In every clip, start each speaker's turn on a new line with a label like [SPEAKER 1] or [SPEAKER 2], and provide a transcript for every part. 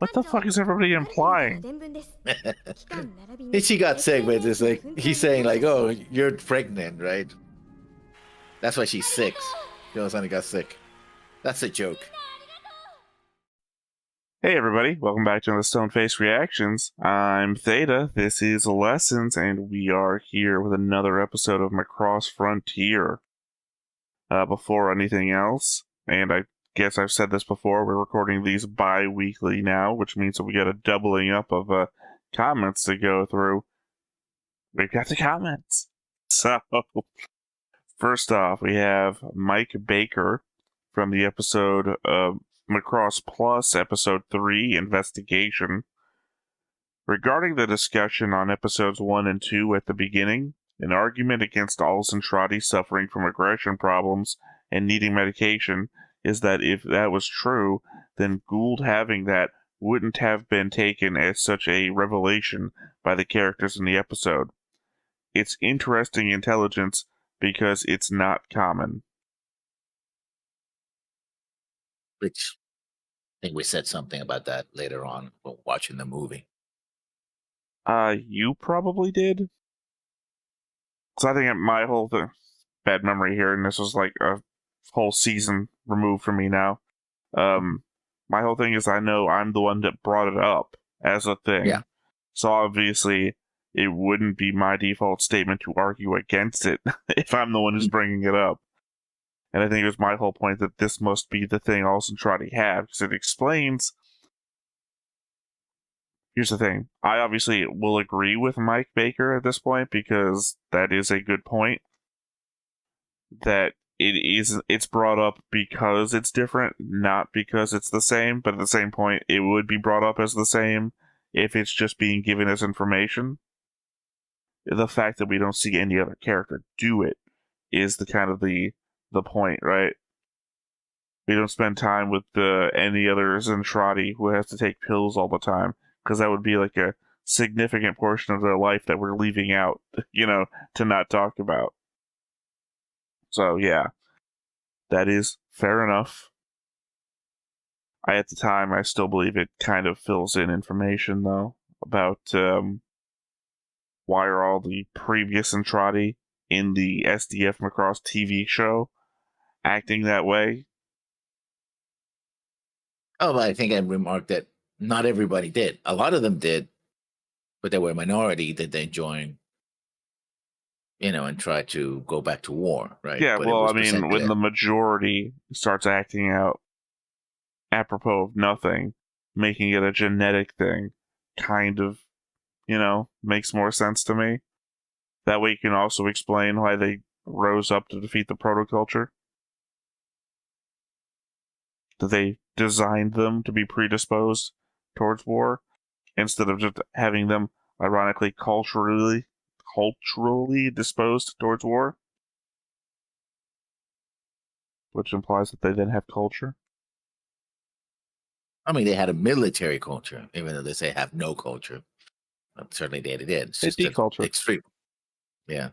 [SPEAKER 1] What the fuck is everybody implying?
[SPEAKER 2] She got sick, but it's like he's saying like, "Oh, you're pregnant, right?" That's why she's sick. Yonosani got sick. That's a joke.
[SPEAKER 1] Hey everybody, welcome back to the Stoneface Reactions. I'm Theta, this is Lessons, and we are here with another episode of Macross Frontier. Before anything else, and I guess I've said this before, we're recording these bi-weekly now, which means that we got a doubling up of comments to go through. We've got the comments. So, first off, we have Mike Baker from the episode Macross Plus, Episode 3, Investigation. Regarding the discussion on Episodes 1 and 2 at the beginning, an argument against Alcentrati suffering from aggression problems and needing medication is that if that was true, then Gould having that wouldn't have been taken as such a revelation by the characters in the episode. It's interesting intelligence because it's not common.
[SPEAKER 2] Which I think we said something about that later on when watching the movie.
[SPEAKER 1] You probably did. Because I think my whole bad memory here, and this was like a whole season removed from me now. My whole thing is I know I'm the one that brought it up as a thing.
[SPEAKER 2] Yeah.
[SPEAKER 1] So obviously it wouldn't be my default statement to argue against it if I'm the one who's bringing it up. And I think it was my whole point that this must be the thing Alcentrati had, because it explains. Here's the thing. I obviously will agree with Mike Baker at this point, because that is a good point. That it's brought up because it's different, not because it's the same, but at the same point, it would be brought up as the same if it's just being given as information. The fact that we don't see any other character do it is the kind of the point, right? We don't spend time with any other Zentradi who has to take pills all the time, because that would be like a significant portion of their life that we're leaving out, to not talk about. So yeah, that is fair enough. At the time, I still believe it kind of fills in information, though, about why are all the previous Zentradi in the SDF Macross TV show acting that way.
[SPEAKER 2] Oh, but I think I remarked that not everybody did. A lot of them did, but there were a minority that then joined, and tried to go back to war, right?
[SPEAKER 1] Yeah,
[SPEAKER 2] but
[SPEAKER 1] well, I mean, when the majority starts acting out apropos of nothing, making it a genetic thing, kind of, makes more sense to me. That way you can also explain why they rose up to defeat the protoculture. That they designed them to be predisposed towards war, instead of just having them, ironically, culturally disposed towards war. Which implies that they then have culture.
[SPEAKER 2] I mean, they had a military culture, even though they say have no culture. Certainly they did. It's just
[SPEAKER 1] deculture.
[SPEAKER 2] Extreme. Yeah.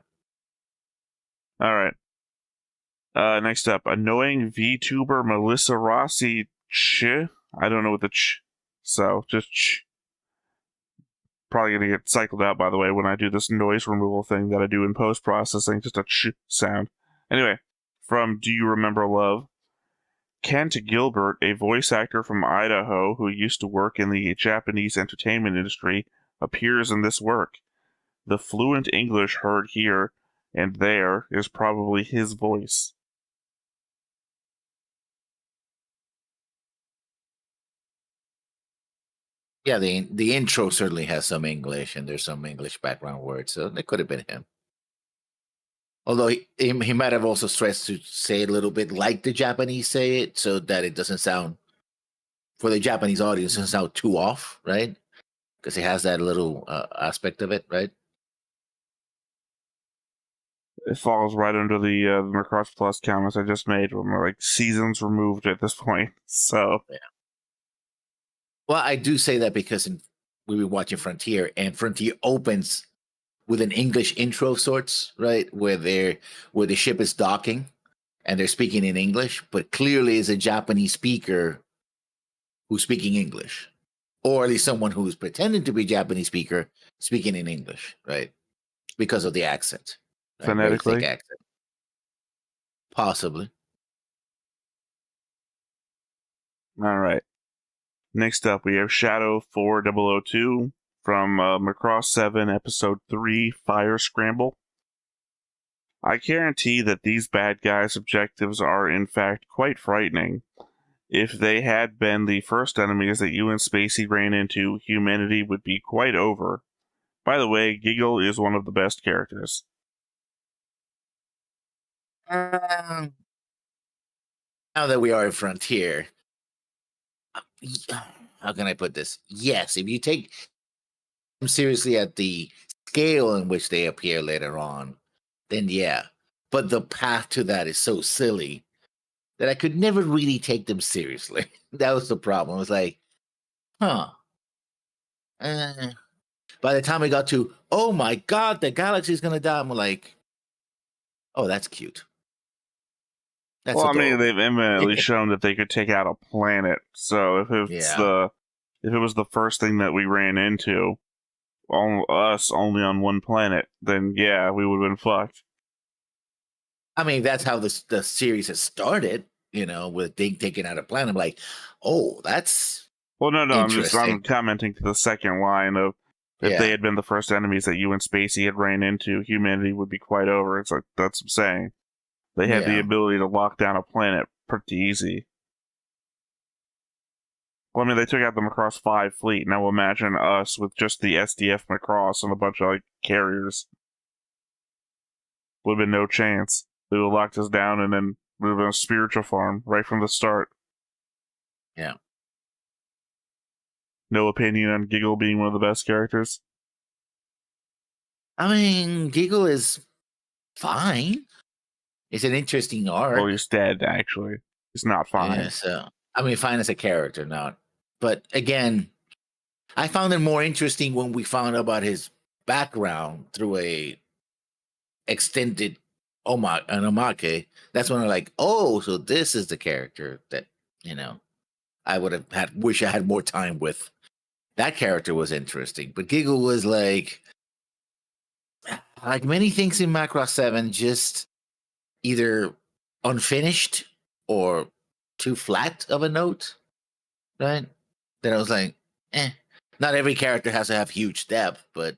[SPEAKER 1] All right. Next up, annoying VTuber Melissa Rossi. I don't know what the so just probably gonna get cycled out, by the way, when I do this noise removal thing that I do in post processing. Just a sound. Anyway, from Do You Remember Love? Kent Gilbert, a voice actor from Idaho who used to work in the Japanese entertainment industry, appears in this work. The fluent English heard here and there is probably his voice.
[SPEAKER 2] Yeah, the intro certainly has some English, and there's some English background words, so it could have been him. Although he might have also stressed to say it a little bit like the Japanese say it, so that it doesn't sound, for the Japanese audience, doesn't sound too off, right? Because he has that little aspect of it, right?
[SPEAKER 1] It falls right under the Macross Plus comments I just made, when we're like seasons removed at this point. So
[SPEAKER 2] yeah. Well, I do say that because we were watching Frontier, and Frontier opens with an English intro of sorts, right? Where the ship is docking and they're speaking in English, but clearly is a Japanese speaker who's speaking English. or at least someone who's pretending to be Japanese speaker speaking in English, right? Because of the accent, right? Very thick
[SPEAKER 1] Phonetically.
[SPEAKER 2] accent, possibly.
[SPEAKER 1] All right. Next up, we have Shadow 4002 from Macross 7, Episode 3, Fire Scramble. I guarantee that these bad guys' objectives are in fact quite frightening. If they had been the first enemies that you and Spacey ran into, humanity would be quite over. By the way, Giggle is one of the best characters.
[SPEAKER 2] Now that we are in Frontier, how can I put this? Yes, if you take them seriously at the scale in which they appear later on, then yeah. But the path to that is so silly that I could never really take them seriously. That was the problem. It was like, huh. By the time we got to, oh my God, the galaxy's going to die, I'm like, oh, that's cute. That's
[SPEAKER 1] Well, I mean,
[SPEAKER 2] adorable.
[SPEAKER 1] they've eminently shown that they could take out a planet. So if it was the first thing that we ran into, us only on one planet, then yeah, we would have been fucked.
[SPEAKER 2] I mean, that's how the series has started, with Dig taking out a planet. I'm like, oh, that's
[SPEAKER 1] Well, no, I'm
[SPEAKER 2] interesting.
[SPEAKER 1] commenting to the second line of if they had been the first enemies that you and Spacey had ran into, humanity would be quite over. It's like, that's what I'm saying. They had the ability to lock down a planet pretty easy. Well, I mean, they took out the Macross 5 fleet. Now imagine us with just the SDF Macross and a bunch of, carriers. Would have been no chance. They would have locked us down and then would have been a spiritual farm right from the start.
[SPEAKER 2] Yeah.
[SPEAKER 1] No opinion on Giggle being one of the best characters?
[SPEAKER 2] I mean, Giggle is fine. It's an interesting arc.
[SPEAKER 1] Well, he's dead, actually. He's not fine.
[SPEAKER 2] Yeah, so, I mean, fine as a character, not. But again, I found it more interesting when we found out about his background through a extended an omake. That's when I'm like, oh, so this is the character that, I would have wish I had more time with. That character was interesting. But Giggle was like many things in Macross 7, just either unfinished or too flat of a note, right? Then I was like, not every character has to have huge depth, but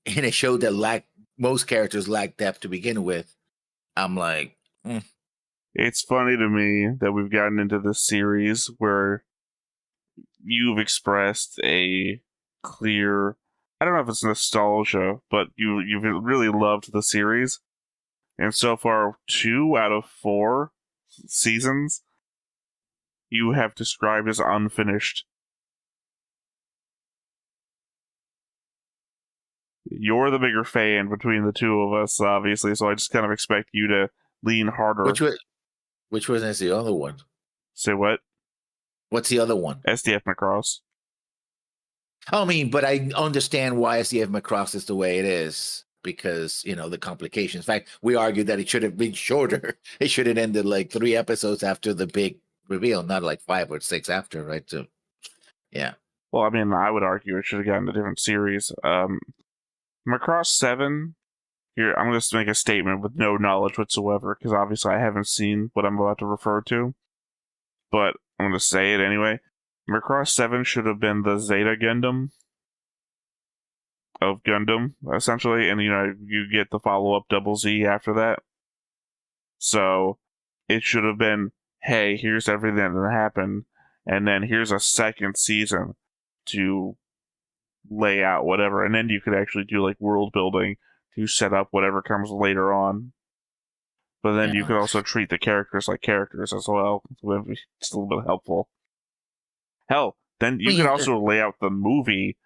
[SPEAKER 2] in a show that most characters lack depth to begin with, I'm like,
[SPEAKER 1] It's funny to me that we've gotten into this series where you've expressed a clear, I don't know if it's nostalgia, but you've really loved the series. And so far, 2 out of 4 seasons you have described as unfinished. You're the bigger fan between the two of us, obviously, so I just kind of expect you to lean harder.
[SPEAKER 2] Which one is the other one?
[SPEAKER 1] Say what?
[SPEAKER 2] What's the other one?
[SPEAKER 1] SDF Macross.
[SPEAKER 2] I mean, but I understand why SDF Macross is the way it is because, the complications. In fact, we argued that it should have been shorter. It should have ended like 3 episodes after the big reveal, not like 5 or 6 after, right? So, yeah.
[SPEAKER 1] Well, I mean, I would argue it should have gotten a different series. Macross 7, here, I'm going to make a statement with no knowledge whatsoever, because obviously I haven't seen what I'm about to refer to. But I'm going to say it anyway. Macross 7 should have been the Zeta Gundam of Gundam, essentially, and you get the follow-up Double Z after that. So, it should have been, hey, here's everything that happened, and then here's a second season to lay out whatever, and then you could actually do world building to set up whatever comes later on. But then you could also treat the characters like characters as well. It's a little bit helpful. Hell, then you could also lay out the movie,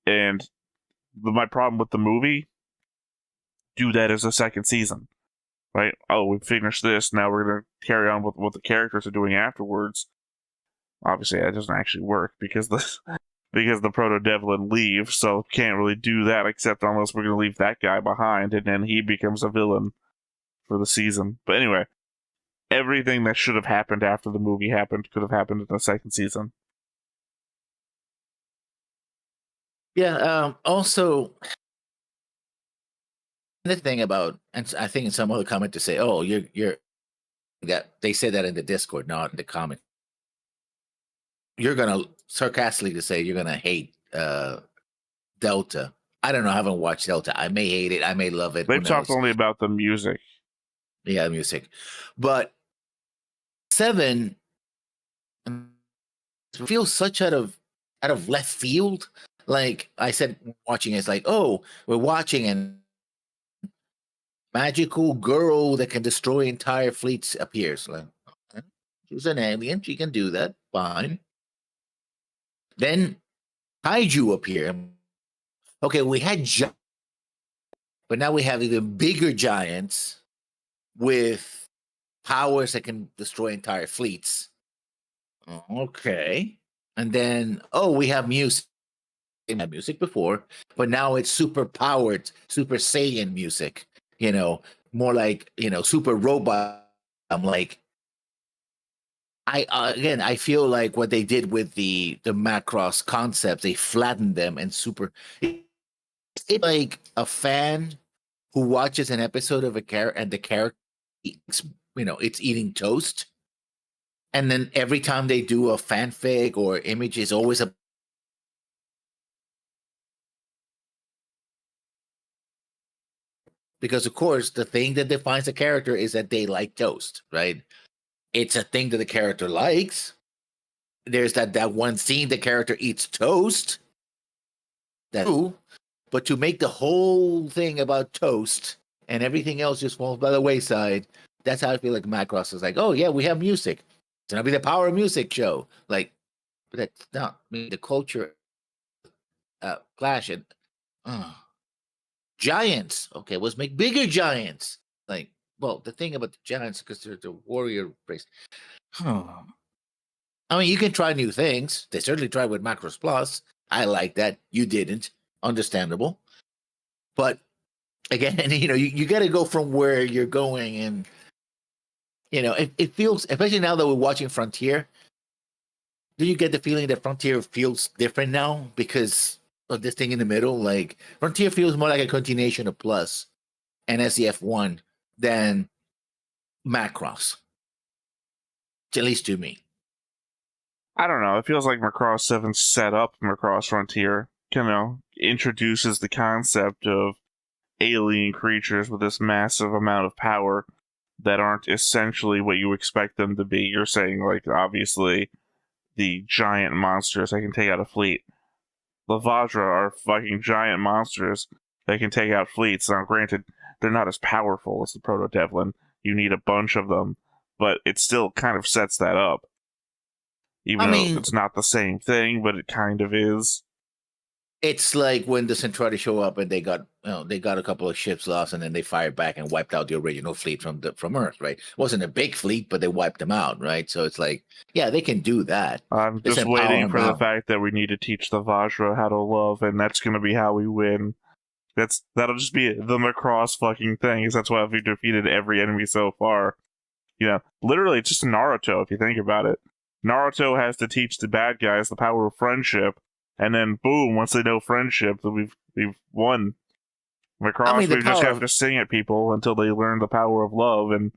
[SPEAKER 1] and my problem with the movie, do that as a second season. Right? Oh, we finished this, now we're going to carry on with what the characters are doing afterwards. Obviously, that doesn't actually work, because the Proto-Devlin leave, so can't really do that except unless we're going to leave that guy behind, and then he becomes a villain for the season. But anyway, everything that should have happened after the movie happened could have happened in the second season.
[SPEAKER 2] Yeah. Also, the thing about, and I think in some other comment to say, "Oh, you're that," they said that in the Discord, not in the comment. You're gonna sarcastically to say you're gonna hate Delta. I don't know. I haven't watched Delta. I may hate it. I may love it. Who
[SPEAKER 1] They've talked
[SPEAKER 2] knows?
[SPEAKER 1] only about the music.
[SPEAKER 2] Yeah, music. But Seven feels such out of left field. Like I said, watching it's like, oh, we're watching and magical girl that can destroy entire fleets appears. Like, okay, she's an alien. She can do that. Fine. Then kaiju appear. Okay, we had but now we have even bigger giants with powers that can destroy entire fleets. Okay. And then, oh, we have music. We had music before, but now it's super powered, super Saiyan music, more like, super robot. I'm like, again, I feel like what they did with the Macross concepts, they flattened them and super. It's like a fan who watches an episode of a character and the character eats, it's eating toast. And then every time they do a fanfic or image is always a because of course the thing that defines a character is that they like toast, right? It's a thing that the character likes. There's that one scene the character eats toast. But to make the whole thing about toast and everything else just falls by the wayside, that's how I feel like Macross is like, oh yeah, we have music. It's gonna be the Power of Music show. Like, but that's not the culture clash and giants. Okay, let's make bigger giants. Like, well, the thing about the giants because they're the warrior race. I mean, you can try new things. They certainly tried with Macross Plus. I like that. You didn't. Understandable. But again, you got to go from where you're going. And, it feels, especially now that we're watching Frontier, do you get the feeling that Frontier feels different now because of this thing in the middle? Like, Frontier feels more like a continuation of Plus and SEF1 than Macross, at least to me.
[SPEAKER 1] I don't know. It feels like Macross 7 set up Macross Frontier. Introduces the concept of alien creatures with this massive amount of power that aren't essentially what you expect them to be. You're saying, like, obviously, the giant monsters that can take out a fleet. The Vajra are fucking giant monsters that can take out fleets. Now, granted, they're not as powerful as the Proto Devlin. You need a bunch of them, but it still kind of sets that up. Even
[SPEAKER 2] I
[SPEAKER 1] though
[SPEAKER 2] mean,
[SPEAKER 1] it's not the same thing, but it kind of is.
[SPEAKER 2] it's like when the Centrati show up and they got a couple of ships lost and then they fired back and wiped out the original fleet from Earth, right? It wasn't a big fleet, but they wiped them out, right? So it's like, yeah, they can do that.
[SPEAKER 1] I'm
[SPEAKER 2] Just
[SPEAKER 1] just
[SPEAKER 2] empower
[SPEAKER 1] waiting
[SPEAKER 2] them
[SPEAKER 1] for the
[SPEAKER 2] out.
[SPEAKER 1] fact that we need to teach the Vajra how to love, and that's going to be how we win. That'll just be the Macross fucking thing, because that's why we've defeated every enemy so far. Literally, it's just Naruto, if you think about it. Naruto has to teach the bad guys the power of friendship, and then boom, once they know friendship, then we've won.
[SPEAKER 2] I mean,
[SPEAKER 1] Macross,
[SPEAKER 2] the
[SPEAKER 1] we just
[SPEAKER 2] power
[SPEAKER 1] have
[SPEAKER 2] of
[SPEAKER 1] to sing at people until they learn the power of love, and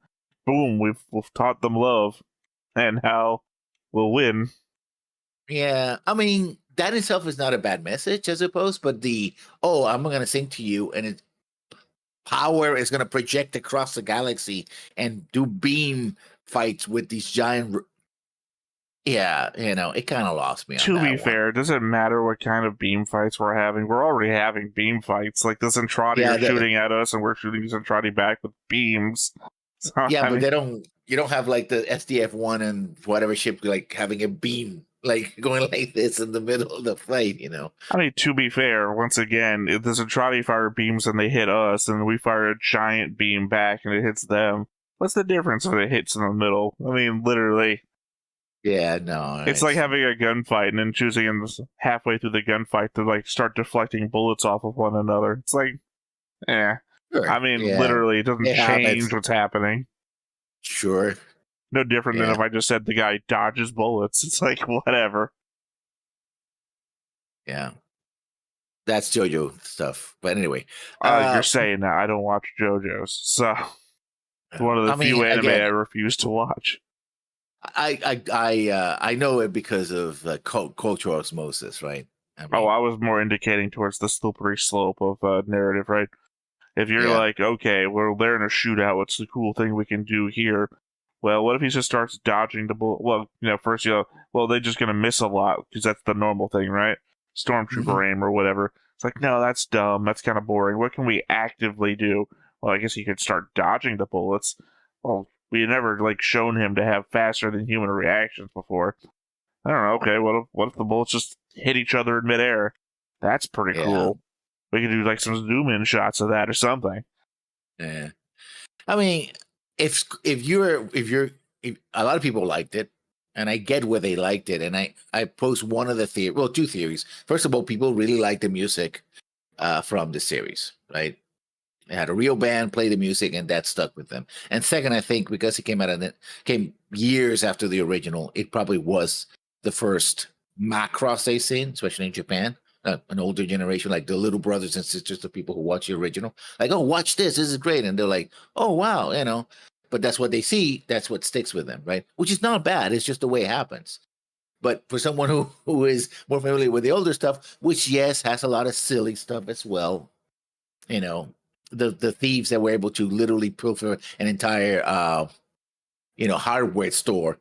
[SPEAKER 1] boom, we've taught them love, and how we'll win.
[SPEAKER 2] yeah. I mean, that itself is not a bad message, I suppose. But I'm going to sing to you, and power is going to project across the galaxy and do beam fights with these giant. Yeah, it kind of lost me on
[SPEAKER 1] To be
[SPEAKER 2] that one.
[SPEAKER 1] fair, it doesn't matter what kind of beam fights we're having. We're already having beam fights. Like, the Centrati
[SPEAKER 2] Yeah,
[SPEAKER 1] are shooting at us, and we're shooting the Centrati back with beams. So,
[SPEAKER 2] yeah,
[SPEAKER 1] I
[SPEAKER 2] but
[SPEAKER 1] mean,
[SPEAKER 2] you don't have like the SDF-1 and whatever ship like having a beam like going like this in the middle of the fight.
[SPEAKER 1] to be fair, once again, if the Centrati fire beams and they hit us, and we fire a giant beam back and it hits them, what's the difference if it hits in the middle? I mean, literally.
[SPEAKER 2] Yeah, no,
[SPEAKER 1] It's like having a gunfight and then choosing in this halfway through the gunfight to, like, start deflecting bullets off of one another. It's like, eh.
[SPEAKER 2] sure.
[SPEAKER 1] I mean,
[SPEAKER 2] Yeah,
[SPEAKER 1] literally, it doesn't
[SPEAKER 2] it
[SPEAKER 1] change
[SPEAKER 2] happens.
[SPEAKER 1] what's happening.
[SPEAKER 2] Sure.
[SPEAKER 1] No different than
[SPEAKER 2] Yeah,
[SPEAKER 1] if I just said the guy dodges bullets. It's like, whatever.
[SPEAKER 2] yeah. That's JoJo stuff. But anyway,
[SPEAKER 1] You're saying that I don't watch JoJo's, so it's one of the
[SPEAKER 2] I mean,
[SPEAKER 1] few anime
[SPEAKER 2] again,
[SPEAKER 1] I refuse to watch.
[SPEAKER 2] I know it because of cultural osmosis, right? I
[SPEAKER 1] Oh,
[SPEAKER 2] mean,
[SPEAKER 1] I was more indicating towards the slippery slope of narrative, right? If you're
[SPEAKER 2] yeah.
[SPEAKER 1] like, okay, well, they're in a shootout, what's the cool thing we can do here? Well, what if he just starts dodging the bullet? Well, first well, they're just going to miss a lot, because that's the normal thing, right?
[SPEAKER 2] Mhm.
[SPEAKER 1] Stormtrooper aim or whatever. It's like, no, that's dumb. That's kind of boring. What can we actively do? Well, I guess he could start dodging the bullets. Well, we never, shown him to have faster than human reactions before. I don't know, okay, what if the bullets just hit each other in midair? That's pretty
[SPEAKER 2] Yeah.
[SPEAKER 1] cool. We could do, some zoom-in shots of that or something.
[SPEAKER 2] Yeah. I mean, if a lot of people liked it, and I get where they liked it, and I post one of the two theories. First of all, people really like the music from the series, right? They had a real band play the music, and that stuck with them. And second, I think because it came years after the original, it probably was the first Macross they seen, especially in Japan. An older generation, like the little brothers and sisters of people who watch the original, like, oh, watch this is great, and they're like, oh wow, But that's what they see. That's what sticks with them, right? Which is not bad. It's just the way it happens. But for someone who is more familiar with the older stuff, which yes has a lot of silly stuff as well, you know, the thieves that were able to literally pilfer an entire hardware store,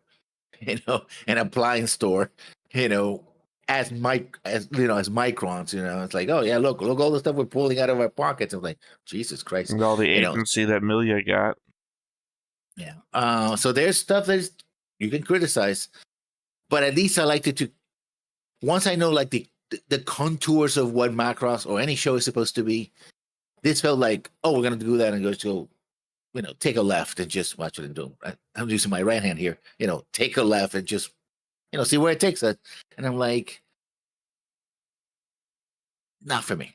[SPEAKER 2] an appliance store, you know, as microns, it's like, oh yeah, look all the stuff we're pulling out of our pockets. I'm like, Jesus Christ,
[SPEAKER 1] And all the agency that Milia got.
[SPEAKER 2] yeah. So there's stuff that you can criticize, but at least I liked it to once I know like the contours of what Macross or any show is supposed to be. This felt like, oh, we're gonna do that and go, take a left and just watch what I'm doing. I'm using my right hand here. Take a left and just, see where it takes us. And I'm like, not for me.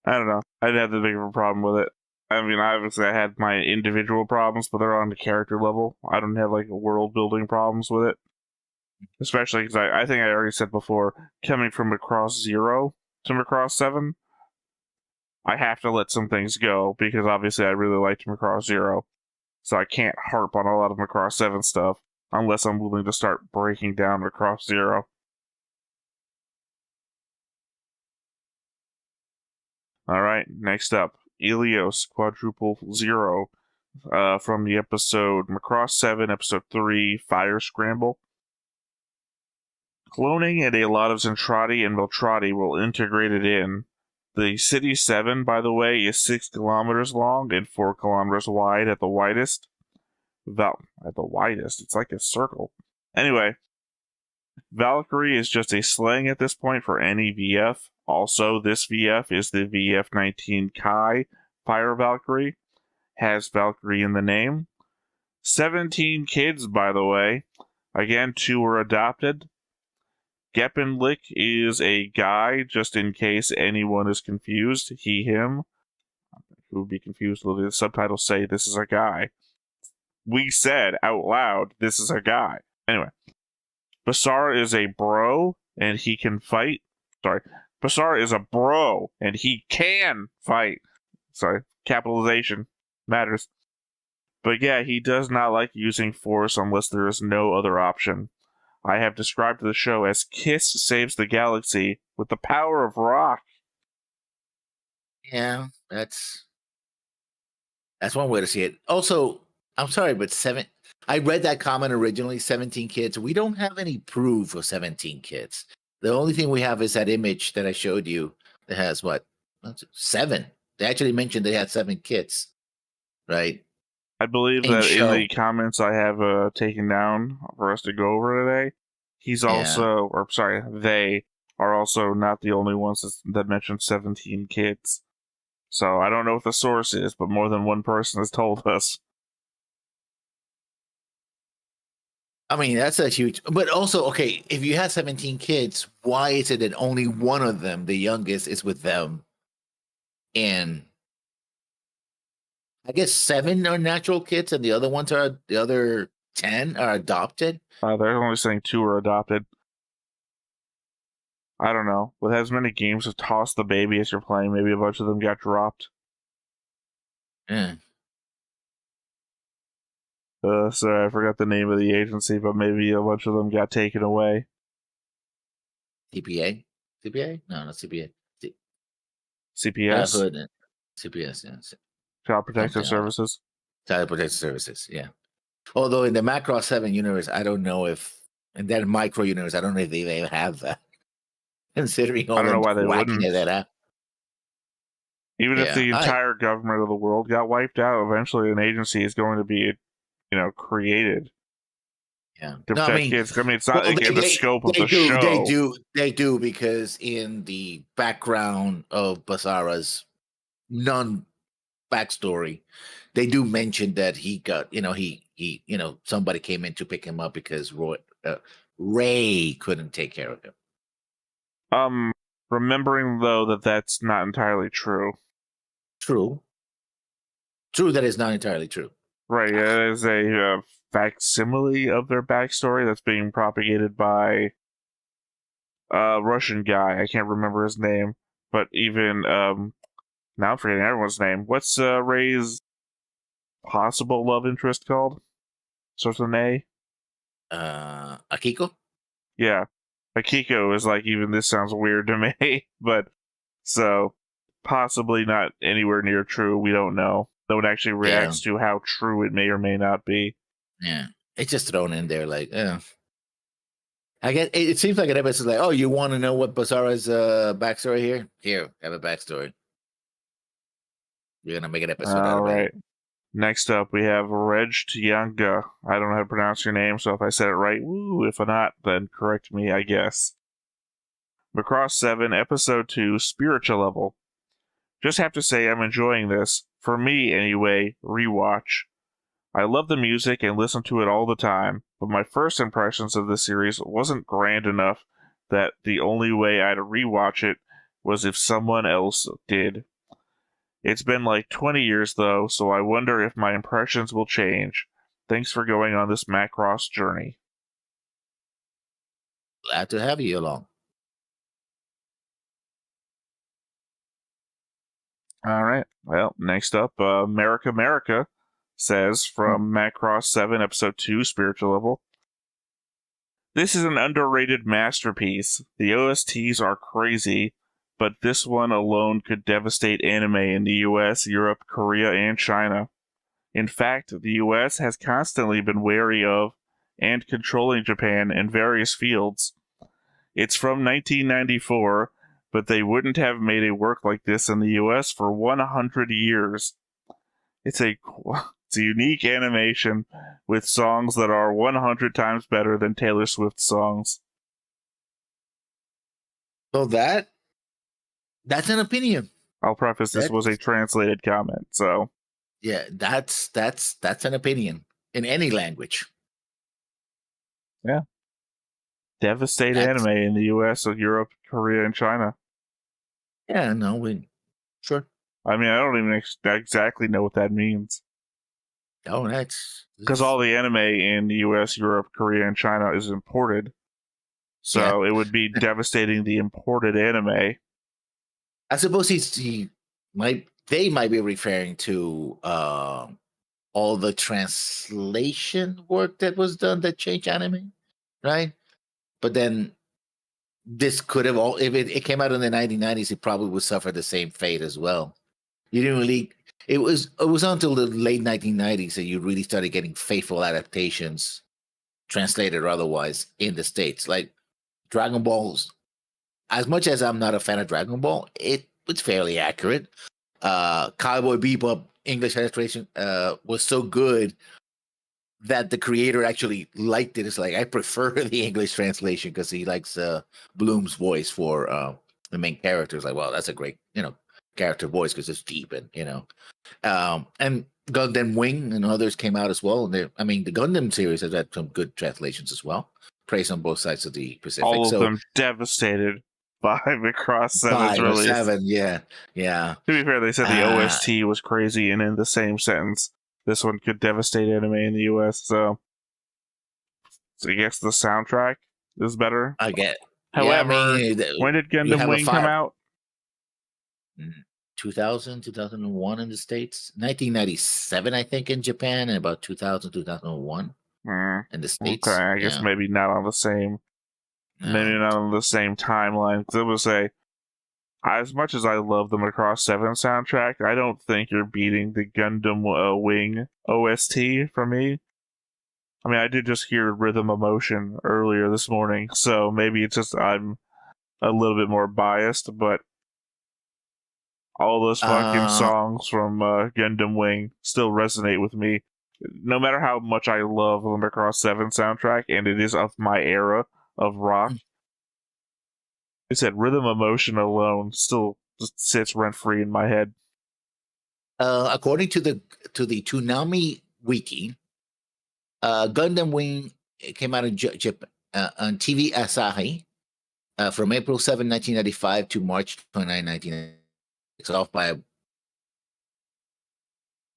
[SPEAKER 1] I don't know. I didn't have that big of a problem with it. I mean, obviously, I had my individual problems, but they're on the character level. I don't have, world building problems with it. Especially because I think I already said before, coming from Macross 0 to Macross 7, I have to let some things go, because obviously I really liked Macross 0. So I can't harp on a lot of Macross 7 stuff, unless I'm willing to start breaking down Macross 0. Alright, next up, Ilios Quadruple Zero, from the episode Macross 7, Episode 3, Fire Scramble. Cloning and a lot of Zentradi and Veltradi will integrate it in. The City 7, by the way, is 6 kilometers long and 4 kilometers wide at the widest. At the widest, it's like a circle. Anyway, Valkyrie is just a slang at this point for any VF. Also, this VF is the VF-19 Kai Fire Valkyrie. Has Valkyrie in the name. 17 kids, by the way. Again, 2 were adopted. Geppenlick is a guy, just in case anyone is confused. He, him. Who would be confused? The subtitles say this is a guy. We said out loud, this is a guy. Anyway. Basar is a bro, and he can fight. Sorry. Basar is a bro, and he can fight. Sorry. Capitalization matters. But yeah, he does not like using force unless there is no other option. I have described the show as Kiss saves the galaxy with the power of rock.
[SPEAKER 2] Yeah, that's one way to see it. Also, I'm sorry, but I read that comment originally, 17 kids. We don't have any proof of 17 kids. The only thing we have is that image that I showed you that has what? 7. They actually mentioned they had 7 kids, right?
[SPEAKER 1] I believe
[SPEAKER 2] In
[SPEAKER 1] that in
[SPEAKER 2] show.
[SPEAKER 1] the comments I have taken down for us to go over today, they are also not the only ones that mentioned 17 kids. So I don't know what the source is, but more than one person has told us.
[SPEAKER 2] I mean, that's a huge. But also, okay, if you have 17 kids, why is it that only one of them, the youngest, is with them? And I guess 7 are natural kids, and the other 10 are adopted.
[SPEAKER 1] They're only saying 2 are adopted. I don't know. With as many games of Toss the Baby as you're playing, maybe a bunch of them got dropped.
[SPEAKER 2] Yeah.
[SPEAKER 1] Sorry, I forgot the name of the agency, but maybe a bunch of them got taken away.
[SPEAKER 2] CPA? CPA? No, not CPA.
[SPEAKER 1] CPS?
[SPEAKER 2] Childhood and CPS, yeah.
[SPEAKER 1] Child Protective
[SPEAKER 2] Something like that.
[SPEAKER 1] Services.
[SPEAKER 2] Child Protective Services, yeah. Although in the Macross 7 universe, I don't know if, in that micro universe, I don't know if they even have that. Considering
[SPEAKER 1] I
[SPEAKER 2] all
[SPEAKER 1] don't know
[SPEAKER 2] them
[SPEAKER 1] why they
[SPEAKER 2] whacking
[SPEAKER 1] wouldn't.
[SPEAKER 2] at that app.
[SPEAKER 1] Even if
[SPEAKER 2] Yeah.
[SPEAKER 1] the entire government of the world got wiped out, eventually an agency is going to be, created
[SPEAKER 2] Yeah.
[SPEAKER 1] to
[SPEAKER 2] No, I
[SPEAKER 1] protect
[SPEAKER 2] mean,
[SPEAKER 1] kids. I mean, it's not
[SPEAKER 2] well,
[SPEAKER 1] like in the scope of the show.
[SPEAKER 2] they do, because in the background of Basara's non backstory, they do mention that he got, somebody came in to pick him up because Ray couldn't take care of him.
[SPEAKER 1] Remembering though that that's not entirely true.
[SPEAKER 2] True. That is not entirely true.
[SPEAKER 1] Right, it is a facsimile of their backstory that's being propagated by a Russian guy. I can't remember his name, but even now I'm forgetting everyone's name. What's Ray's possible love interest called? Starts with an A.
[SPEAKER 2] Akiko?
[SPEAKER 1] Yeah, Akiko is like, even this sounds weird to me, but so possibly not anywhere near true. We don't know. No one actually reacts to how true it may or may not be.
[SPEAKER 2] Yeah, it's just thrown in there like, I get it seems like an episode like, oh, you want to know what Basara's backstory here? Here, have a backstory. You're gonna make an episode out
[SPEAKER 1] All
[SPEAKER 2] of
[SPEAKER 1] right.
[SPEAKER 2] it.
[SPEAKER 1] Next up, we have Reg Tianga. I don't know how to pronounce your name, so if I said it right, woo. If not, then correct me, I guess. Macross 7, Episode 2, Spiritual Level. Just have to say I'm enjoying this, for me anyway, rewatch. I love the music and listen to it all the time, but my first impressions of this series wasn't grand enough that the only way I'd rewatch it was if someone else did. It's been like 20 years though, so I wonder if my impressions will change. Thanks for going on this Macross journey.
[SPEAKER 2] Glad to have you along.
[SPEAKER 1] All right. Well, next up, America says from Macross 7, Episode 2, Spiritual Level. This is an underrated masterpiece. The OSTs are crazy, but this one alone could devastate anime in the US, Europe, Korea, and China. In fact, the US has constantly been wary of and controlling Japan in various fields. It's from 1994, but they wouldn't have made a work like this in the US for 100 years. It's a unique animation with songs that are 100 times better than Taylor Swift songs.
[SPEAKER 2] So that's an opinion.
[SPEAKER 1] I'll preface this was a translated comment, so
[SPEAKER 2] yeah, that's an opinion in any language.
[SPEAKER 1] Yeah. Devastate anime in the US, Europe, Korea, and China.
[SPEAKER 2] Yeah, no, sure.
[SPEAKER 1] I mean, I don't even exactly know what that means.
[SPEAKER 2] Oh, that's
[SPEAKER 1] because all the anime in the US, Europe, Korea, and China is imported. So it would be devastating the imported anime.
[SPEAKER 2] I suppose they might be referring to all the translation work that was done that changed anime, right? But then this could have all, if it came out in the 1990s, it probably would suffer the same fate as well. You didn't really, it was until the late 1990s that you really started getting faithful adaptations, translated or otherwise, in the States. Like Dragon Balls, as much as I'm not a fan of Dragon Ball, it's fairly accurate. Cowboy Bebop English translation was so good that the creator actually liked it. It's like, I prefer the English translation because he likes Bloom's voice for the main character. It's like, well, that's a great, character voice because it's deep and, and Gundam Wing and others came out as well. And the Gundam series has had some good translations as well. Praise on both sides of the Pacific.
[SPEAKER 1] All of them devastated by Macross 7's release.
[SPEAKER 2] 7, yeah.
[SPEAKER 1] To be fair, they said the OST was crazy, and in the same sentence, this one could devastate anime in the US. So I guess the soundtrack is better.
[SPEAKER 2] I get Yeah, I
[SPEAKER 1] However,
[SPEAKER 2] mean,
[SPEAKER 1] when did
[SPEAKER 2] you
[SPEAKER 1] Gundam
[SPEAKER 2] have a
[SPEAKER 1] Wing come
[SPEAKER 2] five.
[SPEAKER 1] out?
[SPEAKER 2] 2000, 2001 in the States, 1997, I think, in Japan, and about 2000, 2001 in the
[SPEAKER 1] Okay,
[SPEAKER 2] States.
[SPEAKER 1] I guess
[SPEAKER 2] Yeah.
[SPEAKER 1] maybe not on the same, maybe
[SPEAKER 2] No.
[SPEAKER 1] not on the same timeline. Because it would say, as much as I love the Macross 7 soundtrack, I don't think you're beating the Gundam Wing OST for me. I mean, I did just hear Rhythm Emotion earlier this morning, so maybe it's just I'm a little bit more biased, but all those fucking
[SPEAKER 2] Uh,
[SPEAKER 1] songs from Gundam Wing still resonate with me. No matter how much I love the Macross 7 soundtrack, and it is of my era of rock, I said Rhythm Emotion alone still just sits rent free in my head.
[SPEAKER 2] according to the Toonami wiki, Gundam Wing, it came out in on TV Asahi from April 7, 1995 to March 29, 1996. It's off by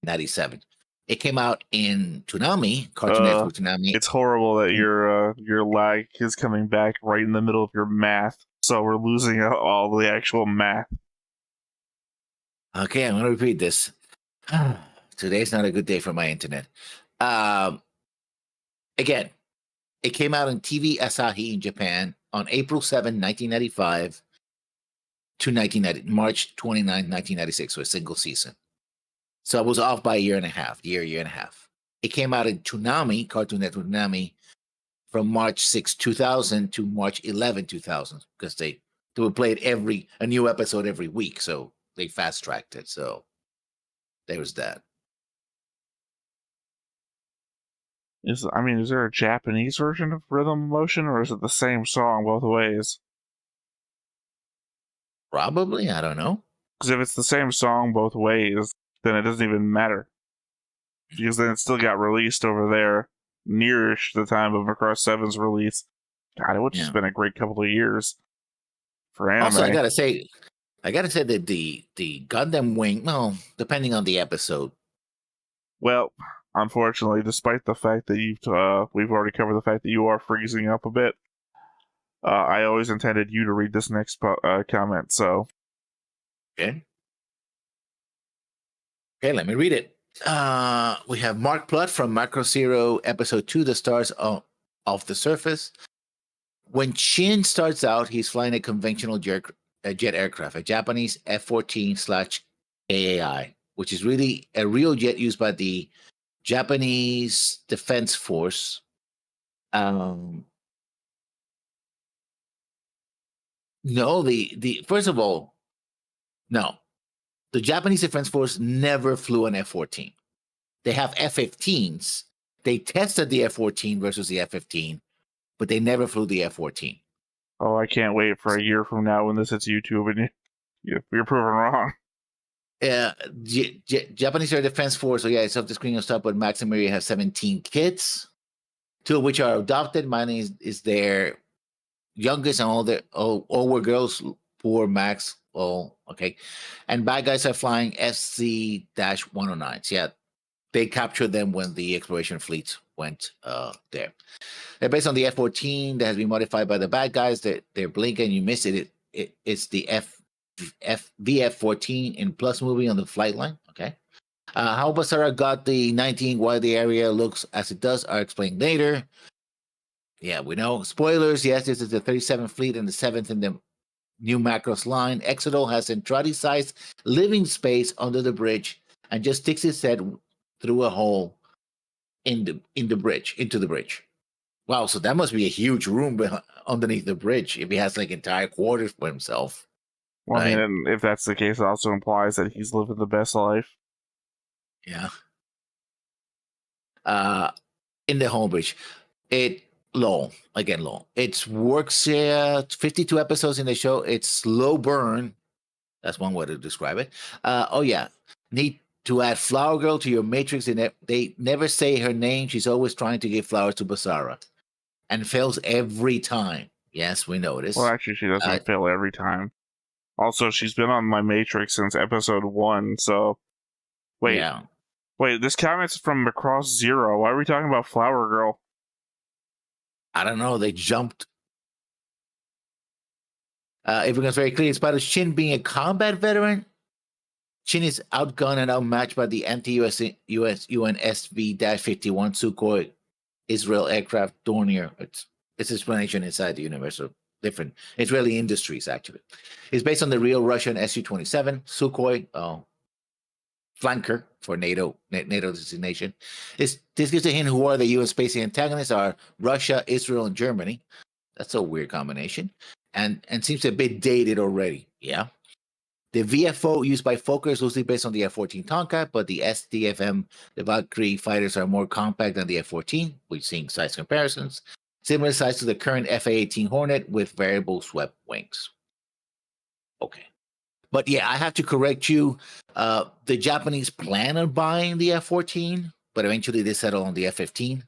[SPEAKER 2] 97. It came out in Toonami, Cartoon Network Toonami.
[SPEAKER 1] It's horrible that your lag is coming back right in the middle of your math, so we're losing all the actual math.
[SPEAKER 2] Okay, I'm going to repeat this. Today's not a good day for my internet. Again, it came out on TV Asahi in Japan on April 7, 1995 to March 29, 1996, so a single season. So I was off by a year and a half. It came out in Toonami, Cartoon Network Toonami, from March 6, 2000 to March 11, 2000, because they would play it a new episode every week, so they fast tracked it. So there was that.
[SPEAKER 1] Is there a Japanese version of Rhythm Emotion, or is it the same song both ways?
[SPEAKER 2] Probably, I don't know.
[SPEAKER 1] Because if it's the same song both ways, then it doesn't even matter. Because then it still got released over there nearish the time of Macross 7's release. God, it would just been a great couple of years for anime.
[SPEAKER 2] Also, I gotta say that the Gundam Wing, no, depending on the episode.
[SPEAKER 1] Well, unfortunately, despite the fact that we've already covered the fact that you are freezing up a bit, I always intended you to read this next comment, so.
[SPEAKER 2] Okay, let me read it. We have Mark Plutt from Macro Zero Episode 2, The Stars Off the Surface. When Shin starts out, he's flying a conventional jet aircraft, a Japanese F-14/KAI, which is really a real jet used by the Japanese Defense Force. No, the first of all, no, the Japanese Defense Force never flew an F-14. They have F-15s. They tested the F-14 versus the F-15, but they never flew the F-14.
[SPEAKER 1] Oh, I can't wait for a year from now when this hits YouTube and you're proven wrong.
[SPEAKER 2] Japanese Air Defense Force, so yeah, it's off the screen and stuff, but Max and Mary have 17 kids, 2 of which are adopted. Mine is their youngest, and all were girls. Poor Max. Oh, okay. And bad guys are flying SC-109s. Yeah, they captured them when the exploration fleet went there. They're based on the F-14 that has been modified by the bad guys. They're blinking, you miss it. It's the VF-14 in Plus movie on the flight line. Okay. How Basara got the 19, why the area looks as it does, are explained later. Yeah, we know. Spoilers, yes, this is the 37th Fleet and the 7th in the new Macross line. Exodal has Entrati-sized living space under the bridge and just sticks his head through a hole into the bridge. Wow, so that must be a huge room underneath the bridge if he has like entire quarters for himself.
[SPEAKER 1] Well,
[SPEAKER 2] Right?
[SPEAKER 1] I mean, if that's the case, it also implies that he's living the best life.
[SPEAKER 2] Yeah. In the home bridge, it long. It works 52 episodes in the show. It's slow burn. That's one way to describe it. Oh yeah, need to add Flower Girl to your matrix. They never say her name. She's always trying to give flowers to Basara, and fails every time. Yes, we notice.
[SPEAKER 1] Well, actually, she doesn't fail every time. Also, she's been on my Matrix since episode 1, so. Wait.
[SPEAKER 2] Yeah.
[SPEAKER 1] Wait, this comment's from Macross 0. Why are we talking about Flower Girl?
[SPEAKER 2] I don't know. They jumped. It becomes very clear, despite of Shin being a combat veteran, Shin is outgunned and outmatched by the anti-US UN SV-51 Sukhoi Israel aircraft Dornier. It's explanation inside the universe of different Israeli industries, actually. It's based on the real Russian Su-27 Sukhoi flanker for NATO designation. This gives a hint who are the U.S. space antagonists are Russia, Israel, and Germany. That's a weird combination, and seems a bit dated already. Yeah. The VFO used by Fokker is loosely based on the F-14 Tomcat, but the SDFM, the Valkyrie fighters are more compact than the F-14. We're seeing size comparisons. Similar size to the current FA-18 Hornet with variable swept wings. Okay. But yeah, I have to correct you. The Japanese plan on buying the F-14, but eventually they settled on the F-15.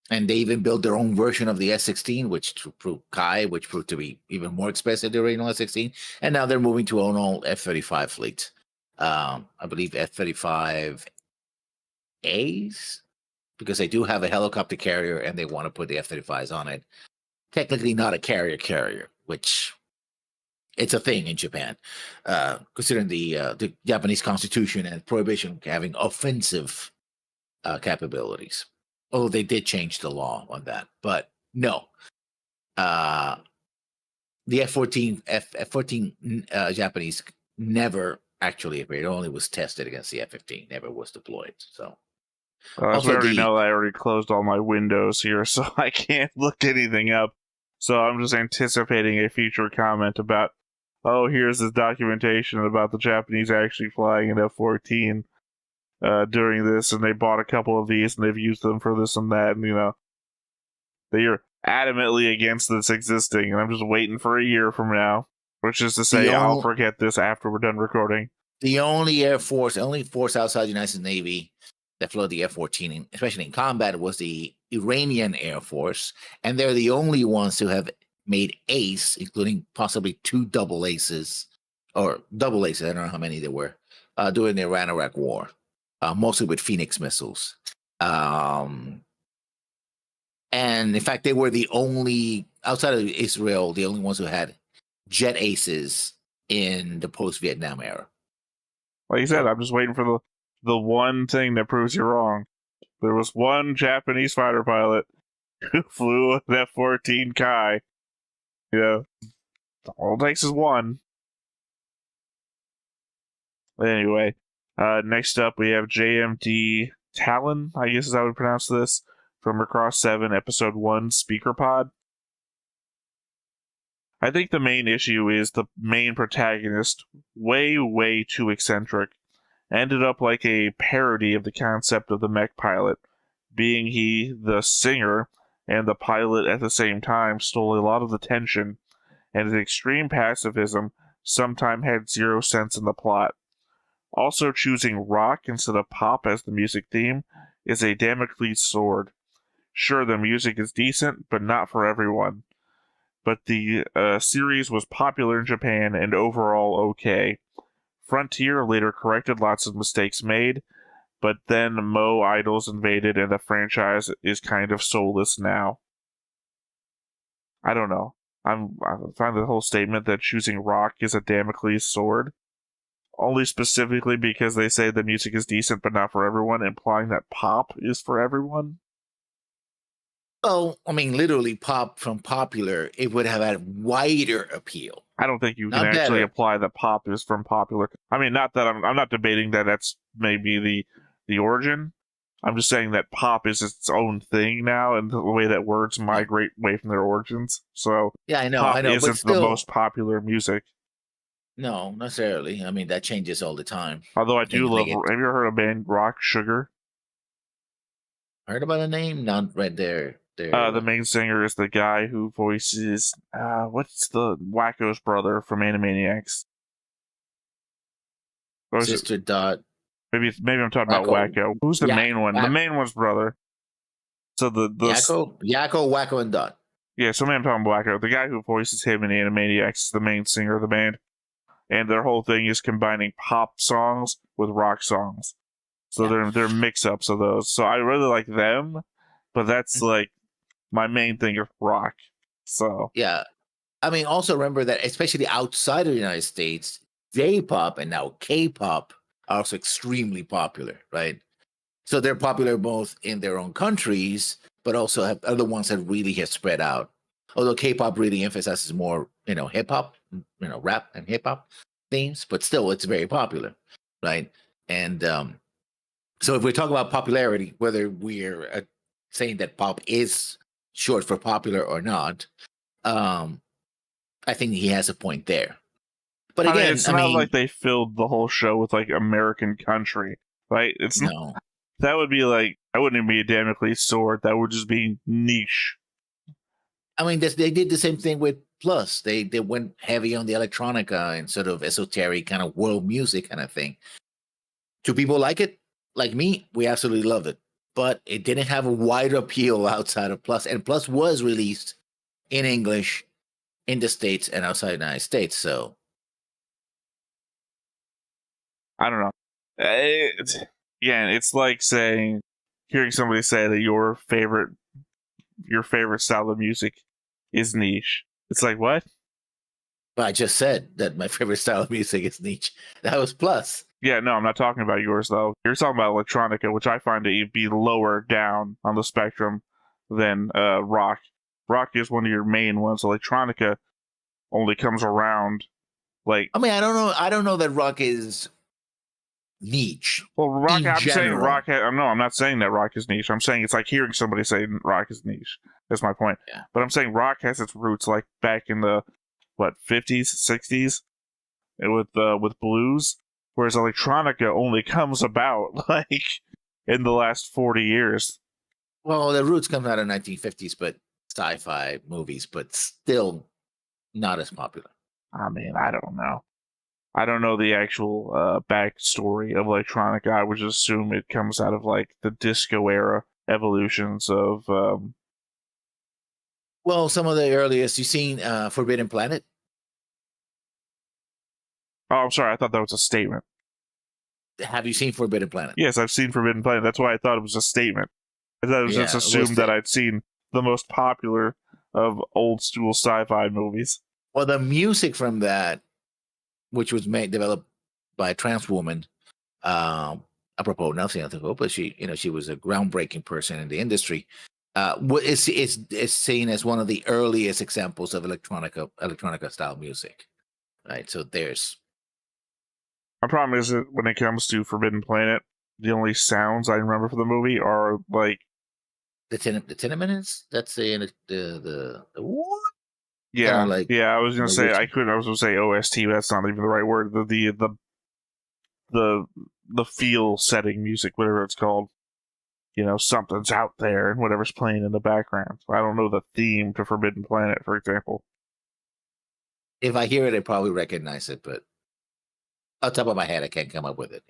[SPEAKER 2] And they even built their own version of the S-16, which proved to be even more expensive than the original S-16. And now they're moving to own all F-35 fleet. I believe F-35As, because they do have a helicopter carrier and they want to put the F-35s on it. Technically not a carrier, which it's a thing in Japan, considering the Japanese constitution and prohibition of having offensive capabilities. Although they did change the law on that, but no. The F-14 Japanese never actually appeared. It only was tested against the F-15. Never was deployed. So,
[SPEAKER 1] As we already know, I already closed all my windows here, so I can't look anything up. So I'm just anticipating a future comment about, oh, here's this documentation about the Japanese actually flying an F-14. During this, and they bought a couple of these, and they've used them for this and that, and they are adamantly against this existing, and I'm just waiting for a year from now, which is to say, I'll forget this after we're done recording.
[SPEAKER 2] The only force outside the United States Navy that flew the F-14, especially in combat, was the Iranian Air Force, and they're the only ones who have made ace, including possibly two double aces, I don't know how many there were, during the Iran-Iraq War. Mostly with Phoenix missiles. And in fact, they were the only, outside of Israel, the only ones who had jet aces in the post-Vietnam era.
[SPEAKER 1] Like you said, I'm just waiting for the one thing that proves you're wrong. There was one Japanese fighter pilot who flew an F-14 Kai. All it takes is one. Anyway. Next up, we have JMD Talon, I guess is how we pronounce this, from Macross 7, Episode 1, Speaker Pod. I think the main issue is the main protagonist, way too eccentric, ended up like a parody of the concept of the mech pilot. Being he the singer and the pilot at the same time stole a lot of the tension, and his extreme pacifism sometimes had zero sense in the plot. Also, choosing rock instead of pop as the music theme is a Damocles sword. Sure, the music is decent, but not for everyone. But the series was popular in Japan and overall okay. Frontier later corrected lots of mistakes made, but then Mo idols invaded and the franchise is kind of soulless now. I don't know. I find the whole statement that choosing rock is a Damocles sword, only specifically because they say the music is decent but not for everyone, implying that pop is for everyone.
[SPEAKER 2] Oh, I mean, literally pop from popular, it would have had wider appeal.
[SPEAKER 1] I don't think you can actually apply that pop is from popular. I mean, not that I'm not debating that that's maybe the origin. I'm just saying that pop is its own thing now, and the way that words migrate away from their origins. So
[SPEAKER 2] yeah, I know,
[SPEAKER 1] pop isn't but still, the most popular music.
[SPEAKER 2] No, not necessarily. I mean, that changes all the time.
[SPEAKER 1] Although I do love. Have you ever heard of a band Rock Sugar?
[SPEAKER 2] Heard about the name? Not right there.
[SPEAKER 1] The main singer is the guy who voices what's the Wacko's brother from Animaniacs?
[SPEAKER 2] Sister Dot.
[SPEAKER 1] Maybe I'm talking about Wacko. Who's the main one? The main one's brother. So the
[SPEAKER 2] Yakko, Wacko, and Dot.
[SPEAKER 1] Yeah, so I'm talking about Wacko. The guy who voices him in Animaniacs is the main singer of the band. And their whole thing is combining pop songs with rock songs. So they're mix-ups of those. So I really like them, but that's like my main thing of rock. So
[SPEAKER 2] yeah, I mean, also remember that, especially outside of the United States, J-pop and now K-pop are also extremely popular, right? So they're popular both in their own countries, but also have other ones that really have spread out. Although K-pop really emphasizes more, hip hop, rap and hip hop themes, but still, it's very popular, right? And so if we talk about popularity, whether we're saying that pop is short for popular or not, um, I think he has a point there. But
[SPEAKER 1] I mean,
[SPEAKER 2] again,
[SPEAKER 1] it's not like they filled the whole show with like American country, right? It's not,
[SPEAKER 2] no.
[SPEAKER 1] that would be like, that wouldn't even be a Damocles sword. That would just be niche.
[SPEAKER 2] I mean, they did the same thing with Plus. They went heavy on the electronica and sort of esoteric kind of world music kind of thing. Do people like it? Like me, we absolutely loved it. But it didn't have a wide appeal outside of Plus. And Plus was released in English in the States and outside the United States. So
[SPEAKER 1] I don't know. Again, it's like hearing somebody say that your favorite style of music is niche. It's like, what?
[SPEAKER 2] I just said that my favorite style of music is niche. That was Plus.
[SPEAKER 1] Yeah, no, I'm not talking about yours though. You're talking about electronica, which I find to be lower down on the spectrum than rock. Rock is one of your main ones. Electronica only comes around like.
[SPEAKER 2] I mean, I don't know that rock is niche.
[SPEAKER 1] Well, rock.
[SPEAKER 2] In
[SPEAKER 1] I'm saying
[SPEAKER 2] general.
[SPEAKER 1] rock. No, I'm not saying that rock is niche. I'm saying it's like hearing somebody say rock is niche. That's my point.
[SPEAKER 2] Yeah.
[SPEAKER 1] But I'm saying rock has its roots like back in the 50s, 60s, with blues, whereas electronica only comes about like in the last 40 years.
[SPEAKER 2] Well, the roots come out of 1950s, but sci-fi movies, but still not as popular.
[SPEAKER 1] I mean, I don't know. I don't know the actual backstory of electronica. I would just assume it comes out of like the disco era evolutions of.
[SPEAKER 2] Well, some of the earliest, you've seen Forbidden Planet.
[SPEAKER 1] Oh, I'm sorry. I thought that was a statement.
[SPEAKER 2] Have you seen Forbidden Planet?
[SPEAKER 1] Yes, I've seen Forbidden Planet. That's why I thought it was a statement. I thought it was just assumed that I'd seen the most popular of old school sci-fi movies.
[SPEAKER 2] Well, the music from that, which was developed by a trans woman, apropos nothing, but she was a groundbreaking person in the industry. Is seen as one of the earliest examples of electronica style music, right? So there's.
[SPEAKER 1] My problem is that when it comes to Forbidden Planet, the only sounds I remember for the movie are like
[SPEAKER 2] The Tenements. That's the what?
[SPEAKER 1] Yeah,
[SPEAKER 2] Like,
[SPEAKER 1] yeah. I was gonna say I was gonna say OST, but that's not even the right word. The feel setting music, whatever it's called. Something's out there and whatever's playing in the background. I don't know the theme to Forbidden Planet, for example.
[SPEAKER 2] If I hear it, I probably recognize it, but on top of my head, I can't come up with it.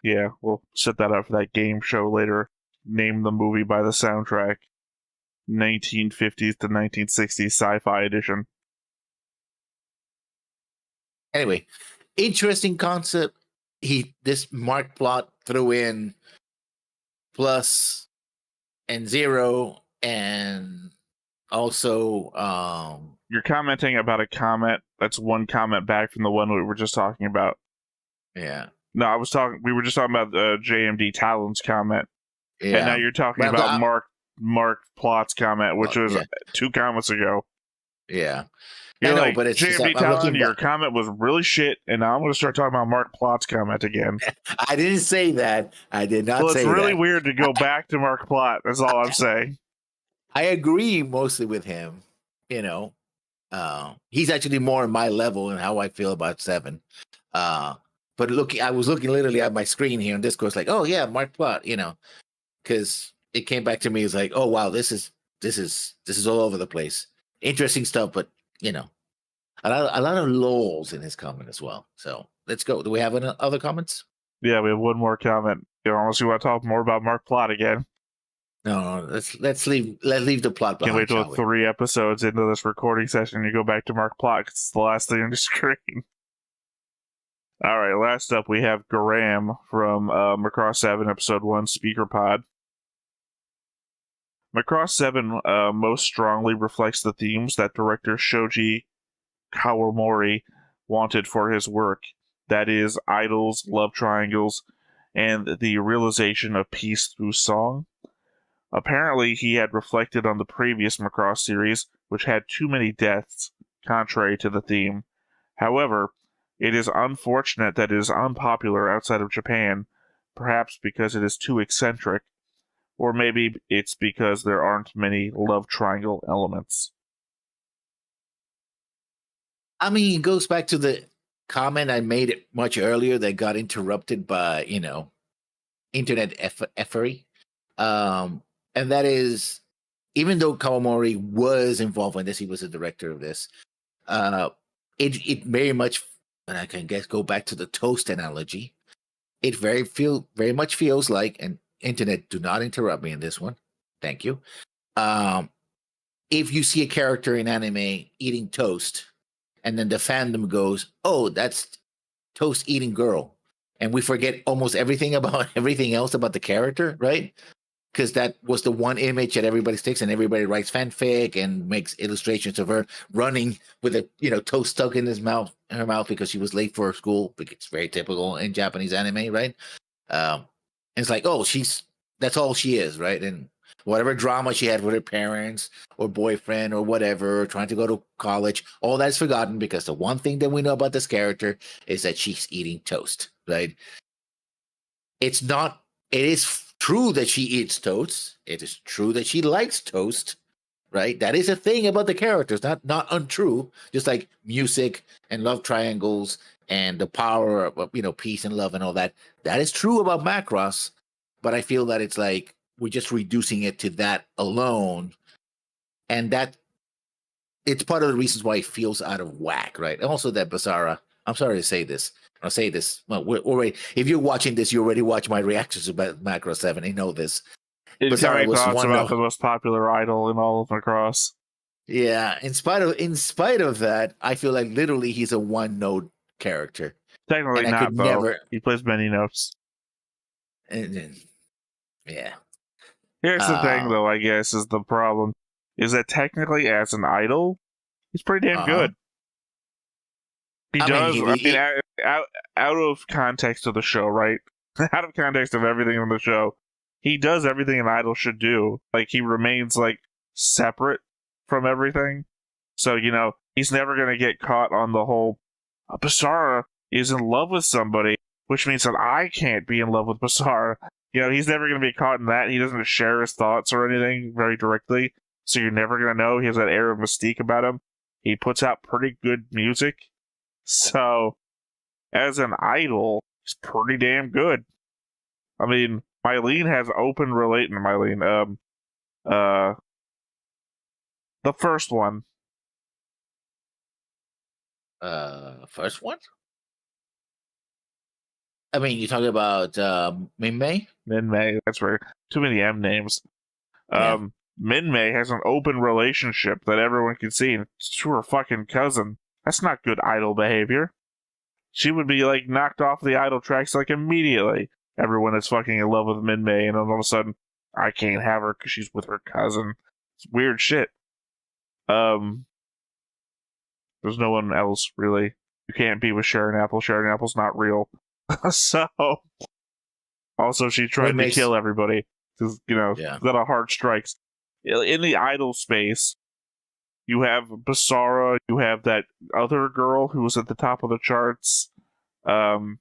[SPEAKER 1] Yeah, we'll set that up for that game show later. Name the movie by the soundtrack. 1950s to 1960s sci-fi edition.
[SPEAKER 2] Anyway, interesting concept. This Mark Plot threw in plus and zero, and also
[SPEAKER 1] you're commenting about a comment that's one comment back from the one we were just talking about.
[SPEAKER 2] Yeah.
[SPEAKER 1] No, we were just talking about JMD Talon's comment.
[SPEAKER 2] Yeah.
[SPEAKER 1] And now you're talking about Mark Plot's comment, which was 2 comments ago.
[SPEAKER 2] Yeah.
[SPEAKER 1] You're I know, but it's JMD Talon, your comment was really shit, and now I'm going to start talking about Mark Plot's comment again.
[SPEAKER 2] I didn't say that. I did not say that.
[SPEAKER 1] Well, it's really weird to go back to Mark Plot. That's all I'm saying.
[SPEAKER 2] I agree mostly with him. He's actually more on my level in how I feel about Seven. But I was looking literally at my screen here on Discord. It's like, oh yeah, Mark Plot. Because it came back to me. It's like, oh wow, this is all over the place. Interesting stuff, but a lot of lulls in his comment as well. So let's go. Do we have any other comments?
[SPEAKER 1] Yeah, we have one more comment. Unless you want to talk more about Mark Plot again.
[SPEAKER 2] No, let's leave the plot behind.
[SPEAKER 1] Can't wait till 3 episodes into this recording session you go back to Mark Plot because it's the last thing on the screen. All right, last up we have Graham from Macross 7 episode 1 Speaker Pod. Macross 7 most strongly reflects the themes that director Shoji Kawamori wanted for his work. That is, idols, love triangles, and the realization of peace through song. Apparently, he had reflected on the previous Macross series, which had too many deaths, contrary to the theme. However, it is unfortunate that it is unpopular outside of Japan, perhaps because it is too eccentric, or maybe it's because there aren't many love triangle elements.
[SPEAKER 2] I mean, it goes back to the comment I made much earlier that got interrupted by, internet effery. And that is, even though Kawamori was involved in this, he was the director of this. It very much, and I can guess go back to the toast analogy. It very much feels like, and internet, do not interrupt me in this one. Thank you. If you see a character in anime eating toast, and then the fandom goes, "Oh, that's toast eating girl," and we forget almost everything about everything else about the character, right? Because that was the one image that everybody sticks, and everybody writes fanfic and makes illustrations of her running with a toast stuck in her mouth because she was late for school. Because it's very typical in Japanese anime, right? And it's like, oh, that's all she is, right? And whatever drama she had with her parents or boyfriend or whatever, trying to go to college, all that's forgotten because the one thing that we know about this character is that she's eating toast, right? It is true that she eats toast. It is true that she likes toast, right? That is a thing about the characters, not untrue. Just like music and love triangles and the power of peace and love and all that. That is true about Macross, but I feel that it's like we're just reducing it to that alone, and that it's part of the reasons why it feels out of whack, right? And also that Basara. I'm sorry to say this. I'll say this. Well, we're already, if you're watching this, you already watched my reactions about Macross 7. You know this.
[SPEAKER 1] Incoming thoughts about the most popular idol in all of Macross.
[SPEAKER 2] Yeah, in spite of that, I feel like literally he's a one note character.
[SPEAKER 1] Technically not, though. He plays many notes.
[SPEAKER 2] Yeah.
[SPEAKER 1] Here's the thing, though, I guess, is the problem. Is that technically, as an idol, he's pretty damn good. He does, out of context of the show, right? Out of context of everything on the show, he does everything an idol should do. Like, he remains, like, separate from everything. So, he's never going to get caught on the whole, Basara is in love with somebody, which means that I can't be in love with Basara. He's never going to be caught in that. He doesn't share his thoughts or anything very directly, so you're never going to know. He has that air of mystique about him. He puts out pretty good music. So, as an idol, he's pretty damn good. I mean, Mylene has open Mylene, the first one.
[SPEAKER 2] First one? I mean, you're talking about Minmay?
[SPEAKER 1] Minmay, that's right. Too many M names. Minmay has an open relationship that everyone can see, and it's to her fucking cousin. That's not good idol behavior. She would be, like, knocked off the idol tracks, like, immediately. Everyone is fucking in love with Minmay, and all of a sudden, I can't have her because she's with her cousin. It's weird shit. There's no one else, really. You can't be with Sharon Apple. Sharon Apple's not real. So, also, she tried to kill everybody. Because, got a hard strikes. In the idol space, you have Basara, you have that other girl who was at the top of the charts. Sorry,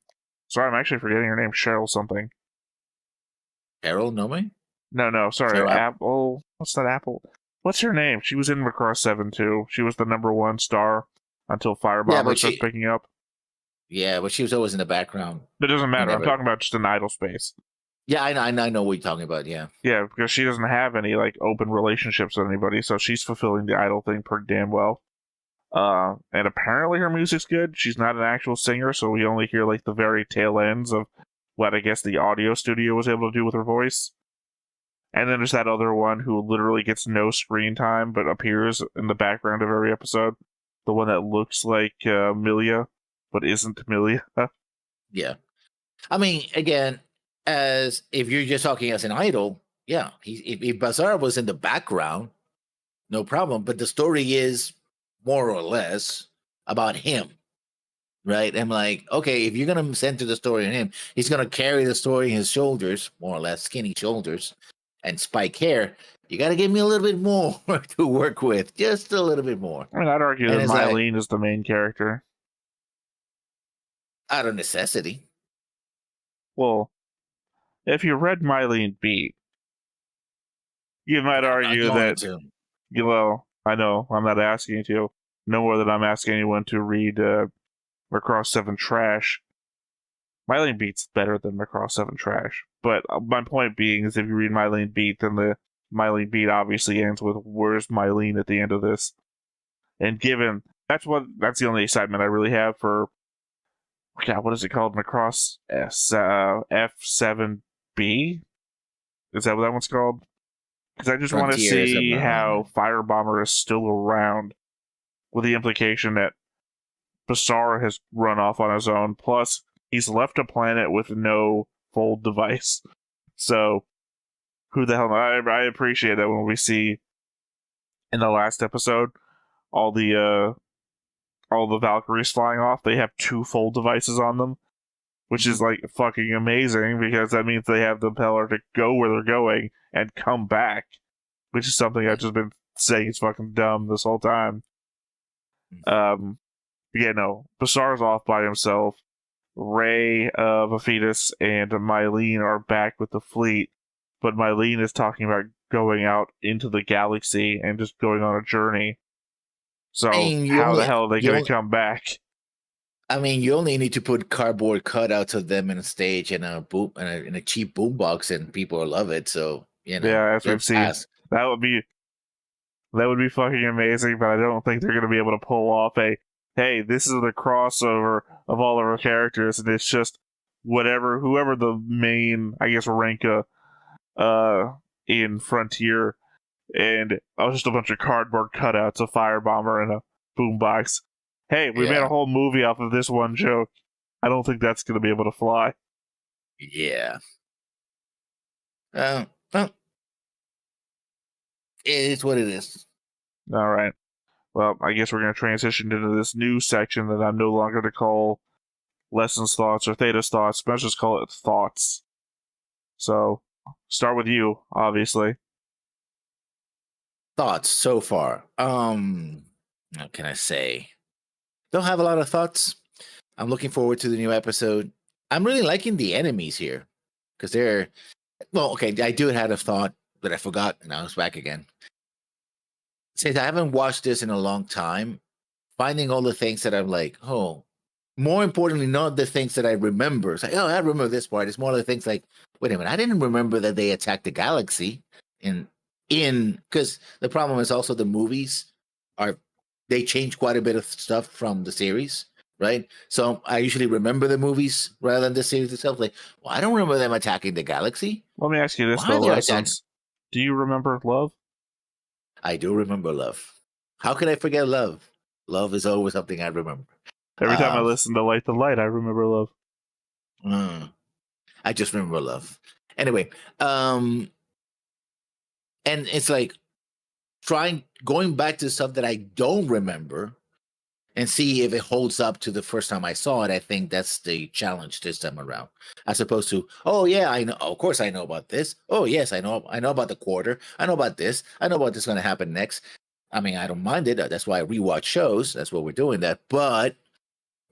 [SPEAKER 1] I'm actually forgetting her name. Cheryl something.
[SPEAKER 2] Cheryl Nome?
[SPEAKER 1] No, sorry. Apple. What's that Apple? What's her name? She was in Macross 7 too. She was the #1 star until Firebomber starts picking up.
[SPEAKER 2] Yeah, but she was always in the background.
[SPEAKER 1] It doesn't matter. I'm talking about just an idol space.
[SPEAKER 2] Yeah, I know what you're talking about, yeah.
[SPEAKER 1] Yeah, because she doesn't have any, like, open relationships with anybody, so she's fulfilling the idol thing pretty damn well. And apparently her music's good. She's not an actual singer, so we only hear, like, the very tail ends of what I guess the audio studio was able to do with her voice. And then there's that other one who literally gets no screen time, but appears in the background of every episode. The one that looks like Milia, but isn't Milia.
[SPEAKER 2] Yeah. I mean, again, as if you're just talking as an idol, yeah, if Basara was in the background, no problem. But the story is more or less about him, right? I'm like, okay, if you're gonna center the story on him, he's gonna carry the story in his shoulders, more or less skinny shoulders, and spike hair. You got to give me a little bit more to work with, just a little bit more.
[SPEAKER 1] I mean, I'd argue
[SPEAKER 2] And
[SPEAKER 1] that
[SPEAKER 2] it's like,
[SPEAKER 1] Mylene is the main character.
[SPEAKER 2] out of necessity.
[SPEAKER 1] Well, if you read Mylene Beat, you might
[SPEAKER 2] I'm not
[SPEAKER 1] argue
[SPEAKER 2] going
[SPEAKER 1] that,
[SPEAKER 2] to.
[SPEAKER 1] well, I know, I'm not asking you to, no more than I'm asking anyone to read Macross 7 Trash. Mylene Beat's better than Macross 7 Trash. But my point being is if you read Mylene Beat, then the Mylene Beat obviously ends with "Where's Mylene" at the end of this. And given that's the only excitement I really have for, God, what is it called? Macross F7B? Is that what that one's called? Because I just want to
[SPEAKER 2] Frontiers, I'm
[SPEAKER 1] see
[SPEAKER 2] not
[SPEAKER 1] how
[SPEAKER 2] remembering.
[SPEAKER 1] Firebomber is still around, with the implication that Basar has run off on his own. Plus, he's left a planet with no fold device. So, who the hell? I appreciate that when we see in the last episode all the Valkyries flying off. They have 2 fold devices on them, which is like fucking amazing because that means they have the power to go where they're going and come back, which is something I've just been saying is fucking dumb this whole time. Yeah, no, Basar's off by himself. Ray, Vafidus, and Mylene are back with the fleet, but Mylene is talking about going out into the galaxy and just going on a journey.
[SPEAKER 2] I
[SPEAKER 1] So
[SPEAKER 2] mean,
[SPEAKER 1] how the hell are they going to come back?
[SPEAKER 2] I mean, you only need to put cardboard cutouts of them in a stage and in a cheap boombox, and people will love it. So
[SPEAKER 1] Yeah, as we've seen, that would be fucking amazing. But I don't think they're going to be able to pull off a, hey, this is the crossover of all of our characters, and it's just whoever the main, I guess, Renka in Frontier, and just a bunch of cardboard cutouts of Firebomber and a boombox. Hey, we made a whole movie off of this one joke. I don't think that's going to be able to fly.
[SPEAKER 2] Yeah. Well, it is what it is.
[SPEAKER 1] All right. Well, I guess we're going to transition into this new section that I'm no longer to call Lessons Thoughts or Theta's Thoughts, but let's just call it Thoughts. So, start with you, obviously.
[SPEAKER 2] Thoughts so far. What can I say? Don't have a lot of thoughts. I'm looking forward to the new episode. I'm really liking the enemies here because they're okay. I do had a thought that I forgot, and now it's back again. Since I haven't watched this in a long time, finding all the things that I'm like, oh, more importantly, not the things that I remember. It's like, oh, I remember this part. It's more of the things like, wait a minute, I didn't remember that they attacked the galaxy in because the problem is also the movies are they change quite a bit of stuff from the series, right? So I usually remember the movies rather than the series itself. Like, well, I don't remember them attacking the galaxy.
[SPEAKER 1] Let me ask you this,
[SPEAKER 2] Why
[SPEAKER 1] though,
[SPEAKER 2] are they attacking?
[SPEAKER 1] Lessons. Do you remember Love?
[SPEAKER 2] I do remember love. How can I forget love? Love is always something I remember.
[SPEAKER 1] Every time I listen to Light the Light, I remember Love.
[SPEAKER 2] I just remember love. Anyway, and it's like going back to stuff that I don't remember and see if it holds up to the first time I saw it. I think that's the challenge this time around, as opposed to, oh yeah, I know, of course I know about this. Oh yes, I know about the quarter. I know about this. I know about this going to happen next. I mean, I don't mind it. That's why I rewatch shows. That's what we're doing that. But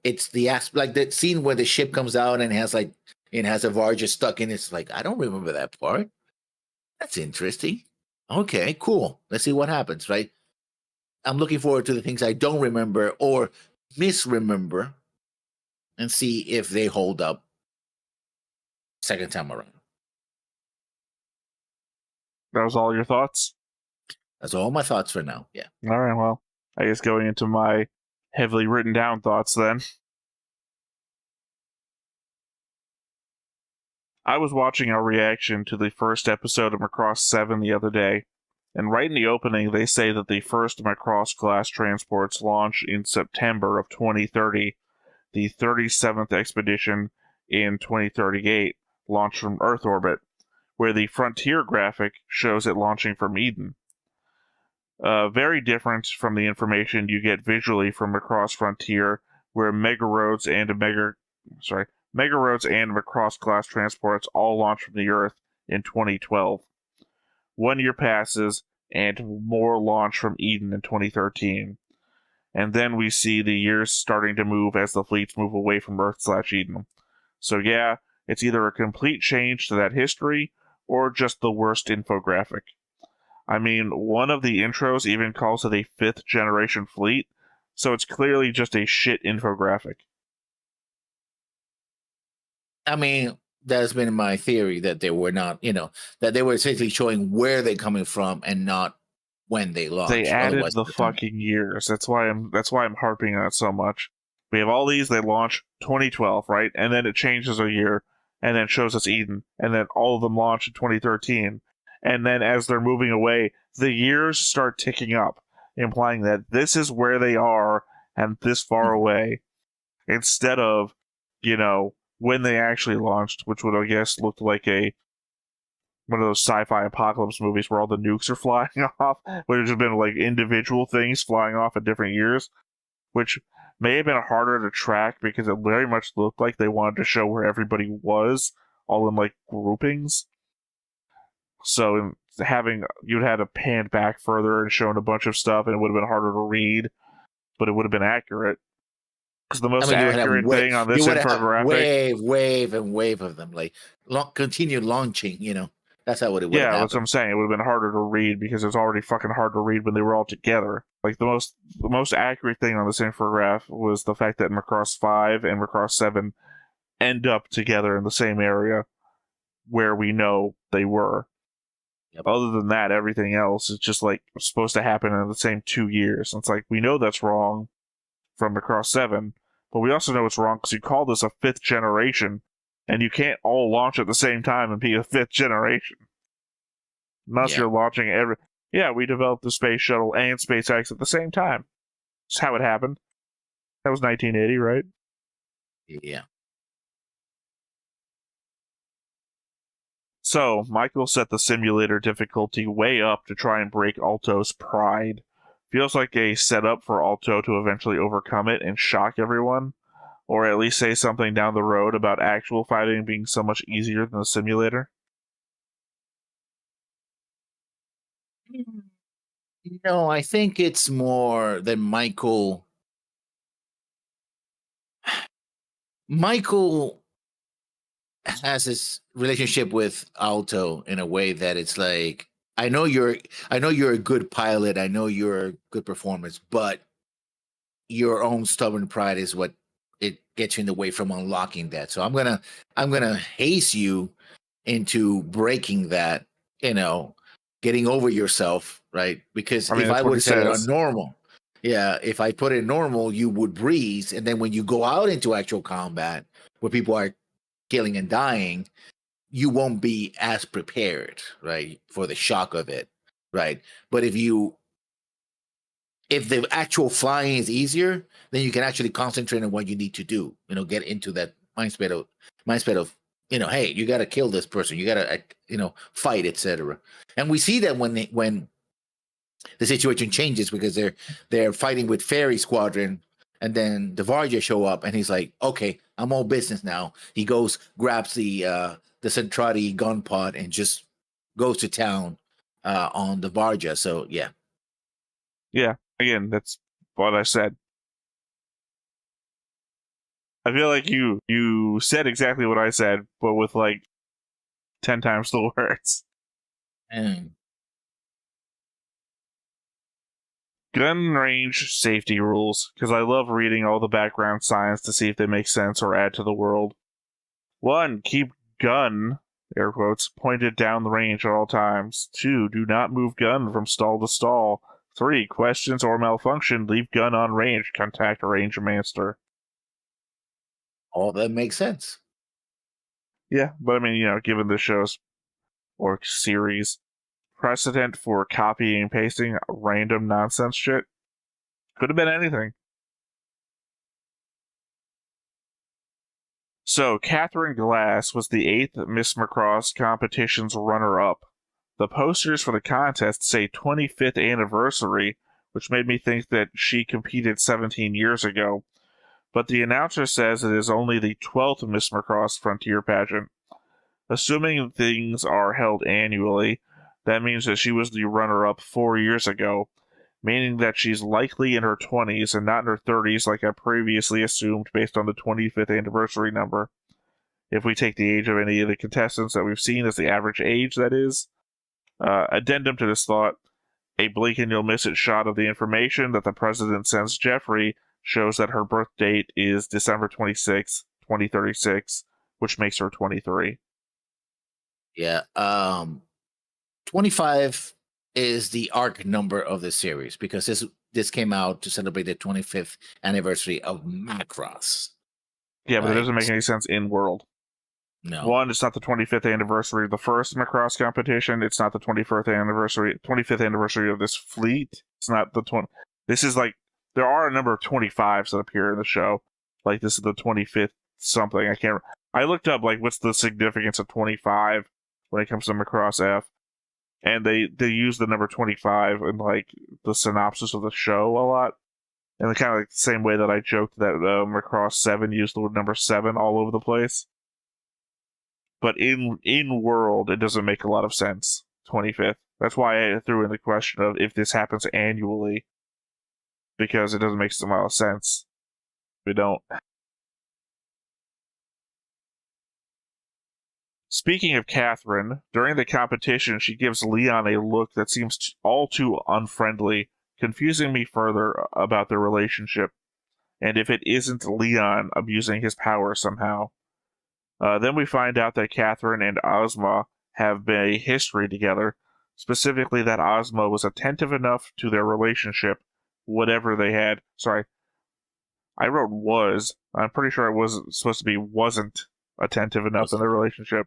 [SPEAKER 2] it's the like the scene where the ship comes out and has a Varja stuck in. It's like I don't remember that part. That's interesting. Okay, cool. Let's see what happens. Right. I'm looking forward to the things I don't remember or misremember, and see if they hold up second time around.
[SPEAKER 1] That was all your thoughts?
[SPEAKER 2] That's all my thoughts for now. Yeah.
[SPEAKER 1] All right, well, I guess going into my heavily written down thoughts then. I was watching our reaction to the first episode of Macross 7 the other day, and right in the opening they say that the first Macross class transports launch in September of 2030, the 37th expedition in 2038 launched from Earth orbit, where the Frontier graphic shows it launching from Eden. very different from the information you get visually from Macross Frontier, where Mega Roads and Macross class transports all launched from the Earth in 2012. 1 year passes, and more launch from Eden in 2013. And then we see the years starting to move as the fleets move away from Earth/Eden. So yeah, it's either a complete change to that history, or just the worst infographic. I mean, one of the intros even calls it a 5th generation fleet, so it's clearly just a shit infographic.
[SPEAKER 2] I mean, that's been my theory, that they were not, that they were essentially showing where they're coming from and not when they launch.
[SPEAKER 1] They added
[SPEAKER 2] Otherwise,
[SPEAKER 1] the fucking years. That's why I'm harping on it so much. We have all these, they launch 2012, right? And then it changes a year, and then shows us Eden, and then all of them launch in 2013. And then as they're moving away, the years start ticking up, implying that this is where they are and this far away, instead of, when they actually launched, which would, I guess, look like one of those sci-fi apocalypse movies where all the nukes are flying off, where there's been like individual things flying off at different years, which may have been harder to track because it very much looked like they wanted to show where everybody was, all in like groupings. So you'd had to pan back further and shown a bunch of stuff, and it would have been harder to read, but it would have been accurate. Because the most accurate thing on this infographic,
[SPEAKER 2] wave of them, like continue launching. That's how it would have happened.
[SPEAKER 1] Yeah, that's what I'm saying. It would have been harder to read because it was already fucking hard to read when they were all together. Like the most accurate thing on this infograph was the fact that Macross 5 and Macross 7 end up together in the same area where we know they were.
[SPEAKER 2] Yep.
[SPEAKER 1] Other than that, everything else is just like supposed to happen in the same 2 years. And it's like, we know that's wrong from Macross 7, but we also know it's wrong because you call this a 5th generation, and you can't all launch at the same time and be a 5th generation. Unless you're launching we developed the space shuttle and SpaceX at the same time. That's how it happened. That was 1980, right?
[SPEAKER 2] Yeah.
[SPEAKER 1] So, Michael set the simulator difficulty way up to try and break Alto's pride. Feels like a setup for Alto to eventually overcome it and shock everyone, or at least say something down the road about actual fighting being so much easier than the simulator.
[SPEAKER 2] No, I think it's more than Michael has this relationship with Alto in a way that it's like, I know you're a good pilot, I know you're a good performance, but your own stubborn pride is what it gets you in the way from unlocking that. So I'm gonna haste you into breaking that, getting over yourself, right? Because if I would have set it on normal, if I put it normal, you would breeze, and then when you go out into actual combat where people are killing and dying, you won't be as prepared, right, for the shock of it, right? But if the actual flying is easier, then you can actually concentrate on what you need to do. Get into that mindset of hey, you got to kill this person, you got to fight, etc. And we see that when the situation changes, because they're fighting with Fairy Squadron, and then the Varja show up, and he's like, okay, I'm all business now. He goes, grabs the Centrati gun pod, and just goes to town on the Varja. So yeah.
[SPEAKER 1] Yeah, again, that's what I said. I feel like you said exactly what I said, but with like 10 times the words. Gun range safety rules, because I love reading all the background science to see if they make sense or add to the world. 1. Keep gun, air quotes, pointed down the range at all times. 2. Do not move gun from stall to stall. 3. Questions or malfunction, leave gun on range. Contact range master.
[SPEAKER 2] All that makes sense.
[SPEAKER 1] Yeah, but I mean, given the show's or series precedent for copying and pasting random nonsense shit, could have been anything. So, Catherine Glass was the 8th Miss Macross competition's runner-up. The posters for the contest say 25th anniversary, which made me think that she competed 17 years ago. But the announcer says it is only the 12th Miss Macross Frontier pageant. Assuming things are held annually, that means that she was the runner-up 4 years ago, meaning that she's likely in her 20s and not in her 30s like I previously assumed based on the 25th anniversary number. If we take the age of any of the contestants that we've seen as the average age, that is. Addendum to this thought, a blink and you'll miss it shot of the information that the president sends Jeffrey shows that her birth date is December 26, 2036, which makes her 23.
[SPEAKER 2] Yeah. 25 is the arc number of the series because this came out to celebrate the 25th anniversary of Macross.
[SPEAKER 1] Yeah, but it doesn't make any sense in world.
[SPEAKER 2] No.
[SPEAKER 1] One, it's not the 25th anniversary of the first Macross competition. It's not the 25th anniversary of this fleet. It's not the 20. This is like, there are a number of 25s that appear in the show. Like, this is the 25th something. I can't. I looked up, like, what's the significance of 25 when it comes to Macross F. And they use the number 25 in, like, the synopsis of the show a lot. And kind of like the same way that I joked that Macross 7 used the number 7 all over the place. But in world, it doesn't make a lot of sense. 25th. That's why I threw in the question of if this happens annually, because it doesn't make a lot of sense. We don't. Speaking of Catherine, during the competition, she gives Leon a look that seems all too unfriendly, confusing me further about their relationship, and if it isn't Leon abusing his power somehow. Then we find out that Catherine and Ozma have a history together, specifically that Ozma was attentive enough to their relationship, whatever they had. Sorry, I wrote was. I'm pretty sure it was supposed to be wasn't attentive enough in their relationship.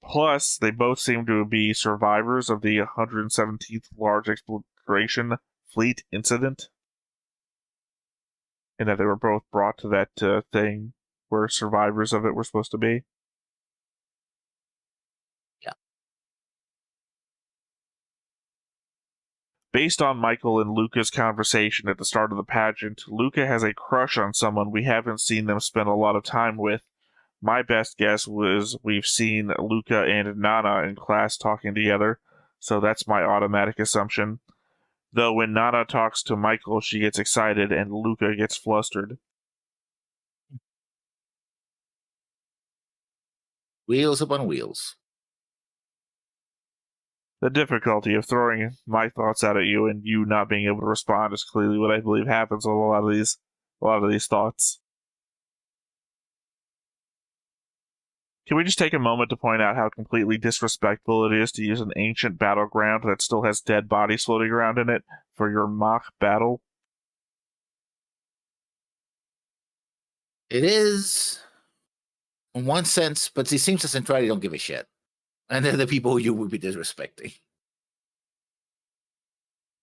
[SPEAKER 1] Plus, they both seem to be survivors of the 117th Large Exploration Fleet incident, and that they were both brought to that thing where survivors of it were supposed to be.
[SPEAKER 2] Yeah.
[SPEAKER 1] Based on Michael and Luca's conversation at the start of the pageant, Luca has a crush on someone we haven't seen them spend a lot of time with. My best guess was we've seen Luca and Nana in class talking together, so that's my automatic assumption. Though when Nana talks to Michael, she gets excited and Luca gets flustered.
[SPEAKER 2] Wheels upon wheels.
[SPEAKER 1] The difficulty of throwing my thoughts out at you and you not being able to respond is clearly what I believe happens with a lot of these thoughts. Can we just take a moment to point out how completely disrespectful it is to use an ancient battleground that still has dead bodies floating around in it for your mock battle?
[SPEAKER 2] It is, in one sense, but it seems the Centrali don't give a shit. And they're the people you would be disrespecting.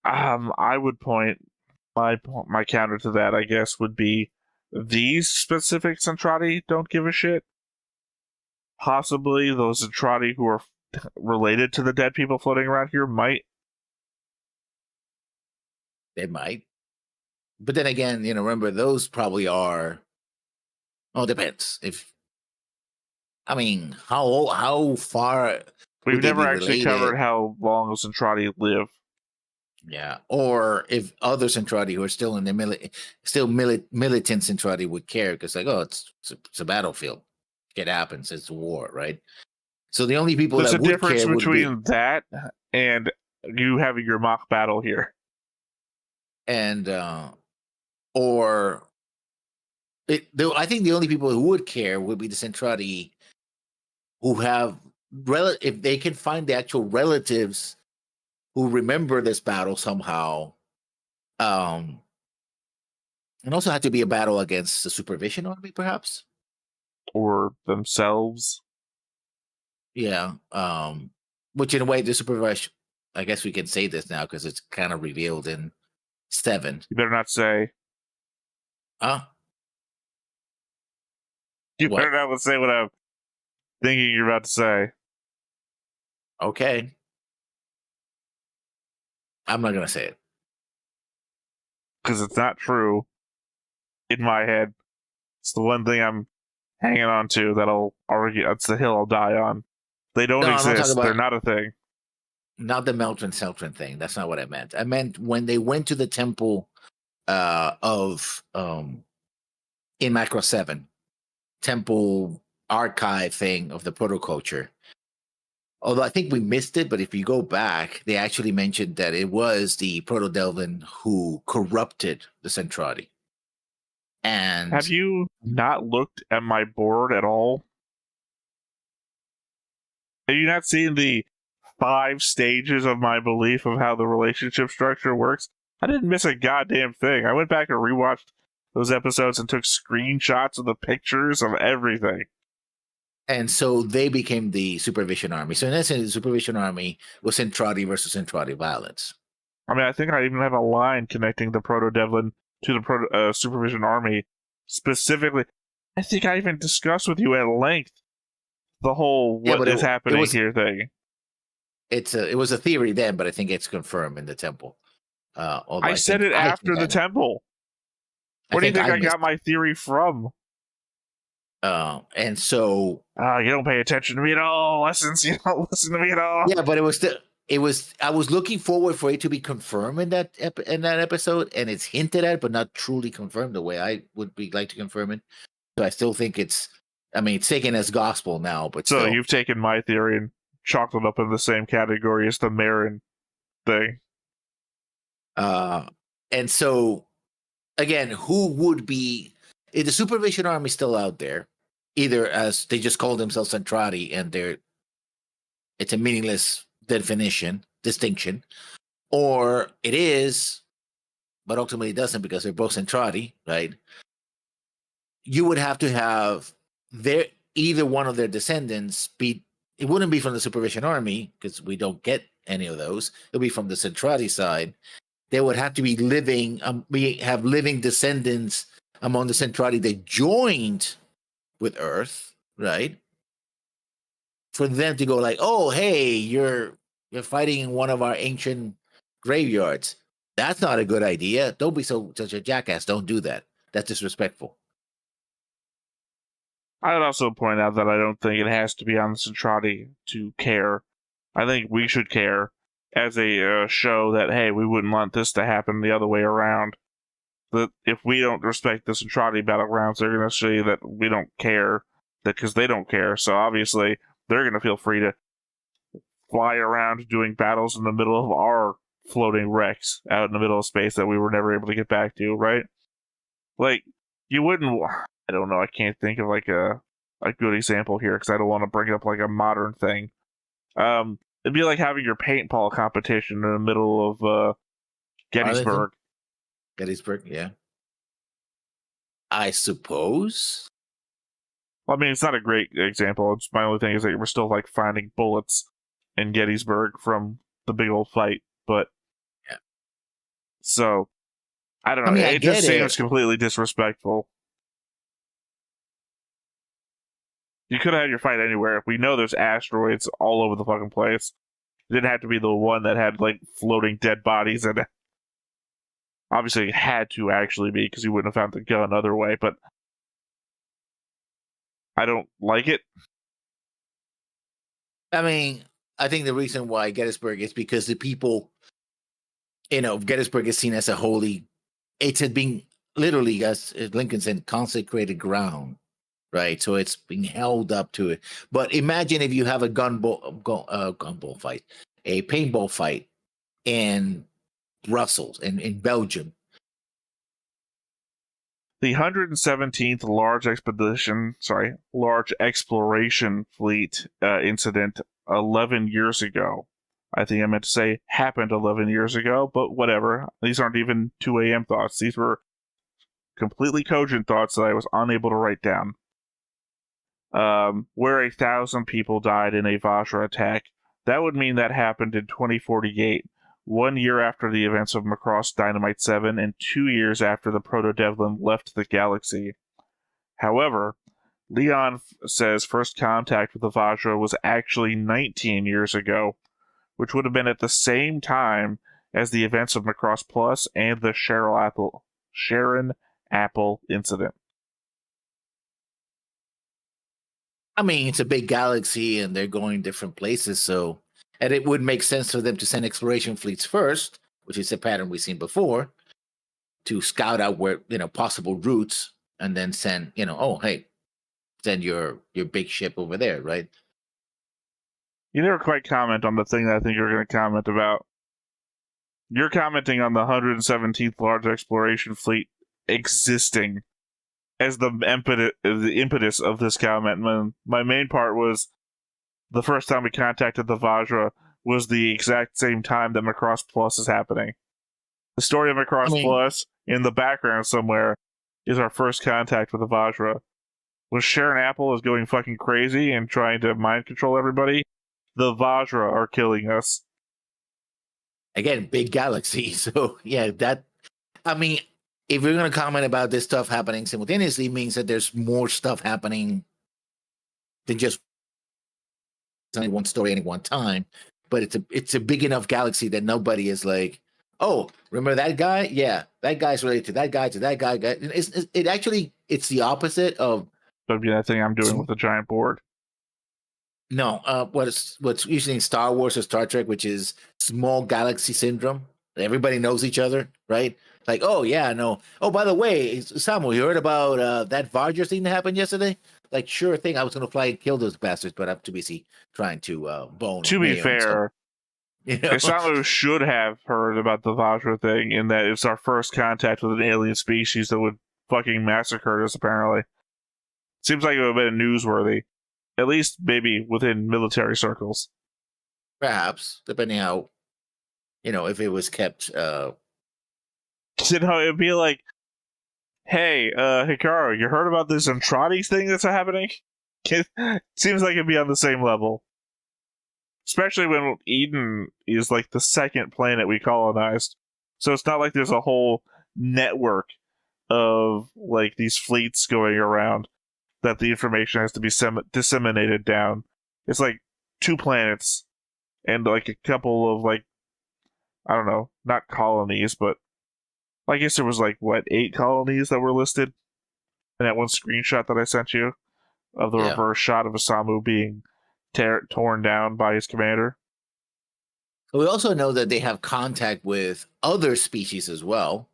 [SPEAKER 1] I would point my counter to that, I guess, would be these specific Centrati don't give a shit. Possibly those Centrati who are related to the dead people floating around here might.
[SPEAKER 2] They might. But then again, remember, those probably are. Oh, depends. How far
[SPEAKER 1] We've
[SPEAKER 2] would they
[SPEAKER 1] never
[SPEAKER 2] be
[SPEAKER 1] actually
[SPEAKER 2] related?
[SPEAKER 1] covered how long those Centrati live.
[SPEAKER 2] Yeah, or if other Centrati who are still in the militant Centrati would care because, like, it's a battlefield. It happens. It's a war, right? So the only people
[SPEAKER 1] There's
[SPEAKER 2] that
[SPEAKER 1] a
[SPEAKER 2] would
[SPEAKER 1] difference
[SPEAKER 2] care would
[SPEAKER 1] between
[SPEAKER 2] be
[SPEAKER 1] that and you having your mock battle here.
[SPEAKER 2] and or I think the only people who would care would be the Centrati who have if they can find the actual relatives who remember this battle somehow. And also had to be a battle against the Supervision Army, perhaps.
[SPEAKER 1] Or themselves.
[SPEAKER 2] Yeah. Which in a way, the Supervision, I guess we can say this now because it's kind of revealed in 7.
[SPEAKER 1] You better not say. You
[SPEAKER 2] What?
[SPEAKER 1] better not say what I'm thinking you're about to say.
[SPEAKER 2] Okay. I'm not gonna say it.
[SPEAKER 1] Because it's not true in my head. It's the one thing I'm hanging on to that I'll argue. That's the hill I'll die on. They don't
[SPEAKER 2] No, I'm not talking
[SPEAKER 1] exist. They're
[SPEAKER 2] about
[SPEAKER 1] not a thing.
[SPEAKER 2] not the Meltrin Seltrin thing. That's not what I meant. I meant when they went to the temple of in Macross 7, temple archive thing of the protoculture. Although I think we missed it, but if you go back, they actually mentioned that it was the Proto Delvin who corrupted the Centrati. And
[SPEAKER 1] Have you not looked at my board at all? Have you not seen the 5 stages of my belief of how the relationship structure works? I didn't miss a goddamn thing. I went back and rewatched those episodes and took screenshots of the pictures of everything.
[SPEAKER 2] And so they became the Supervision Army. So in essence, the Supervision Army was Centrati versus Centrati violence.
[SPEAKER 1] I mean, I think I even have a line connecting the Proto Devlin to the Supervision Army specifically. I think I even discussed with you at length the whole what is happening here thing.
[SPEAKER 2] It was a theory then, but I think it's confirmed in the temple.
[SPEAKER 1] I said it after the temple. Where do you think I got my theory from?
[SPEAKER 2] And so
[SPEAKER 1] you don't pay attention to me at all. Lessons, you don't listen to me at all.
[SPEAKER 2] Yeah, but it was. I was looking forward for it to be confirmed in that episode, and it's hinted at, but not truly confirmed the way I would be like to confirm it. So I still think it's. I mean, it's taken as gospel now, but
[SPEAKER 1] so
[SPEAKER 2] still.
[SPEAKER 1] You've taken my theory and chalked it up in the same category as the Marin thing.
[SPEAKER 2] And so again, who would be is the Supervision Army still out there? Either as they just call themselves Centrati, and it's a meaningless distinction, or it is, but ultimately it doesn't because they're both Centrati, right? You would have to have either one of their descendants be. It wouldn't be from the Supervision Army because we don't get any of those. It'll be from the Centrati side. They would have to be living. We have living descendants among the Centrati that joined with Earth, right? For them to go like, oh, hey, you're fighting in one of our ancient graveyards. That's not a good idea. Don't be such a jackass. Don't do that. That's disrespectful.
[SPEAKER 1] I would also point out that I don't think it has to be on the Centrati to care. I think we should care as a show that, hey, we wouldn't want this to happen the other way around. That if we don't respect the Centrati battlegrounds, they're going to say that we don't care, because they don't care. So obviously, they're going to feel free to fly around doing battles in the middle of our floating wrecks out in the middle of space that we were never able to get back to, right? Like, you wouldn't. I don't know. I can't think of like a good example here because I don't want to bring up like a modern thing. It'd be like having your paintball competition in the middle of Gettysburg.
[SPEAKER 2] Gettysburg, yeah. I suppose.
[SPEAKER 1] Well, I mean, it's not a great example. My only thing is that we're still like finding bullets in Gettysburg from the big old fight, but
[SPEAKER 2] yeah.
[SPEAKER 1] So I don't know. I mean, it just seems completely disrespectful. You could have had your fight anywhere. We know there's asteroids all over the fucking place. It didn't have to be the one that had like floating dead bodies in it. Obviously, it had to actually be because you wouldn't have found the gun other way, but I don't like it.
[SPEAKER 2] I mean, I think the reason why Gettysburg is because the people, Gettysburg is seen as a holy. It had been literally, as Lincoln said, consecrated ground, right? So it's being held up to it. But imagine if you have a gunball fight, a paintball fight in Brussels, in Belgium.
[SPEAKER 1] The 117th Large Exploration Fleet incident 11 years ago. I think I meant to say happened 11 years ago, but whatever. These aren't even 2 a.m. thoughts. These were completely cogent thoughts that I was unable to write down. Where 1,000 people died in a Vajra attack. That would mean that happened in 2048. 1 year after the events of Macross Dynamite 7, and 2 years after the Proto-Devlin left the galaxy. However, Leon says first contact with the Vajra was actually 19 years ago, which would have been at the same time as the events of Macross Plus and the Sharon Apple incident.
[SPEAKER 2] I mean, it's a big galaxy and they're going different places, so and it would make sense for them to send exploration fleets first, which is a pattern we've seen before, to scout out where possible routes, and then send oh hey, send your big ship over there, right?
[SPEAKER 1] You never quite comment on the thing that I think you're going to comment about. You're commenting on the 117th large exploration fleet existing as the impetus of this comment. My main part was the first time we contacted the Vajra was the exact same time that Macross Plus is happening. The story of Macross Plus in the background somewhere is our first contact with the Vajra. When Sharon Apple is going fucking crazy and trying to mind control everybody, the Vajra are killing us.
[SPEAKER 2] Again, big galaxy. So yeah, I mean, if you're going to comment about this stuff happening simultaneously, it means that there's more stuff happening than just one story at any one time. But it's a big enough galaxy that nobody is like, oh, remember that guy? Yeah, that guy's related to that guy, to that guy. It's the opposite of.
[SPEAKER 1] That'd be that thing I'm doing with the giant board.
[SPEAKER 2] No, what's usually in Star Wars or Star Trek, which is small galaxy syndrome. Everybody knows each other, right? Like, oh yeah, no. Oh, by the way, Samuel, you heard about that Vajra thing that happened yesterday? Like, sure thing. I was going to fly and kill those bastards, but I'm too busy trying to bone.
[SPEAKER 1] To be fair, Isamu should have heard about the Vajra thing in that it's our first contact with an alien species that would fucking massacre us, apparently. Seems like it would have been newsworthy. At least maybe within military circles.
[SPEAKER 2] Perhaps, depending how, if it was kept.
[SPEAKER 1] It'd be like, hey, Hikaru, you heard about this Andrade thing that's happening? Seems like it'd be on the same level. Especially when Eden is like the second planet we colonized. So it's not like there's a whole network of like these fleets going around that the information has to be disseminated down. It's like 2 planets and like a couple of like, I don't know, not colonies, but I guess there was like, 8 colonies that were listed in that one screenshot that I sent you of the reverse shot of Isamu being torn down by his commander.
[SPEAKER 2] We also know that they have contact with other species as well,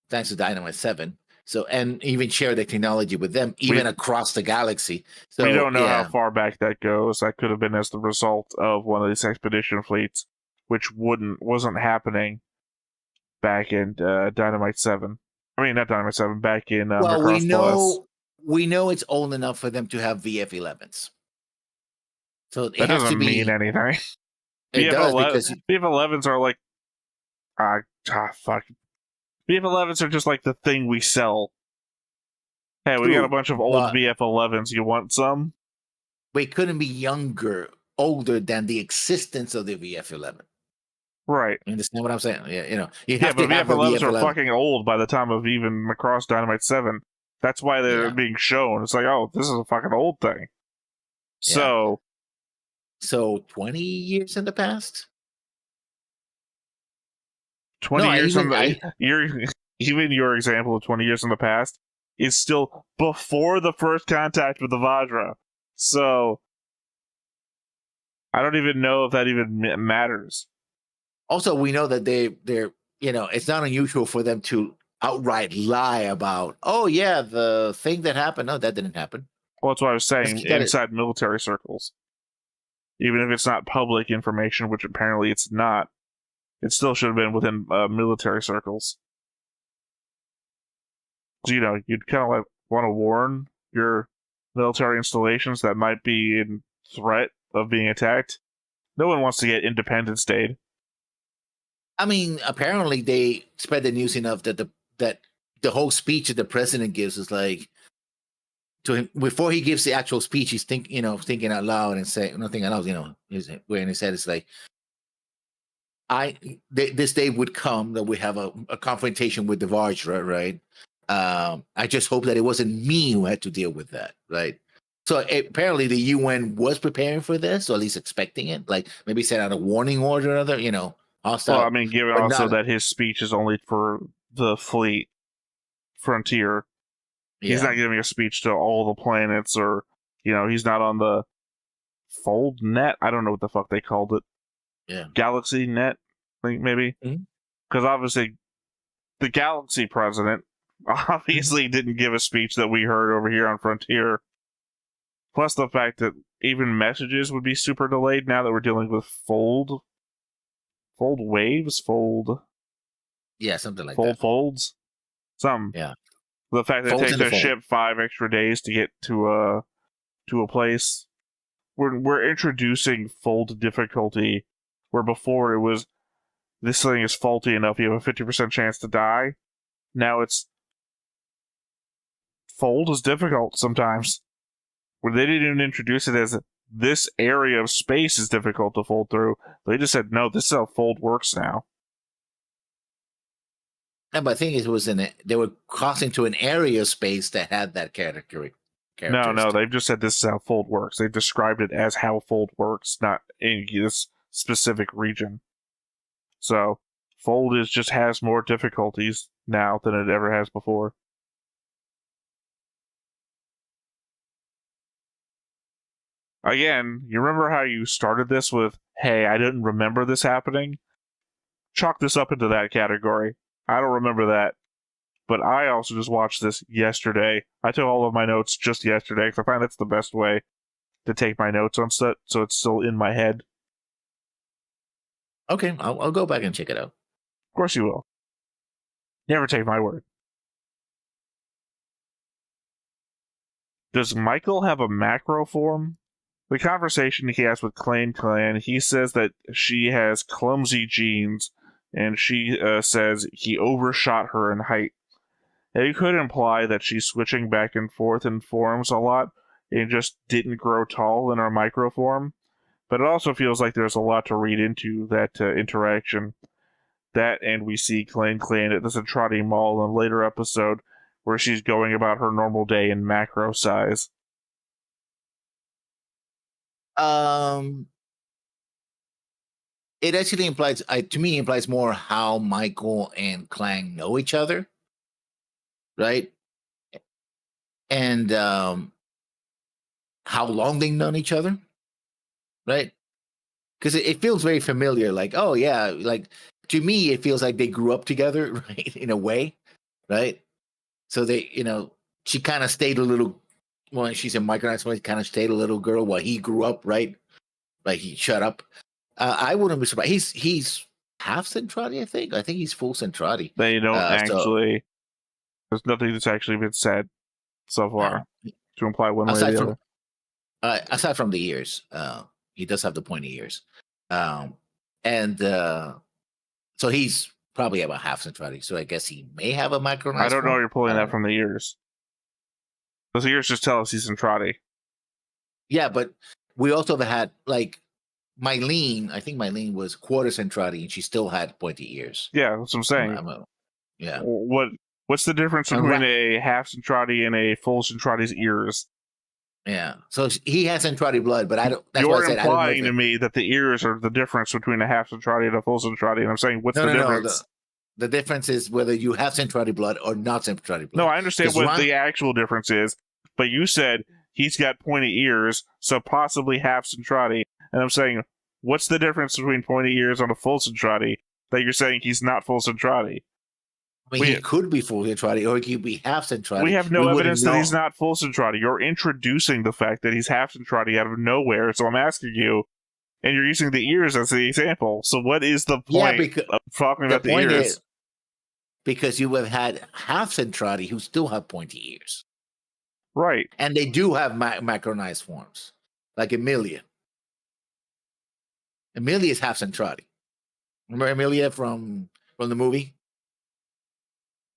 [SPEAKER 2] thanks to Dynamite 7. So, and even share the technology with them, even across the galaxy. So
[SPEAKER 1] we don't know how far back that goes. That could have been as the result of one of these expedition fleets, which wasn't happening back in Dynamite 7. I mean, not Dynamite 7, back in Macross Plus.
[SPEAKER 2] We know it's old enough for them to have VF-11s. So
[SPEAKER 1] that doesn't mean anything.
[SPEAKER 2] It does, because
[SPEAKER 1] VF-11s are like, fuck. VF-11s are just like the thing we sell. Hey, we got a bunch of old VF-11s. You want some?
[SPEAKER 2] We couldn't be older than the existence of the VF-11.
[SPEAKER 1] Right.
[SPEAKER 2] You understand what I'm saying? Yeah,
[SPEAKER 1] but VF-11s are fucking old by the time of even Macross Dynamite 7. That's why they're being shown. It's like, oh, this is a fucking old thing. So
[SPEAKER 2] 20 years in the past?
[SPEAKER 1] 20 years even your example of 20 years in the past is still before the first contact with the Vajra. So I don't even know if that even matters.
[SPEAKER 2] Also, we know that they're it's not unusual for them to outright lie about, oh yeah, the thing that happened. No, that didn't happen.
[SPEAKER 1] Well, that's what I was saying, inside military circles. Even if it's not public information, which apparently it's not, it still should have been within military circles. So, you'd kind of like want to warn your military installations that might be in threat of being attacked. No one wants to get Independence Day.
[SPEAKER 2] I mean, apparently they spread the news enough that the whole speech that the president gives is like, to him before he gives the actual speech, he's thinking out loud and saying nothing else. When he said it's like, this day would come that we have a confrontation with the Vajra, right? I just hope that it wasn't me who had to deal with that, right? So apparently the UN was preparing for this, or at least expecting it. Like maybe sent out a warning order or other,
[SPEAKER 1] Well, I
[SPEAKER 2] hostile,
[SPEAKER 1] mean, given
[SPEAKER 2] but
[SPEAKER 1] also
[SPEAKER 2] not.
[SPEAKER 1] that his speech is only for the fleet frontier, he's
[SPEAKER 2] Yeah.
[SPEAKER 1] not giving a speech to all the planets, or he's not on the Fold Net. I don't know what the fuck they called it.
[SPEAKER 2] Yeah.
[SPEAKER 1] Galaxy Net, I think maybe, because obviously the Galaxy president obviously didn't give a speech that we heard over here on Frontier. Plus the fact that even messages would be super delayed now that we're dealing with fold waves,
[SPEAKER 2] Yeah, something like
[SPEAKER 1] fold
[SPEAKER 2] that.
[SPEAKER 1] folds, some.
[SPEAKER 2] Yeah.
[SPEAKER 1] The fact that it
[SPEAKER 2] Folds
[SPEAKER 1] takes
[SPEAKER 2] in the
[SPEAKER 1] a
[SPEAKER 2] fold.
[SPEAKER 1] ship 5 extra days to get to a place. We're introducing fold difficulty, where before it was this thing is faulty enough you have a 50% chance to die. Now it's fold is difficult sometimes. Where they didn't even introduce it as this area of space is difficult to fold through. They just said, no, this is how fold works now.
[SPEAKER 2] And but the thing is, they were crossing to an area of space that had that
[SPEAKER 1] No,
[SPEAKER 2] characteristic.
[SPEAKER 1] they've just said this is how fold works. They've described it as how fold works, not in this specific region. So, fold just has more difficulties now than it ever has before. Again, you remember how you started this with, hey, I didn't remember this happening? Chalk this up into that category. I don't remember that. But I also just watched this yesterday. I took all of my notes just yesterday because I find that's the best way to take my notes on set, so it's still in my head.
[SPEAKER 2] Okay, I'll go back and check it out.
[SPEAKER 1] Of course you will. Never take my word. Does Michael have a macro form? The conversation he has with Clan, he says that she has clumsy genes, and she says he overshot her in height. It could imply that she's switching back and forth in forms a lot and just didn't grow tall in her micro form. But it also feels like there's a lot to read into that interaction. That, and we see Clan at the Centrati Mall in a later episode where she's going about her normal day in macro size.
[SPEAKER 2] It actually implies, to me, implies more how Michael and Clang know each other, right? And how long they've known each other, right? Because it feels very familiar. Like, oh yeah, like to me, it feels like they grew up together, right? In a way, right? So they, she kind of stayed a little. Well, she's a micronized, kind of stayed a little girl while he grew up, right? Like he shut up. I wouldn't be surprised. He's half Centrati, I think. I think he's full Centrati.
[SPEAKER 1] They don't
[SPEAKER 2] So
[SPEAKER 1] actually. There's nothing that's actually been said so far to imply one way or the other.
[SPEAKER 2] Aside from the ears, he does have the pointy ears, and so he's probably about half Centrati. So I guess he may have a micronized.
[SPEAKER 1] I don't know.
[SPEAKER 2] Form.
[SPEAKER 1] You're pulling that from the ears. Those ears just tell us he's Centrati.
[SPEAKER 2] Yeah, but we also have had like Mylene. I think Mylene was quarter Centrati, and she still had pointy ears.
[SPEAKER 1] Yeah, that's what I'm saying.
[SPEAKER 2] Yeah.
[SPEAKER 1] What's the difference between a half Centrati and a full Centrati's ears?
[SPEAKER 2] Yeah, so he has Centrati blood, but I don't. That's
[SPEAKER 1] You're
[SPEAKER 2] why I said,
[SPEAKER 1] implying to me that the ears are the difference between a half Centrati and a full Centrati, and I'm saying, what's the difference?
[SPEAKER 2] No. The difference is whether you have Centrati blood or not Centrati blood.
[SPEAKER 1] No, I understand what the actual difference is, but you said he's got pointy ears, so possibly half Centrati, and I'm saying, what's the difference between pointy ears on a full Centrati that you're saying he's not full Centrati?
[SPEAKER 2] I mean, he could be full Centrati, or he could be half Centrati.
[SPEAKER 1] We have no evidence that he's not full Centrati. You're introducing the fact that he's half Centrati out of nowhere, so I'm asking you, and you're using the ears as the example. So what is the point of talking about the ears?
[SPEAKER 2] Because you have had half Centrati who still have pointy ears.
[SPEAKER 1] Right.
[SPEAKER 2] And they do have macronized forms, like Emilia. Emilia is half Centrati. Remember Emilia from the movie?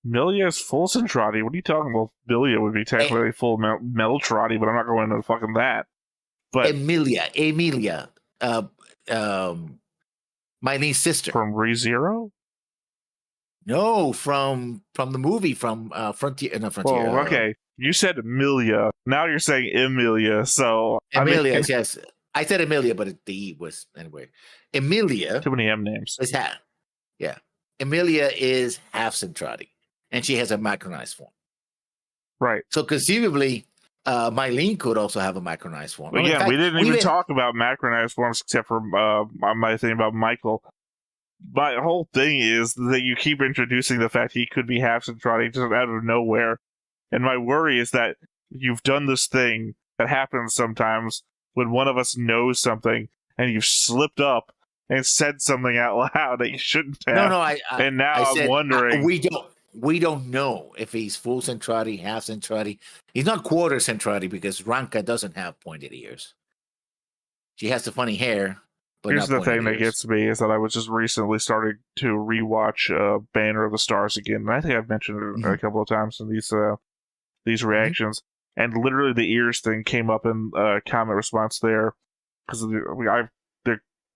[SPEAKER 1] Emilia is full Centrati. What are you talking about? Emilia would be technically full Meltrati, but I'm not going into fucking that. But
[SPEAKER 2] Emilia, Mylene's sister
[SPEAKER 1] from ReZero.
[SPEAKER 2] No, from the movie from Frontier, not Frontier.
[SPEAKER 1] Well, okay. You said Amelia. Now you're saying Emilia. So I mean,
[SPEAKER 2] Emilia, yes. I said Emilia, but the E was anyway. Emilia
[SPEAKER 1] too many M names.
[SPEAKER 2] is half. Yeah, Emilia is half Centrati, and she has a macronized form.
[SPEAKER 1] Right.
[SPEAKER 2] So conceivably, Mylene could also have a macronized form.
[SPEAKER 1] But
[SPEAKER 2] In
[SPEAKER 1] yeah,
[SPEAKER 2] fact,
[SPEAKER 1] we didn't even talk about macronized forms except for my thing about Michael. My whole thing is that you keep introducing the fact he could be half Centrati just out of nowhere. And my worry is that you've done this thing that happens sometimes when one of us knows something and you've slipped up and said something out loud that you shouldn't have.
[SPEAKER 2] No.
[SPEAKER 1] And now
[SPEAKER 2] I
[SPEAKER 1] I'm
[SPEAKER 2] said
[SPEAKER 1] wondering.
[SPEAKER 2] we don't know if he's full Centrati, half Centrati. He's not quarter Centrati because Ranka doesn't have pointed ears. She has the funny hair, but
[SPEAKER 1] Here's
[SPEAKER 2] not
[SPEAKER 1] the thing
[SPEAKER 2] pointed
[SPEAKER 1] that
[SPEAKER 2] ears.
[SPEAKER 1] gets me is that I was just recently starting to rewatch Banner of the Stars again. And I think I've mentioned it a couple of times in these reactions. And literally the ears thing came up in comment response there because they're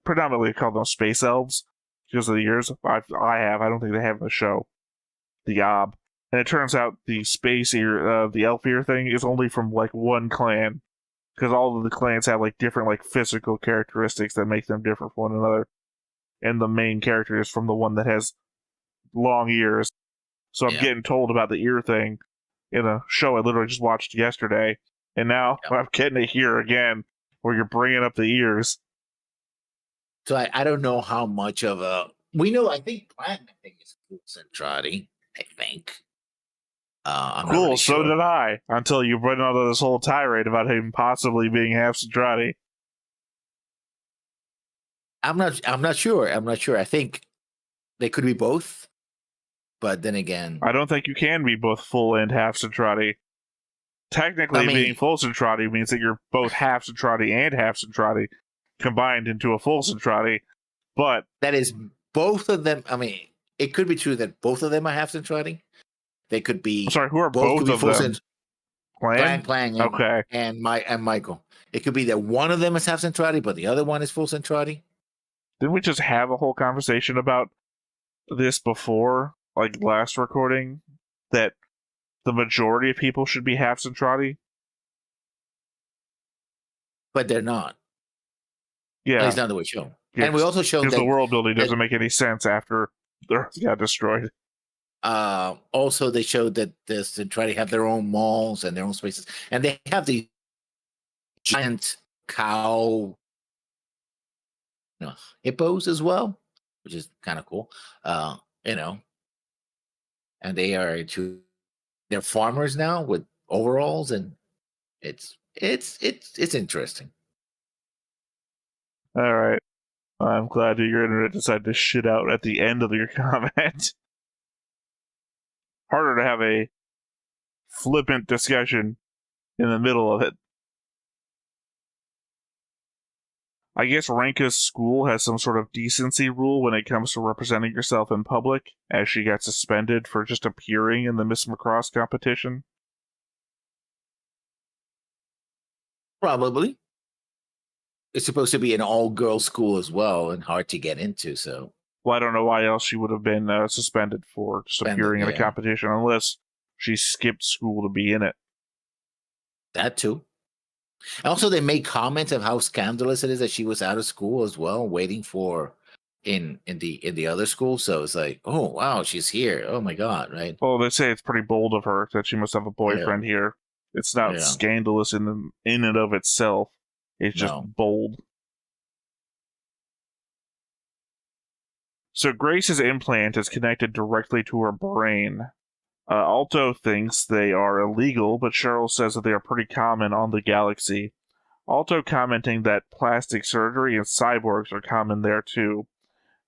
[SPEAKER 1] predominantly called them space elves because of the ears. I don't think they have in the show. The Yob. And it turns out the space ear, the elf ear thing is only from like one clan. Because all of the clans have like different like physical characteristics that make them different from one another. And the main character is from the one that has long ears. So I'm getting told about the ear thing in a show I literally just watched yesterday. And now I'm getting it here again where you're bringing up the ears.
[SPEAKER 2] So I don't know how much of a we know. I think Platinum is full Centrati. I think. I'm not
[SPEAKER 1] Cool,
[SPEAKER 2] really
[SPEAKER 1] so
[SPEAKER 2] sure.
[SPEAKER 1] did I. Until you went on this whole tirade about him possibly being half Centrati.
[SPEAKER 2] I'm not sure. I'm not sure. I think they could be both. But then again,
[SPEAKER 1] I don't think you can be both full and half Centrati. Technically, being full Centrati means that you're both half Centrati and half Centrati combined into a full Centrati. But
[SPEAKER 2] that is both of them. I mean, it could be true that both of them are half Centrati. They could be.
[SPEAKER 1] I'm sorry, who are
[SPEAKER 2] both
[SPEAKER 1] both
[SPEAKER 2] could be
[SPEAKER 1] of
[SPEAKER 2] full
[SPEAKER 1] them?
[SPEAKER 2] Clang,
[SPEAKER 1] okay.
[SPEAKER 2] and Michael. It could be that one of them is half Centrati, but the other one is full Centrati.
[SPEAKER 1] Didn't we just have a whole conversation about this before, like last recording, that the majority of people should be half Centrati?
[SPEAKER 2] But they're not.
[SPEAKER 1] Yeah.
[SPEAKER 2] At least not the way shown. And we also showed that
[SPEAKER 1] the world building doesn't make any sense after the Earth got destroyed.
[SPEAKER 2] Also, they showed that this to try to have their own malls and their own spaces, and they have the giant cow, hippos as well, which is kind of cool. And they're farmers now with overalls, and it's interesting.
[SPEAKER 1] All right. I'm glad that your internet decided to shit out at the end of your comment. Harder to have a flippant discussion in the middle of it. I guess Ranka's school has some sort of decency rule when it comes to representing yourself in public, as she got suspended for just appearing in the Miss Macross competition.
[SPEAKER 2] Probably. It's supposed to be an all-girls school as well and hard to get into, so.
[SPEAKER 1] Well, I don't know why else she would have been suspended for just appearing in a competition, unless she skipped school to be in it.
[SPEAKER 2] That too. Also, they made comments of how scandalous it is that she was out of school as well, waiting for in the other school. So it's like, oh wow, she's here. Oh my god, right?
[SPEAKER 1] Well, they say it's pretty bold of her that she must have a boyfriend here. It's not scandalous in and of itself. It's just bold. So Grace's implant is connected directly to her brain. Alto thinks they are illegal, but Cheryl says that they are pretty common on the galaxy. Alto commenting that plastic surgery and cyborgs are common there too.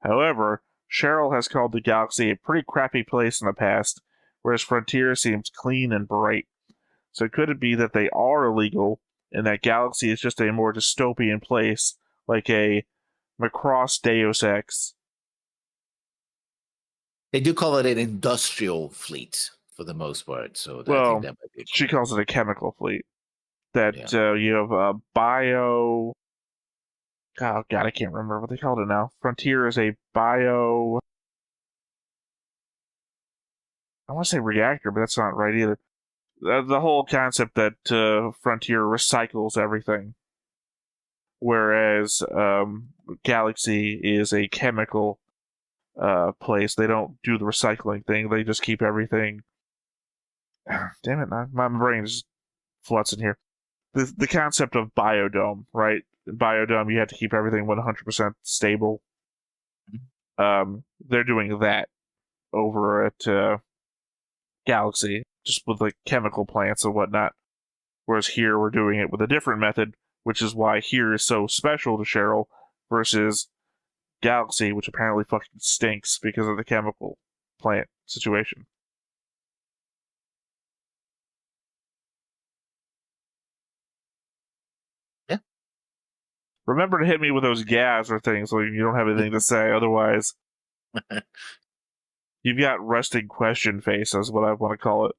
[SPEAKER 1] However, Cheryl has called the galaxy a pretty crappy place in the past, whereas Frontier seems clean and bright. So could it be that they are illegal, and that Galaxy is just a more dystopian place, like a Macross Deus Ex?
[SPEAKER 2] They do call it an industrial fleet for the most part, so I think that might be.
[SPEAKER 1] She calls it a chemical fleet. That you have a bio. Oh God, I can't remember what they called it now. Frontier is a bio. I want to say reactor, but that's not right either. The whole concept that Frontier recycles everything, whereas Galaxy is a chemical place. They don't do the recycling thing. They just keep everything. Damn it! My brain is flutzing here. The concept of biodome, right? Biodome, you have to keep everything 100% stable. They're doing that over at Galaxy, just with like chemical plants and whatnot. Whereas here we're doing it with a different method, which is why here is so special to Cheryl versus Galaxy, which apparently fucking stinks because of the chemical plant situation.
[SPEAKER 2] Yeah.
[SPEAKER 1] Remember to hit me with those gas or things so you don't have anything to say. Otherwise, you've got resting question face, is what I want to call it.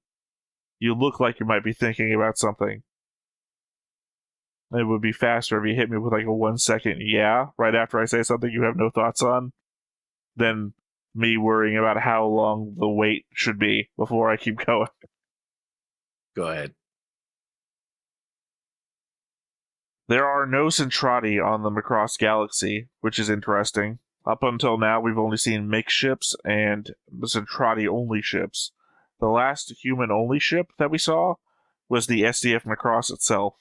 [SPEAKER 1] You look like you might be thinking about something. It would be faster if you hit me with like a 1 second yeah right after I say something you have no thoughts on than me worrying about how long the wait should be before I keep going.
[SPEAKER 2] Go ahead.
[SPEAKER 1] There are no Centrati on the Macross Galaxy, which is interesting. Up until now, we've only seen mixed ships and Centrati-only ships. The last human-only ship that we saw was the SDF Macross itself.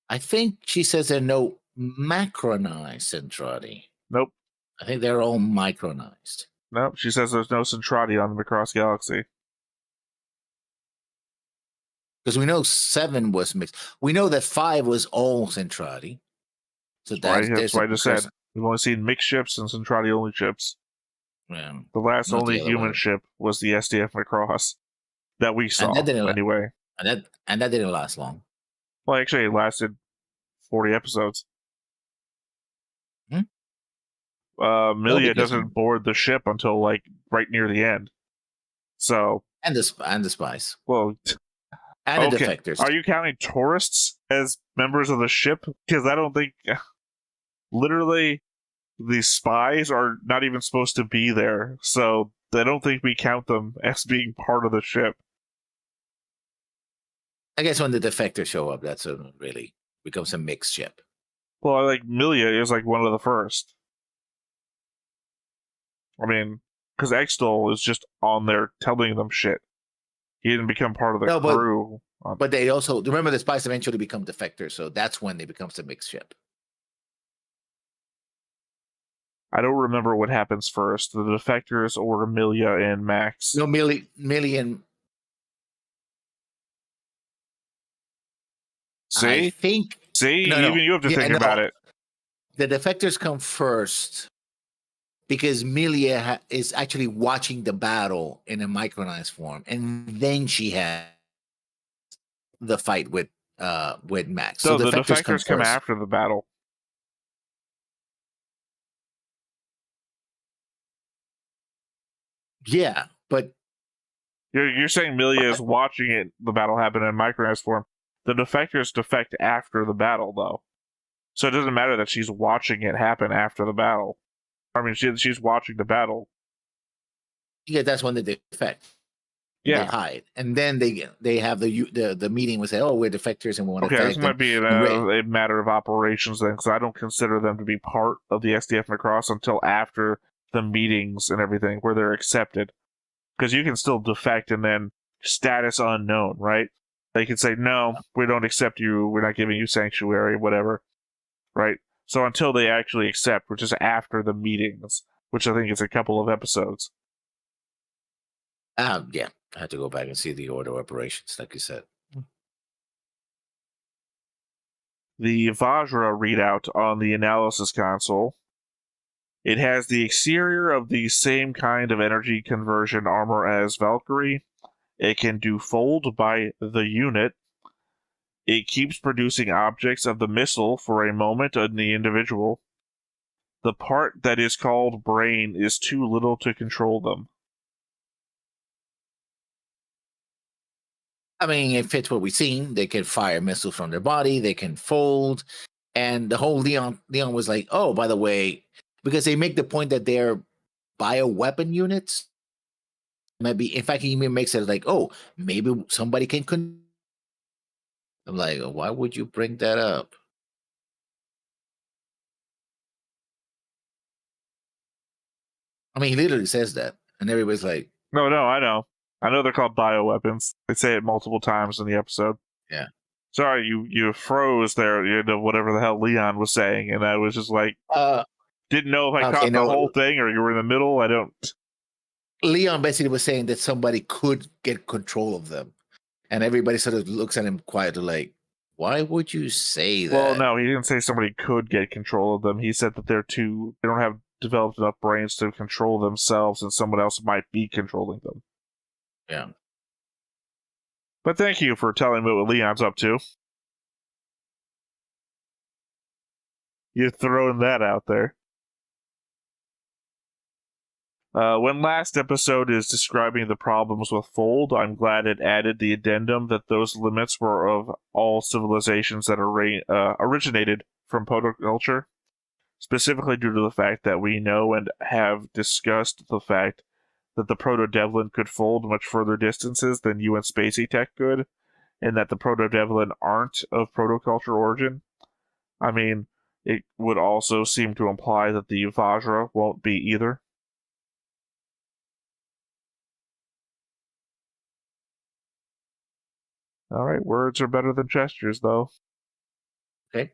[SPEAKER 2] I think she says there are no macronized Centrati.
[SPEAKER 1] Nope.
[SPEAKER 2] I think they're all micronized.
[SPEAKER 1] Nope, she says there's no Centrati on the Macross Galaxy.
[SPEAKER 2] Because we know 7 was mixed. We know that 5 was all Centrati. So
[SPEAKER 1] That's why I just said. We've only seen mixed ships and Centrati-only ships.
[SPEAKER 2] Yeah,
[SPEAKER 1] the last only human ship was the SDF Macross that we saw, anyway.
[SPEAKER 2] And that didn't last long.
[SPEAKER 1] Well, actually, it lasted 40 episodes. Milia doesn't board the ship until like right near the end. So
[SPEAKER 2] and the spies.
[SPEAKER 1] Well,
[SPEAKER 2] and the defectors.
[SPEAKER 1] Are you counting tourists as members of the ship? Because I don't think literally the spies are not even supposed to be there, so I don't think we count them as being part of the ship.
[SPEAKER 2] I guess when the defectors show up, that's really becomes a mixed ship.
[SPEAKER 1] Well, like Milia is like one of the first. I mean, because Extol is just on there telling them shit. He didn't become part of the crew.
[SPEAKER 2] But they also remember the spies eventually become defectors, so that's when they becomes a mixed ship.
[SPEAKER 1] I don't remember what happens first, the defectors or Milia and Max.
[SPEAKER 2] No, Milia and...
[SPEAKER 1] See?
[SPEAKER 2] I think...
[SPEAKER 1] See? Even you have to think about it.
[SPEAKER 2] The defectors come first because Milia is actually watching the battle in a micronized form, and then she has the fight with Max.
[SPEAKER 1] So the defectors come after the battle.
[SPEAKER 2] Yeah, but
[SPEAKER 1] you're saying Milia is watching the battle happen in micronized form. The defectors defect after the battle, though, so it doesn't matter that she's watching it happen after the battle. I mean, she's watching the battle.
[SPEAKER 2] Yeah, that's when they defect.
[SPEAKER 1] Yeah,
[SPEAKER 2] they hide, and then they have the meeting and say, "Oh, we're defectors and we want to."
[SPEAKER 1] Okay, this might be a matter of operations then, because I don't consider them to be part of the SDF Macross until after the meetings and everything, where they're accepted. Because you can still defect and then status unknown, right? They can say, "No, we don't accept you. We're not giving you sanctuary, whatever." Right? So until they actually accept, which is after the meetings, which I think is a couple of episodes.
[SPEAKER 2] Yeah. I had to go back and see the order of operations, like you said.
[SPEAKER 1] The Vajra readout on the analysis console. It has the exterior of the same kind of energy conversion armor as Valkyrie. It can do fold by the unit. It keeps producing objects of the missile for a moment on the individual. The part that is called brain is too little to control them.
[SPEAKER 2] I mean, it fits what we've seen. They can fire missiles from their body. They can fold. And the whole Leon was like, oh, by the way, because they make the point that they're bioweapon units. Maybe, in fact, he even makes it like, oh, maybe somebody can. I'm like, why would you bring that up? I mean, he literally says that, and everybody's like,
[SPEAKER 1] No, I know. I know they're called bioweapons. They say it multiple times in the episode.
[SPEAKER 2] yeah.
[SPEAKER 1] Sorry, you froze there, whatever the hell Leon was saying, and I was just like, didn't know if I
[SPEAKER 2] Okay,
[SPEAKER 1] caught the
[SPEAKER 2] no.
[SPEAKER 1] whole thing or you were in the middle. I don't.
[SPEAKER 2] Leon basically was saying that somebody could get control of them, and everybody sort of looks at him quietly, like, "Why would you say that?"
[SPEAKER 1] Well, no, he didn't say somebody could get control of them. He said that they don't have developed enough brains to control themselves, and someone else might be controlling them.
[SPEAKER 2] Yeah.
[SPEAKER 1] But thank you for telling me what Leon's up to. You're throwing that out there. When last episode is describing the problems with Fold, I'm glad it added the addendum that those limits were of all civilizations that originated from protoculture, specifically due to the fact that we know and have discussed the fact that the Proto-Devlin could fold much further distances than UN Spacey Tech could, and that the Proto-Devlin aren't of protoculture origin. I mean, it would also seem to imply that the Vajra won't be either. Alright, words are better than gestures, though.
[SPEAKER 2] Okay.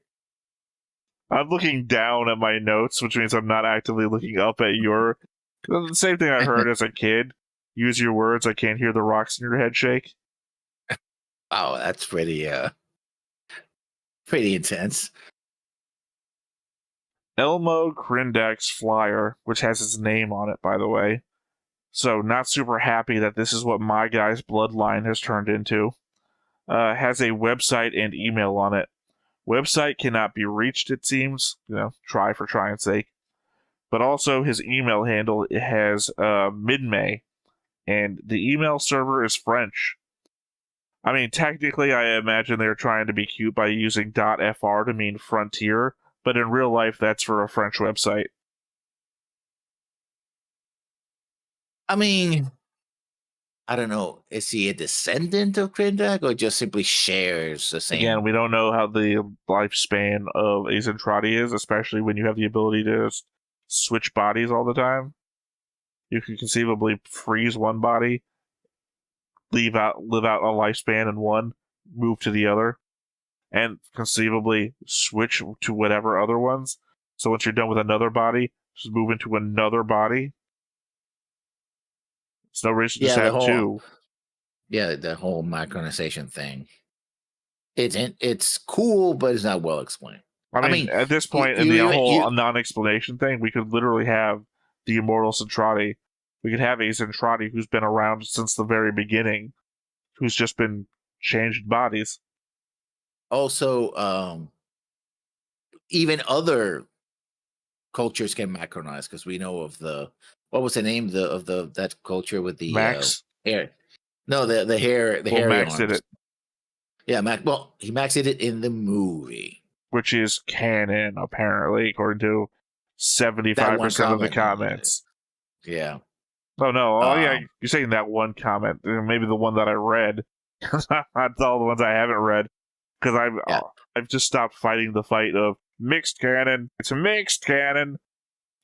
[SPEAKER 1] I'm looking down at my notes, which means I'm not actively looking up at your... The same thing I heard as a kid. Use your words, I can't hear the rocks in your head shake.
[SPEAKER 2] Oh, that's pretty intense.
[SPEAKER 1] Elmo Krindak's flyer, which has his name on it, by the way. So, not super happy that this is what my guy's bloodline has turned into. Has a website and email on it. Website cannot be reached, it seems. Try for trying's sake. But also, his email handle has mid-May, and the email server is French. I mean, technically, I imagine they're trying to be cute by using .fr to mean frontier, but in real life, that's for a French website.
[SPEAKER 2] I mean, I don't know. Is he a descendant of Krindak or just simply shares the same?
[SPEAKER 1] Again, we don't know how the lifespan of a Zentradi is, especially when you have the ability to switch bodies all the time. You can conceivably freeze one body, live out a lifespan in one, move to the other, and conceivably switch to whatever other ones. So once you're done with another body, just move into another body. There's no reason to just have two.
[SPEAKER 2] Yeah, the whole micronization thing. It's cool, but it's not well explained.
[SPEAKER 1] I mean, at this point in the whole non-explanation thing, we could literally have the immortal Zentradi. We could have a Zentradi who's been around since the very beginning, who's just been changed bodies.
[SPEAKER 2] Also, even other cultures can macronize, because we know of what was the name of that culture with the
[SPEAKER 1] Max?
[SPEAKER 2] Hair? No, the hair. The hairy
[SPEAKER 1] Max
[SPEAKER 2] arms.
[SPEAKER 1] did it.
[SPEAKER 2] Yeah, Max. Well, he maxed it in the movie,
[SPEAKER 1] which is canon, apparently, according to 75% of the comments.
[SPEAKER 2] Yeah.
[SPEAKER 1] Oh, no. Oh, yeah. You're saying that one comment. Maybe the one that I read. Not all the ones I haven't read. Because I've just stopped fighting the fight of mixed canon. It's a mixed canon.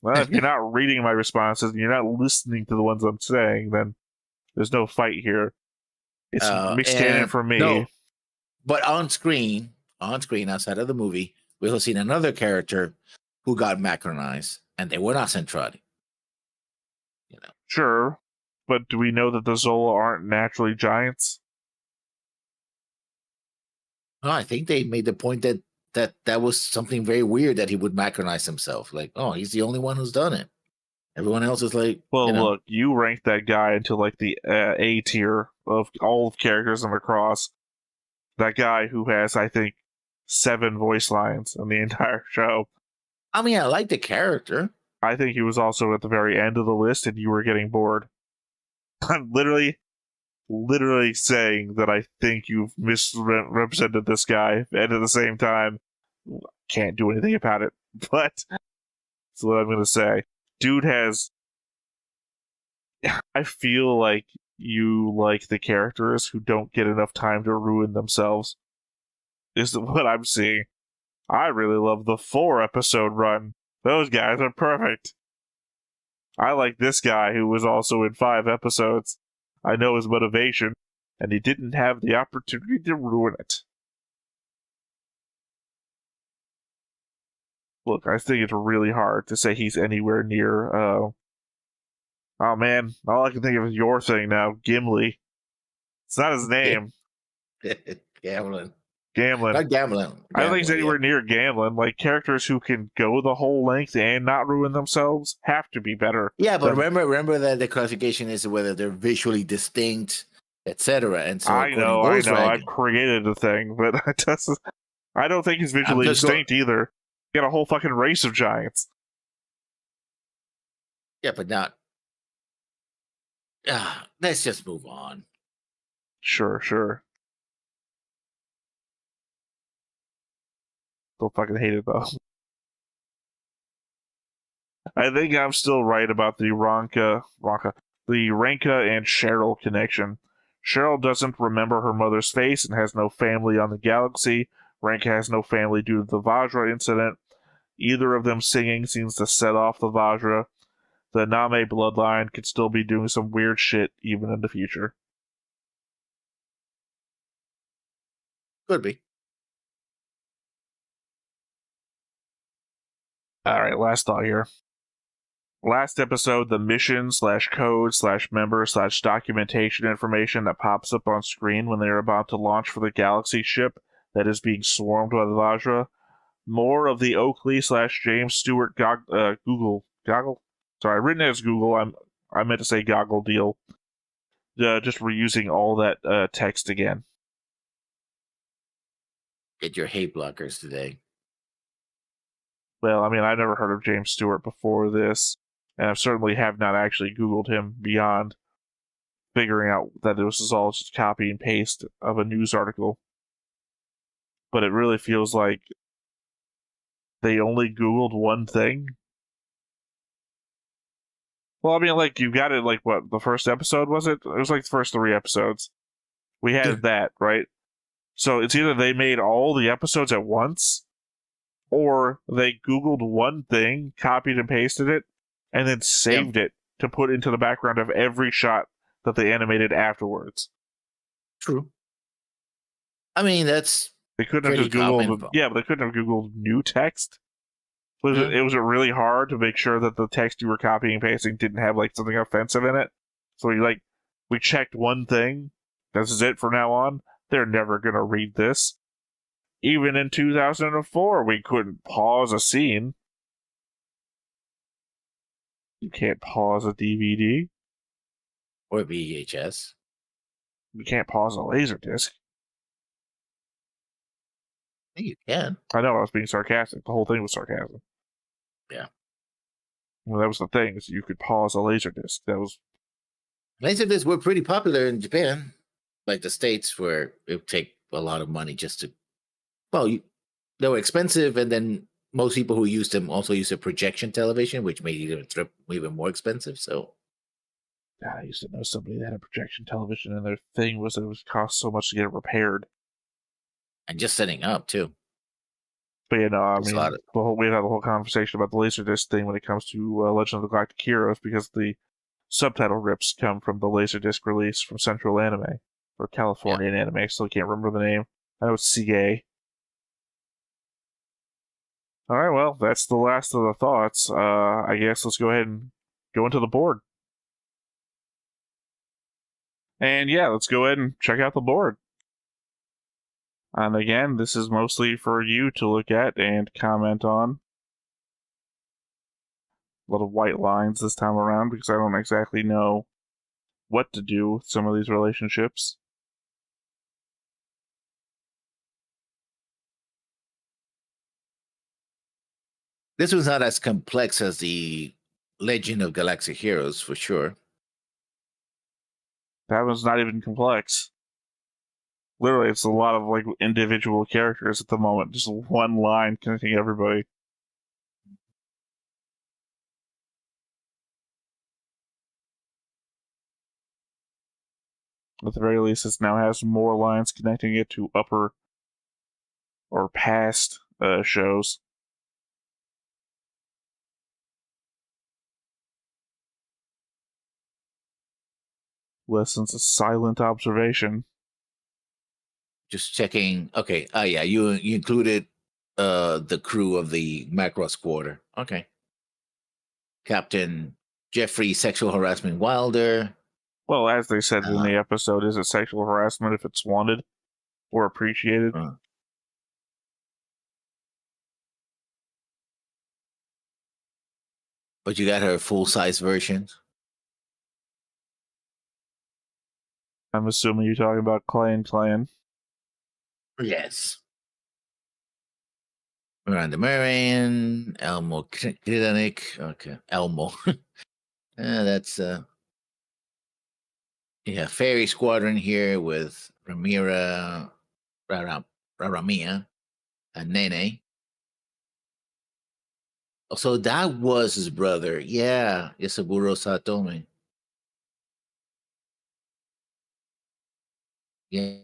[SPEAKER 1] Well, if you're not reading my responses and you're not listening to the ones I'm saying, then there's no fight here. It's mixed canon for me.
[SPEAKER 2] No, but on screen, outside of the movie, we also seen another character who got macronized, and they were not Zentradi.
[SPEAKER 1] Sure, but do we know that the Zola aren't naturally giants?
[SPEAKER 2] No, I think they made the point that was something very weird that he would macronize himself. Like, oh, he's the only one who's done it. Everyone else is like,
[SPEAKER 1] well, look, you ranked that guy into like the A tier of all of characters in Macross. That guy who has, I think, 7 voice lines in the entire show.
[SPEAKER 2] I mean, I like the character.
[SPEAKER 1] I think he was also at the very end of the list, and you were getting bored. I'm literally saying that I think you've misrepresented this guy, and at the same time, can't do anything about it. But that's what I'm going to say. Dude has I feel like you like the characters who don't get enough time to ruin themselves, is what I'm seeing. I really love the 4-episode run. Those guys are perfect. I like this guy who was also in 5 episodes. I know his motivation, and he didn't have the opportunity to ruin it. Look, I think it's really hard to say he's anywhere near, oh man, all I can think of is your thing now, Gimli. It's not his name.
[SPEAKER 2] Gamlin.
[SPEAKER 1] Gamlin.
[SPEAKER 2] Not Gamlin.
[SPEAKER 1] I don't think he's
[SPEAKER 2] Gamlin,
[SPEAKER 1] anywhere near Gamlin. Like, characters who can go the whole length and not ruin themselves have to be better.
[SPEAKER 2] Yeah, but remember that the classification is whether they're visually distinct, etc. And so,
[SPEAKER 1] I know.
[SPEAKER 2] Rag,
[SPEAKER 1] I've created a thing, but I don't think he's visually distinct either. You got a whole fucking race of giants.
[SPEAKER 2] Yeah, but not. Let's just move on.
[SPEAKER 1] Sure. Don't fucking hate it though. I think I'm still right about the Ranka and Cheryl connection. Cheryl doesn't remember her mother's face and has no family on the galaxy. Ranka has no family due to the Vajra incident. Either of them singing seems to set off the Vajra. The Name bloodline could still be doing some weird shit even in the future.
[SPEAKER 2] Could be.
[SPEAKER 1] Alright, last thought here. Last episode, the mission/code/member/documentation information that pops up on screen when they are about to launch for the Galaxy ship that is being swarmed by the Vajra. More of the Oakley/James Stewart Google Goggle. Sorry, written as Google. I meant to say Goggle deal. Just reusing all that text again.
[SPEAKER 2] Get your hate blockers today.
[SPEAKER 1] Well, I mean, I never heard of James Stewart before this, and I certainly have not actually Googled him beyond figuring out that this is all just copy and paste of a news article. But it really feels like they only Googled one thing. Well, I mean, like, you got it, like, what, the first episode, was it? It was like the first 3 episodes. We had that, right? So it's either they made all the episodes at once, or they Googled one thing, copied and pasted it, and then saved it to put into the background of every shot that they animated afterwards.
[SPEAKER 2] True. I mean, that's
[SPEAKER 1] they couldn't have just Googled. Yeah, but they couldn't have Googled new text. It was really hard to make sure that the text you were copying and pasting didn't have like something offensive in it. So we checked one thing. This is it from now on. They're never gonna read this. Even in 2004, we couldn't pause a scene. You can't pause a DVD.
[SPEAKER 2] Or VHS.
[SPEAKER 1] You can't pause a Laserdisc.
[SPEAKER 2] You can.
[SPEAKER 1] I know, I was being sarcastic. The whole thing was sarcasm.
[SPEAKER 2] Yeah.
[SPEAKER 1] Well, that was the thing, is you could pause a Laserdisc.
[SPEAKER 2] Laserdiscs were pretty popular in Japan. Like the States, where it would take a lot of money just to... Well, they were expensive, and then most people who used them also used a projection television, which made it even more expensive, so...
[SPEAKER 1] I used to know somebody that had a projection television, and their thing was that it would cost so much to get it repaired.
[SPEAKER 2] And just setting up, too.
[SPEAKER 1] But you know, I mean, we had the whole conversation about the Laserdisc thing when it comes to Legend of the Galactic Heroes, because the subtitle rips come from the Laserdisc release from Central Anime, or Californian Anime. I still can't remember the name. I know it's CA. Alright, well, that's the last of the thoughts. I guess let's go ahead and go into the board. And yeah, let's go ahead and check out the board. And again, this is mostly for you to look at and comment on. A lot of white lines this time around because I don't exactly know what to do with some of these relationships.
[SPEAKER 2] This was not as complex as the Legend of Galactic Heroes, for sure.
[SPEAKER 1] That one's not even complex. Literally, it's a lot of like individual characters at the moment. Just one line connecting everybody. At the very least, it now has more lines connecting it to upper or past shows. Lessons of silent observation.
[SPEAKER 2] Just checking. Okay. Oh yeah, you included the crew of the Macross quarter. Okay. Captain Jeffrey Sexual Harassment Wilder.
[SPEAKER 1] Well, as they said in
[SPEAKER 2] Uh,
[SPEAKER 1] the episode, is it sexual harassment if it's wanted or appreciated?
[SPEAKER 2] But you got her full size version.
[SPEAKER 1] I'm assuming you're talking about Clan.
[SPEAKER 2] Yes. Miranda Marion, Elmo Kridanik. Okay, Elmo. That's yeah, Fairy Squadron here with Raramia, and Nene. Oh, so that was his brother. Yeah, Isaburo Satome. Yeah,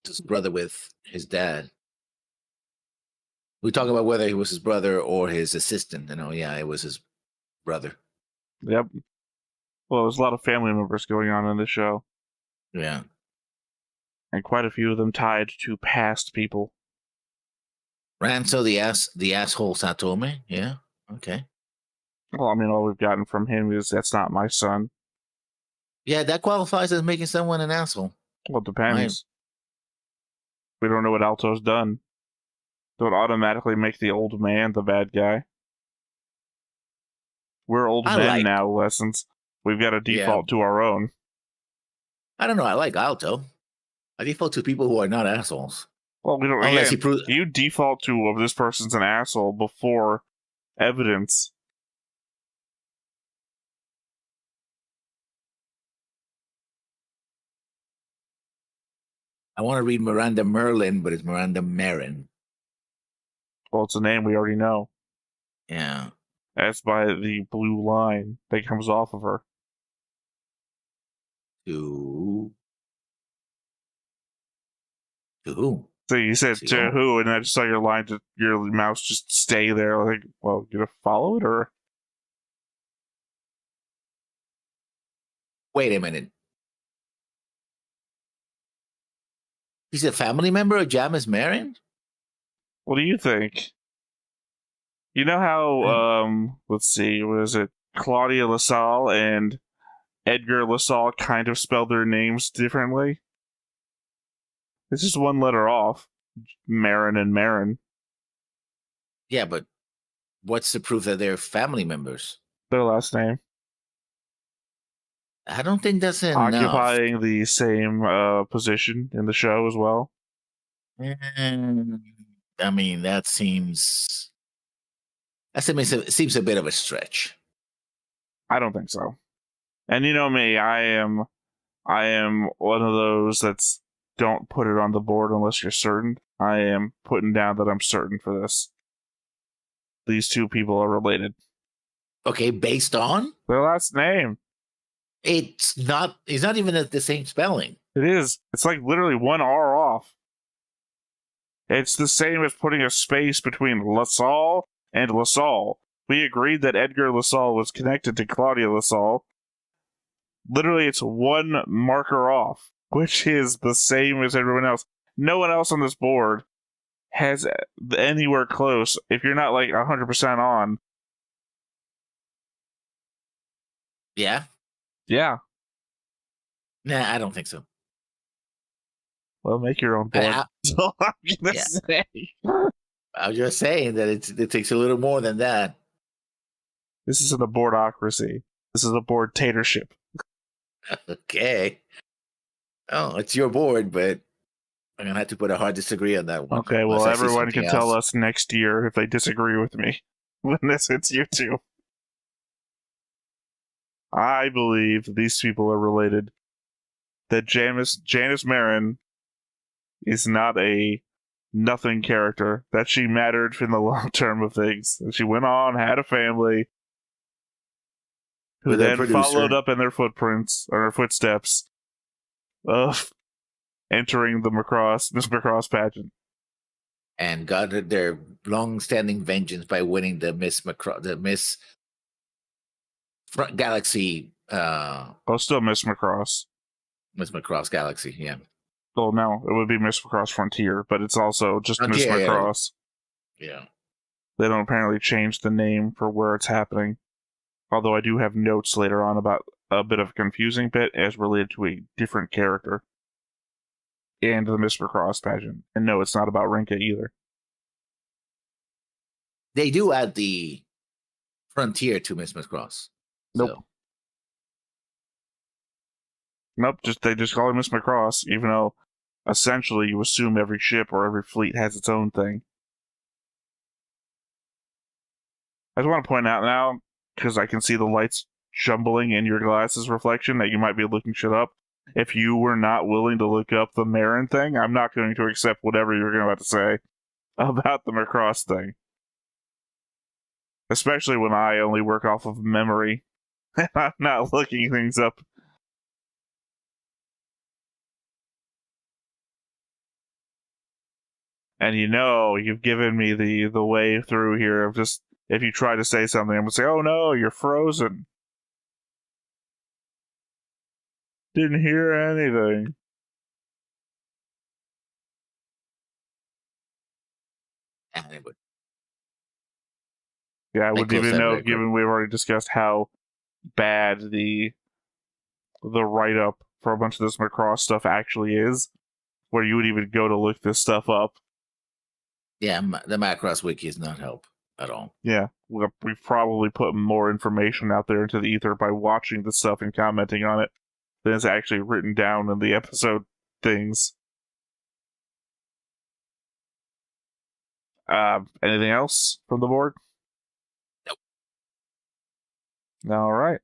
[SPEAKER 2] his brother with his dad. We talk about whether he was his brother or his assistant. Yeah, it was his brother.
[SPEAKER 1] Yep. Well, there's a lot of family members going on in this show.
[SPEAKER 2] Yeah.
[SPEAKER 1] And quite a few of them tied to past people.
[SPEAKER 2] Ranso the asshole Satome. Yeah. Okay.
[SPEAKER 1] Well, I mean, all we've gotten from him is that's not my son.
[SPEAKER 2] Yeah, that qualifies as making someone an asshole.
[SPEAKER 1] Well, it depends. We don't know what Alto's done. Don't automatically make the old man the bad guy. We're old men now, Lessons. We've got to default to our own.
[SPEAKER 2] I don't know. I like Alto. I default to people who are not assholes.
[SPEAKER 1] Well, we don't. Unless you default to this person's an asshole before evidence.
[SPEAKER 2] I want to read Miranda Merlin, but it's Miranda Marin.
[SPEAKER 1] Well, it's a name we already know.
[SPEAKER 2] Yeah.
[SPEAKER 1] That's by the blue line that comes off of her.
[SPEAKER 2] To who?
[SPEAKER 1] So you said to who, and I just saw your line, your mouse just stay there. Like, well, you gonna follow it or?
[SPEAKER 2] Wait a minute. He's a family member of Jamis Marin?
[SPEAKER 1] What do you think? You know how, let's see, what is it? Claudia LaSalle and Edgar LaSalle kind of spell their names differently? It's just one letter off. Marin and Marin.
[SPEAKER 2] Yeah, but what's the proof that they're family members?
[SPEAKER 1] Their last name.
[SPEAKER 2] I don't think that's enough.
[SPEAKER 1] Occupying the same position in the show as well.
[SPEAKER 2] I mean, that seems a bit of a stretch.
[SPEAKER 1] I don't think so. And you know me, I am one of those that's don't put it on the board unless you're certain. I am putting down that I'm certain for this. These two people are related.
[SPEAKER 2] Okay, based on
[SPEAKER 1] their last name.
[SPEAKER 2] It's not even the same spelling.
[SPEAKER 1] It is. It's like literally one R off. It's the same as putting a space between LaSalle and LaSalle. We agreed that Edgar LaSalle was connected to Claudia LaSalle. Literally, it's one marker off, which is the same as everyone else. No one else on this board has anywhere close. If you're not like 100% on.
[SPEAKER 2] Yeah?
[SPEAKER 1] Yeah.
[SPEAKER 2] Nah, I don't think so.
[SPEAKER 1] Well, make your own board. That's all I'm gonna say.
[SPEAKER 2] I was just saying that it takes a little more than that.
[SPEAKER 1] This isn't a boardocracy. This is a board-tatorship.
[SPEAKER 2] Okay. Oh, it's your board, but I'm gonna have to put a hard disagree on that one.
[SPEAKER 1] Okay, well, everyone can tell us next year if they disagree with me when this hits YouTube. I believe these people are related. That Janice Marin is not a nothing character. That she mattered in the long term of things. She went on, had a family, who then followed up in their footprints or footsteps, of entering the Miss Macross pageant.
[SPEAKER 2] And got their long-standing vengeance by winning the Miss Galaxy,
[SPEAKER 1] Still Miss Macross.
[SPEAKER 2] Miss Macross Galaxy, yeah.
[SPEAKER 1] Well, no, it would be Miss Macross Frontier, but it's also just Miss
[SPEAKER 2] Frontier,
[SPEAKER 1] Macross.
[SPEAKER 2] Yeah.
[SPEAKER 1] They don't apparently change the name for where it's happening. Although I do have notes later on about a bit of a confusing bit as related to a different character and the Miss Macross pageant. And no, it's not about Rinka either.
[SPEAKER 2] They do add the Frontier to Miss Macross.
[SPEAKER 1] Nope.
[SPEAKER 2] So.
[SPEAKER 1] Nope, they just call her Miss Macross, even though essentially you assume every ship or every fleet has its own thing. I just want to point out now, because I can see the lights jumbling in your glasses reflection, that you might be looking shit up. If you were not willing to look up the Marin thing, I'm not going to accept whatever you're about to say about the Macross thing. Especially when I only work off of memory, and I'm not looking things up. And you've given me the way through here of just, if you try to say something, I'm going to say, oh no, you're frozen. Didn't hear anything.
[SPEAKER 2] Anyway.
[SPEAKER 1] Yeah, I wouldn't even know, given we've already discussed how bad the write-up for a bunch of this Macross stuff actually is, where you would even go to look this stuff up.
[SPEAKER 2] Yeah, the Macross wiki is not help at all.
[SPEAKER 1] Yeah, we've probably put more information out there into the ether by watching the stuff and commenting on it than is actually written down in the episode things. Anything else from the board?
[SPEAKER 2] Nope.
[SPEAKER 1] All right.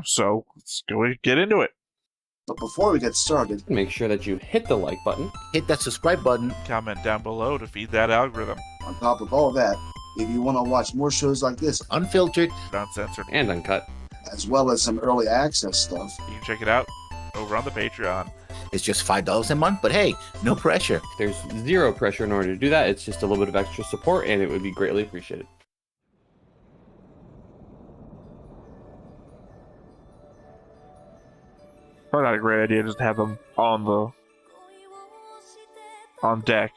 [SPEAKER 1] So let's go and get into it.
[SPEAKER 3] But before we get started,
[SPEAKER 4] make sure that you hit the like button,
[SPEAKER 2] hit that subscribe button,
[SPEAKER 1] comment down below to feed that algorithm.
[SPEAKER 3] On top of all that, if you want to watch more shows like this,
[SPEAKER 2] unfiltered,
[SPEAKER 1] uncensored,
[SPEAKER 4] and uncut,
[SPEAKER 3] as well as some early access stuff,
[SPEAKER 1] you can check it out over on the Patreon.
[SPEAKER 2] It's just $5 a month, but hey, no pressure.
[SPEAKER 4] There's zero pressure in order to do that. It's just a little bit of extra support, and it would be greatly appreciated.
[SPEAKER 1] Probably not a great idea just to have them on deck.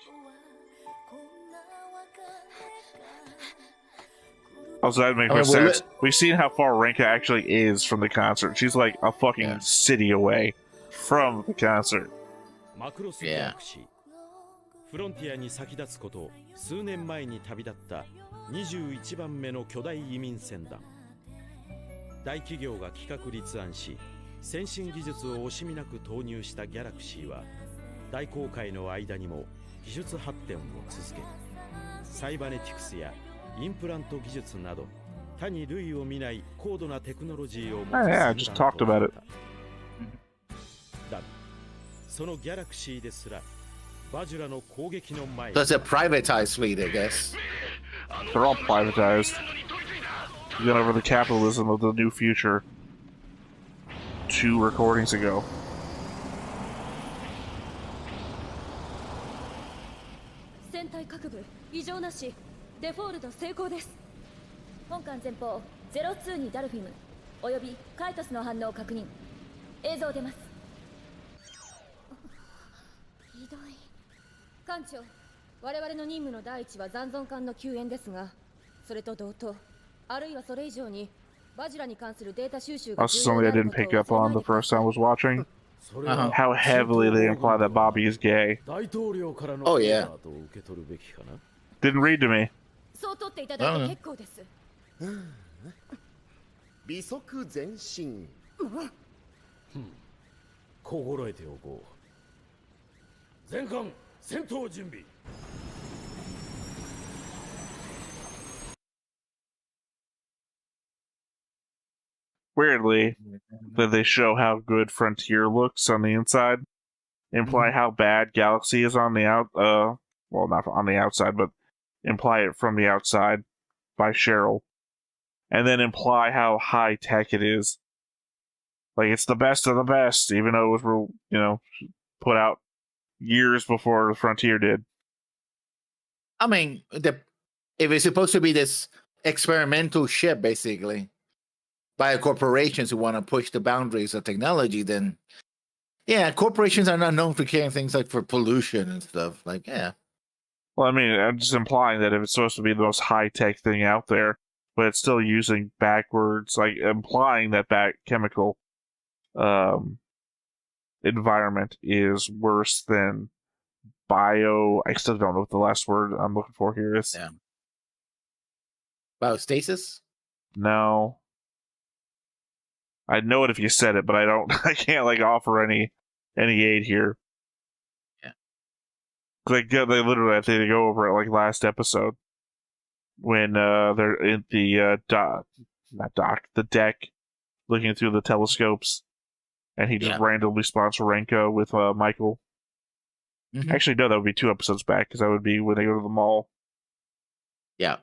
[SPEAKER 1] Also, that makes sense. We've seen how far Rinka actually is from the concert. She's like a fucking city away from the concert.
[SPEAKER 2] Yeah.
[SPEAKER 5] フロンティアに先立つことを数年前に旅立った21番目の巨大移民船団。大企業が企画立案し、先進技術を惜しみなく投入したギャラクシーは大航海の間にも技術発展を続け、サイバネティクスやインプラント技術など他に類を見ない高度なテクノロジーを持つ。
[SPEAKER 1] I just talked about it.
[SPEAKER 5] だが、そのギャラクシーですらバジュラの攻撃の前。
[SPEAKER 2] That's a privatized fleet, I guess.
[SPEAKER 1] They're all privatized. We got over the capitalism of the new future 2 recordings ago.
[SPEAKER 6] 船体各部異常なし、デフォルト成功です。本艦前方022ダルフィムおよびカイトスの反応確認。映像出ます。ひどい。艦長、我々の任務の第一は残存艦の救援ですが、それと同等、あるいはそれ以上にバジュラに関するデータ収集が
[SPEAKER 1] That's something I didn't pick up on the first time I was watching. How heavily they imply that Bobby is gay.
[SPEAKER 2] Oh yeah.
[SPEAKER 1] Didn't read to me.
[SPEAKER 6] そう取っていただいて結構です。
[SPEAKER 7] 微速前進。
[SPEAKER 5] 心得ておこう。全艦戦闘準備。
[SPEAKER 1] Weirdly, that they show how good Frontier looks on the inside, imply how bad Galaxy is on the well, not on the outside, but imply it from the outside by Cheryl, and then imply how high tech it is Like, it's the best of the best, even though it was, put out years before Frontier did.
[SPEAKER 2] I mean, if it's supposed to be this experimental ship, basically, by corporations who want to push the boundaries of technology, then yeah, corporations are not known for caring things like for pollution and stuff. Like, yeah.
[SPEAKER 1] Well, I mean, I'm just implying that if it's supposed to be the most high-tech thing out there, but it's still using backwards, like, implying that chemical environment is worse than I still don't know what the last word I'm looking for here is.
[SPEAKER 2] Yeah. Biostasis?
[SPEAKER 1] No. I'd know it if you said it, but I can't, like, offer any aid here.
[SPEAKER 2] Yeah.
[SPEAKER 1] They literally, I think they go over it, like, last episode. When they're in the the deck, looking through the telescopes, and he just randomly spawns Renko with Michael.
[SPEAKER 2] Mm-hmm.
[SPEAKER 1] Actually, no, that would be 2 episodes back, because that would be when they go to the mall.
[SPEAKER 2] Yeah.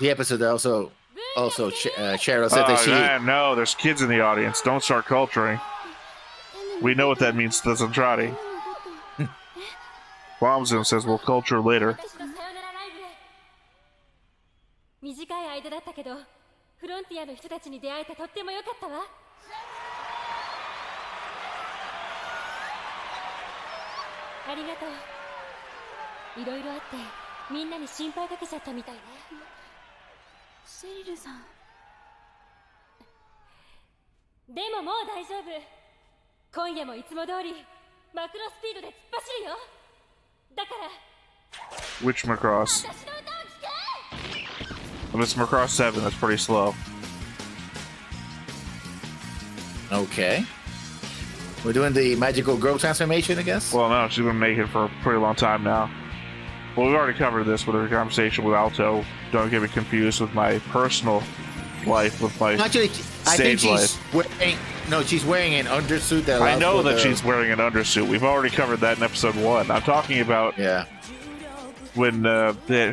[SPEAKER 2] The episode also Cheryl said that she...
[SPEAKER 1] No, there's kids in the audience. Don't start culturing. We know what that means to Zentradi. Bombzim says we'll culture later.
[SPEAKER 6] 短い間だったけど、フロンティアの人たちに出会えてとっても良かったわ。ありがとう。いろいろあってみんなに心配かけちゃったみたいね。シェリルさん。でももう大丈夫。今夜もいつも通りマクロスピードで突っ走るよ。だから。
[SPEAKER 1] Which Macross? If it's Macross 7, that's pretty slow.
[SPEAKER 2] Okay. We're doing the magical girl transformation, I guess?
[SPEAKER 1] Well, no, she's been making it for a pretty long time now. Well, we've already covered this with her conversation with Alto. Don't get me confused with my personal life, with my
[SPEAKER 2] Actually, I think
[SPEAKER 1] stage life.
[SPEAKER 2] She's wearing an undersuit that
[SPEAKER 1] I know that she's wearing an undersuit. We've already covered that in episode 1. I'm talking about when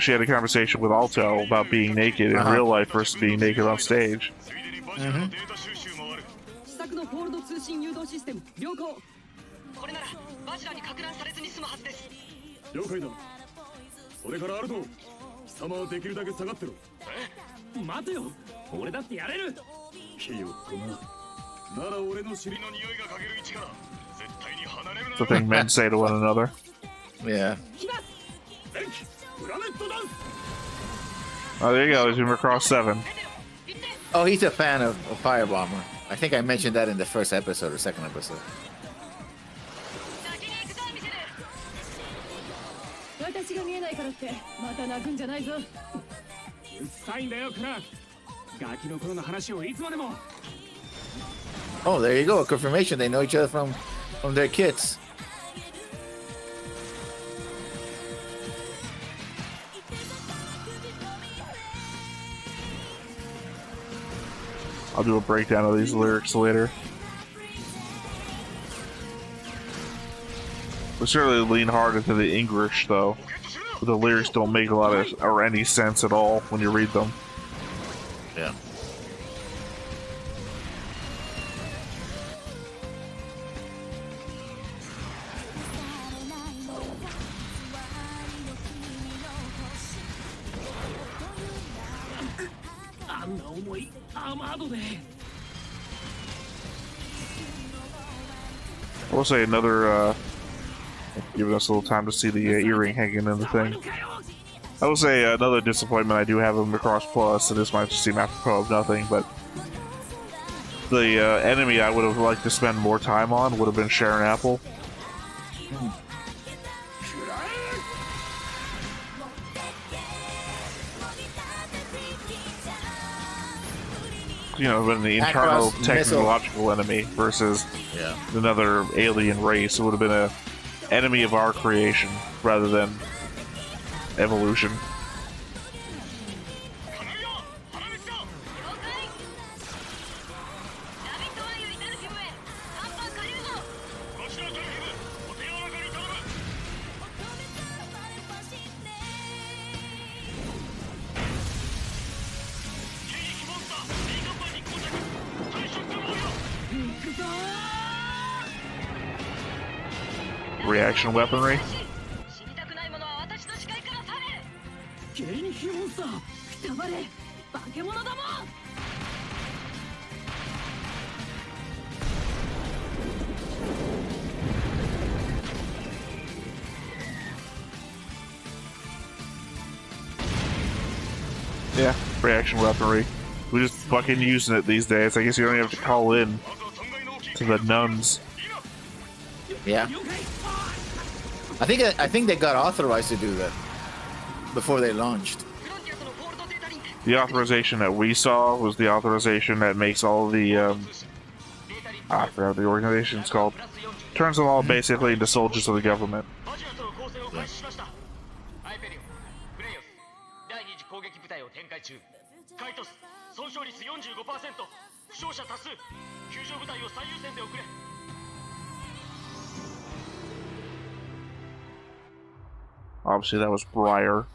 [SPEAKER 1] she had a conversation with Alto about being naked in real life versus being naked on stage.
[SPEAKER 2] Mm-hmm.
[SPEAKER 1] It's the thing men say to one another.
[SPEAKER 2] Yeah.
[SPEAKER 1] Oh, there you go. He's in Macross 7.
[SPEAKER 2] Oh, he's a fan of Firebomber. I think I mentioned that in the first episode or second episode. Oh, there you go. A confirmation. They know each other from their kids.
[SPEAKER 1] I'll do a breakdown of these lyrics later. We certainly lean hard into the English, though. But the lyrics don't make a lot of or any sense at all when you read them.
[SPEAKER 2] Yeah.
[SPEAKER 1] I will say another, giving us a little time to see the earring hanging in the thing. I will say another disappointment I do have in Macross Plus, and this might just seem apropos of nothing, but the enemy I would have liked to spend more time on would have been Sharon Apple. You know, when the internal
[SPEAKER 2] Macross
[SPEAKER 1] technological enemy versus another alien race, it would have been a enemy of our creation rather than evolution. reaction weaponry.
[SPEAKER 8] 死にたくない者は私の視界から去れ。
[SPEAKER 9] ゲリニヒモンスター、くたばれ、化け物ども。
[SPEAKER 1] Yeah, reaction weaponry. We're just fucking using it these days. I guess you don't even have to call in to the nuns.
[SPEAKER 2] Yeah. I think they got authorized to do that before they launched.
[SPEAKER 1] The authorization that we saw was the authorization that makes all the I forgot what the organization's called. Turns them all basically into soldiers of the government.
[SPEAKER 2] Yeah.
[SPEAKER 8] カイトス損傷率 45%、 負傷者多数、救助部隊を最優先で送れ。
[SPEAKER 1] Obviously that was Briar.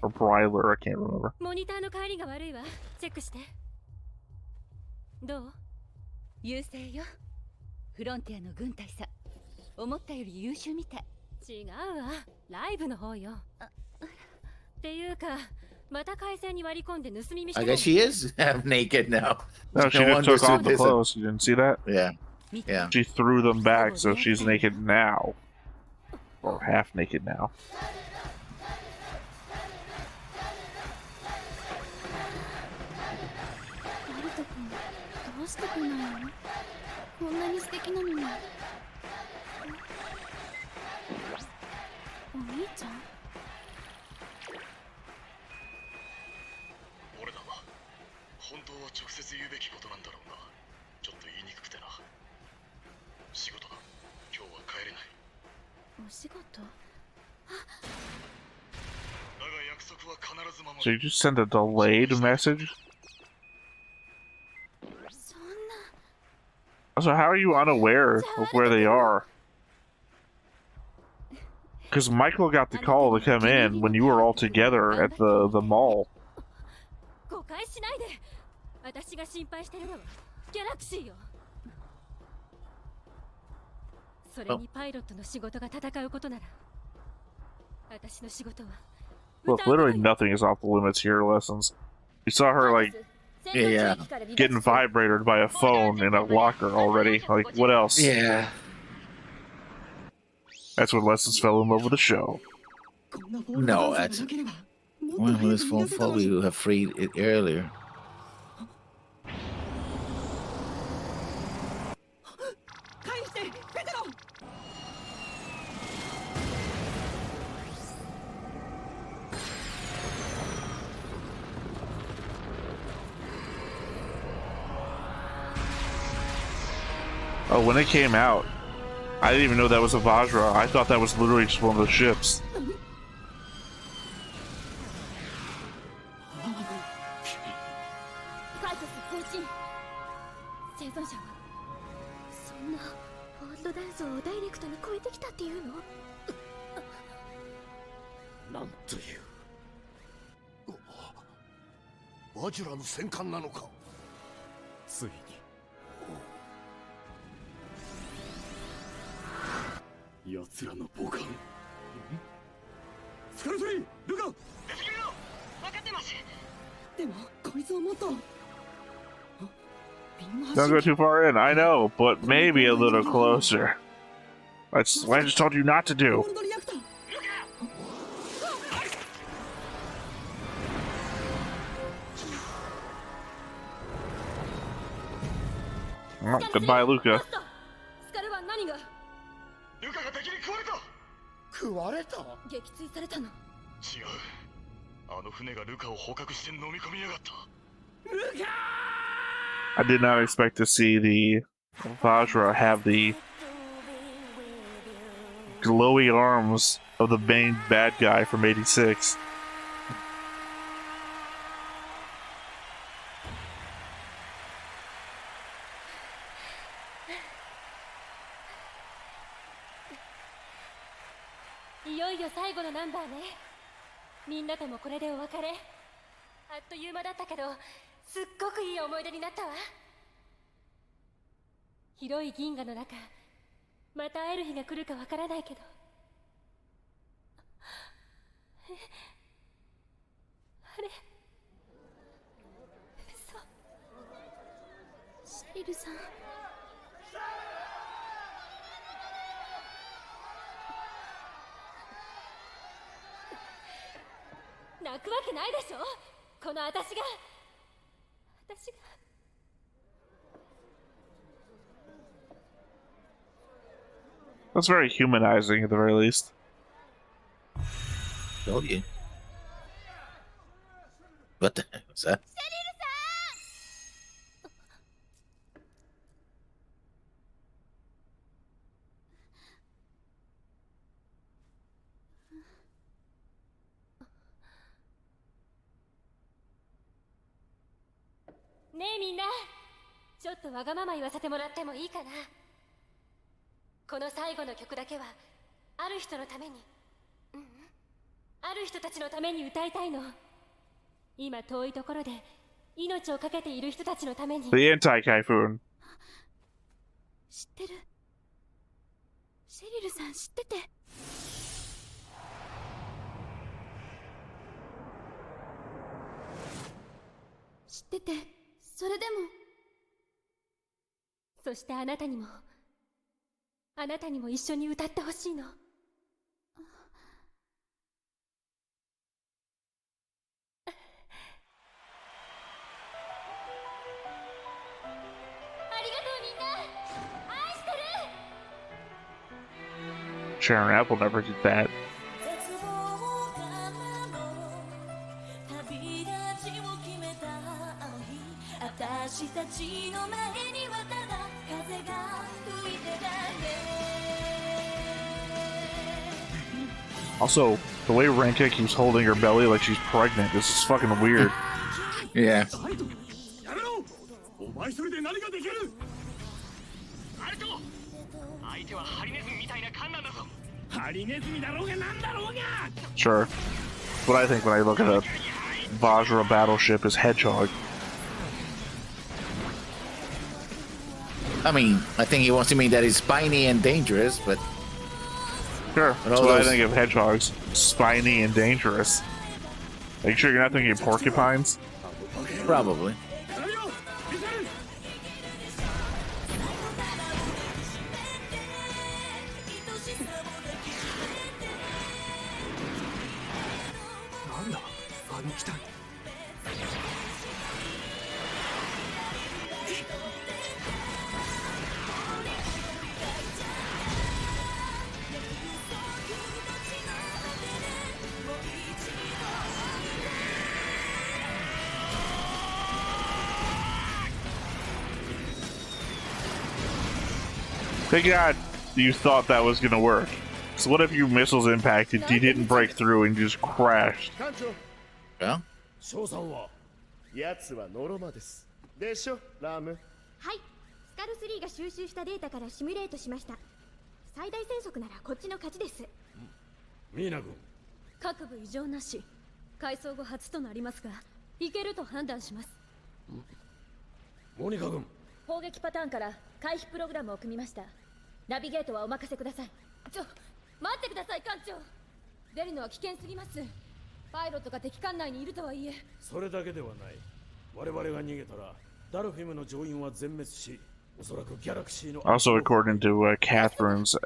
[SPEAKER 1] Or Bryler, I can't remember.
[SPEAKER 6] モニターの帰りが悪いわ。チェックして。どう？優勢よ。フロンティアの軍隊さ。思ったより優秀みたい。違うわ。ライブの方よ。っていうか、また回線に割り込んで盗み見して。
[SPEAKER 2] I guess she is half naked now.
[SPEAKER 1] No, she
[SPEAKER 2] No
[SPEAKER 1] just took off
[SPEAKER 2] understood
[SPEAKER 1] the
[SPEAKER 2] this.
[SPEAKER 1] clothes. You didn't see that?
[SPEAKER 2] Yeah. Yeah.
[SPEAKER 1] She threw them back, so she's naked now. Or half naked now.
[SPEAKER 6] ナルト君、どうして来ないの？こんなに素敵なのに。お兄ちゃん？
[SPEAKER 8] 俺だわ。本当は直接言うべきことなんだろうが、ちょっと言いにくくてな。仕事だ。今日は帰れない。
[SPEAKER 6] お仕事？
[SPEAKER 1] So you just sent a delayed message? So how are you unaware of where they are? Because Michael got the call to come in when you were all together at the mall.
[SPEAKER 6] 誤解しないで。私が心配してるのはギャラクシーよ。それにパイロットの仕事が戦うことなら、私の仕事は。
[SPEAKER 1] Look, literally nothing is off the limits here, Lessons. You saw her, like,
[SPEAKER 2] Yeah.
[SPEAKER 1] getting vibrated by a phone in a locker already. Like, what else?
[SPEAKER 2] Yeah.
[SPEAKER 1] That's when Lessons fell in love with the show.
[SPEAKER 2] No, that's when his phone fall. We would have freed it earlier.
[SPEAKER 1] Oh, when it came out, I didn't even know that was a Vajra. I thought that was literally just one of the ships. Don't go too far in, I know, but maybe a little closer. That's what I just told you not to do. Oh, goodbye, Luca.
[SPEAKER 8] ルカが敵に食われた。
[SPEAKER 7] 食われた？
[SPEAKER 6] 撃墜されたの。
[SPEAKER 8] 違う。あの船がルカを捕獲して飲み込みやがった。
[SPEAKER 1] I did not expect to see the Vajra have the glowy arms of the main bad guy from 86.
[SPEAKER 6] It あっという間だったけど、すっごくいい思い出になったわ。広い銀河の中、また会える日が来るかわからないけど。あれ、嘘。シェリルさん。泣くわけないでしょ、この私が。
[SPEAKER 1] That's very humanizing at the very least.
[SPEAKER 2] Oh yeah. What the heck was that?
[SPEAKER 6] ねえみんな、ちょっとわがまま言わせてもらってもいいかな。この最後の曲だけはある人のために、ある人たちのために歌いたいの。今遠いところで命を懸けている人たちのために。
[SPEAKER 1] The anti-Typhoon.
[SPEAKER 6] 知ってる？シェリルさん知ってて。知ってて、それでも。そしてあなたにも一緒に歌ってほしいの。ありがとうみんな、愛してる。
[SPEAKER 1] Sharon Apple never did that.
[SPEAKER 6] 私たちの前にはただ風が吹いてたね。
[SPEAKER 1] Also, the way Renka keeps holding her belly like she's pregnant, this is fucking weird.
[SPEAKER 2] Yeah.
[SPEAKER 8] お前一人で何ができる？アルト、相手はハリネズミみたいなカンなんだぞ。ハリネズミだろうがなんだろうが。
[SPEAKER 1] Sure. What I think when I look at a Vajra battleship is Hedgehog.
[SPEAKER 2] I mean, I think he wants to mean that he's spiny and dangerous, but
[SPEAKER 1] Sure.
[SPEAKER 2] But
[SPEAKER 1] That's
[SPEAKER 2] all
[SPEAKER 1] what I
[SPEAKER 2] those-
[SPEAKER 1] think of hedgehogs. Spiny and dangerous. Make sure you're not thinking of porcupines.
[SPEAKER 2] probably.
[SPEAKER 1] Thank God you thought that was gonna work. So what if your missiles impacted, he didn't break through and just crashed?
[SPEAKER 7] 艦長
[SPEAKER 2] Well,
[SPEAKER 8] 翔さんは
[SPEAKER 7] やつはノロマですでしょラム。
[SPEAKER 6] はい、スカル3が収集したデータからシミュレートしました。最大戦速ならこっちの勝ちです。
[SPEAKER 8] ミーナ君、
[SPEAKER 6] 各部異常なし、改装後初となりますが、いけると判断します。
[SPEAKER 8] モニカ君、
[SPEAKER 6] 砲撃パターンから回避プログラムを組みました。ナビゲートはお任せください。待ってください艦長。出るのは危険すぎます。パイロットが敵艦内にいるとはいえ。
[SPEAKER 8] それだけではない。我々が逃げたらダルフィムの乗員は全滅し、おそらくギャラクシーの
[SPEAKER 1] Also, according to Catherine's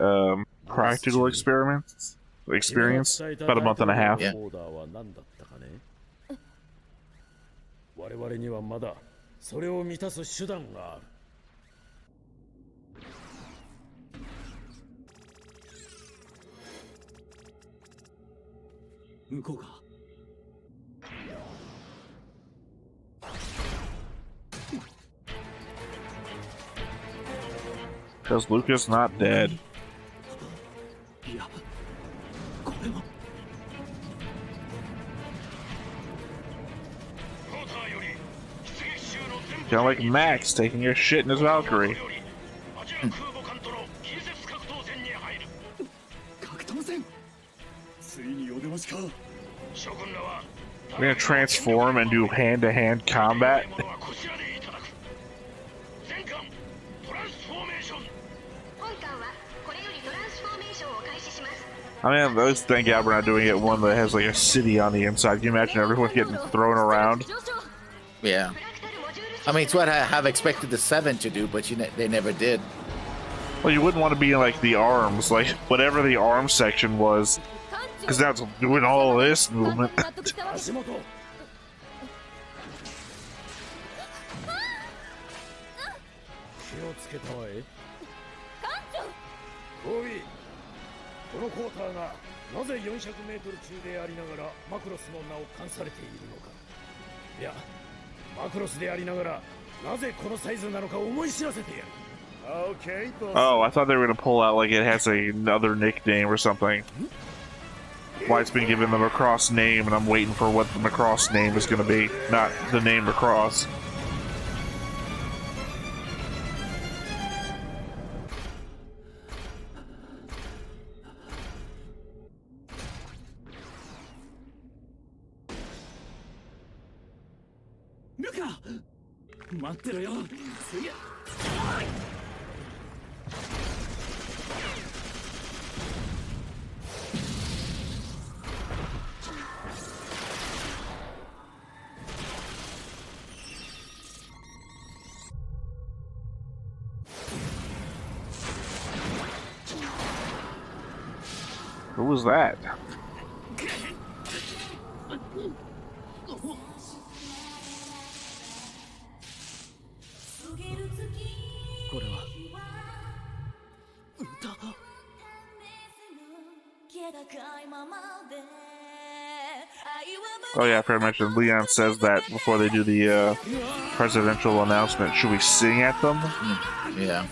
[SPEAKER 1] practical experience, about a month and a half.
[SPEAKER 2] Yeah.
[SPEAKER 8] オーダーは何だったかね。我々にはまだそれを満たす手段がある。
[SPEAKER 9] 向こうか。
[SPEAKER 1] Because Lucas not dead.
[SPEAKER 9] いや、これは。
[SPEAKER 1] Kind of like Max taking a shit in his Valkyrie.
[SPEAKER 9] 格闘戦。
[SPEAKER 7] ついにお出ましか。
[SPEAKER 1] We're gonna transform and do hand-to-hand combat.
[SPEAKER 6] 本艦はこれよ
[SPEAKER 1] I mean, I always thank God we're not doing it one that has like a city on the inside. Can you imagine everyone getting thrown around?
[SPEAKER 2] Yeah. I mean, it's what I have expected the 7 to do, but they never did.
[SPEAKER 1] Well, you wouldn't want to be in like the arms, like whatever the arms section was, because that's doing all of this movement.
[SPEAKER 7] 足元気をつけたまえおいこのクォーターがなぜ 400m 中でありながらマクロスの名を冠されているのかいやマクロスでありながらなぜこのサイズなのか思い知らせてやる Okay,
[SPEAKER 1] Oh, I thought they were gonna pull out like it has another nickname or something. Why it's been given the Macross name, and I'm waiting for what the Macross name is gonna be, not the name Macross.
[SPEAKER 9] Luka! 待ってろよ。すげえ。
[SPEAKER 1] Who was that? Oh yeah, I forgot to mention, Leon says that before they do the presidential announcement. Should we sing at them?
[SPEAKER 2] Yeah.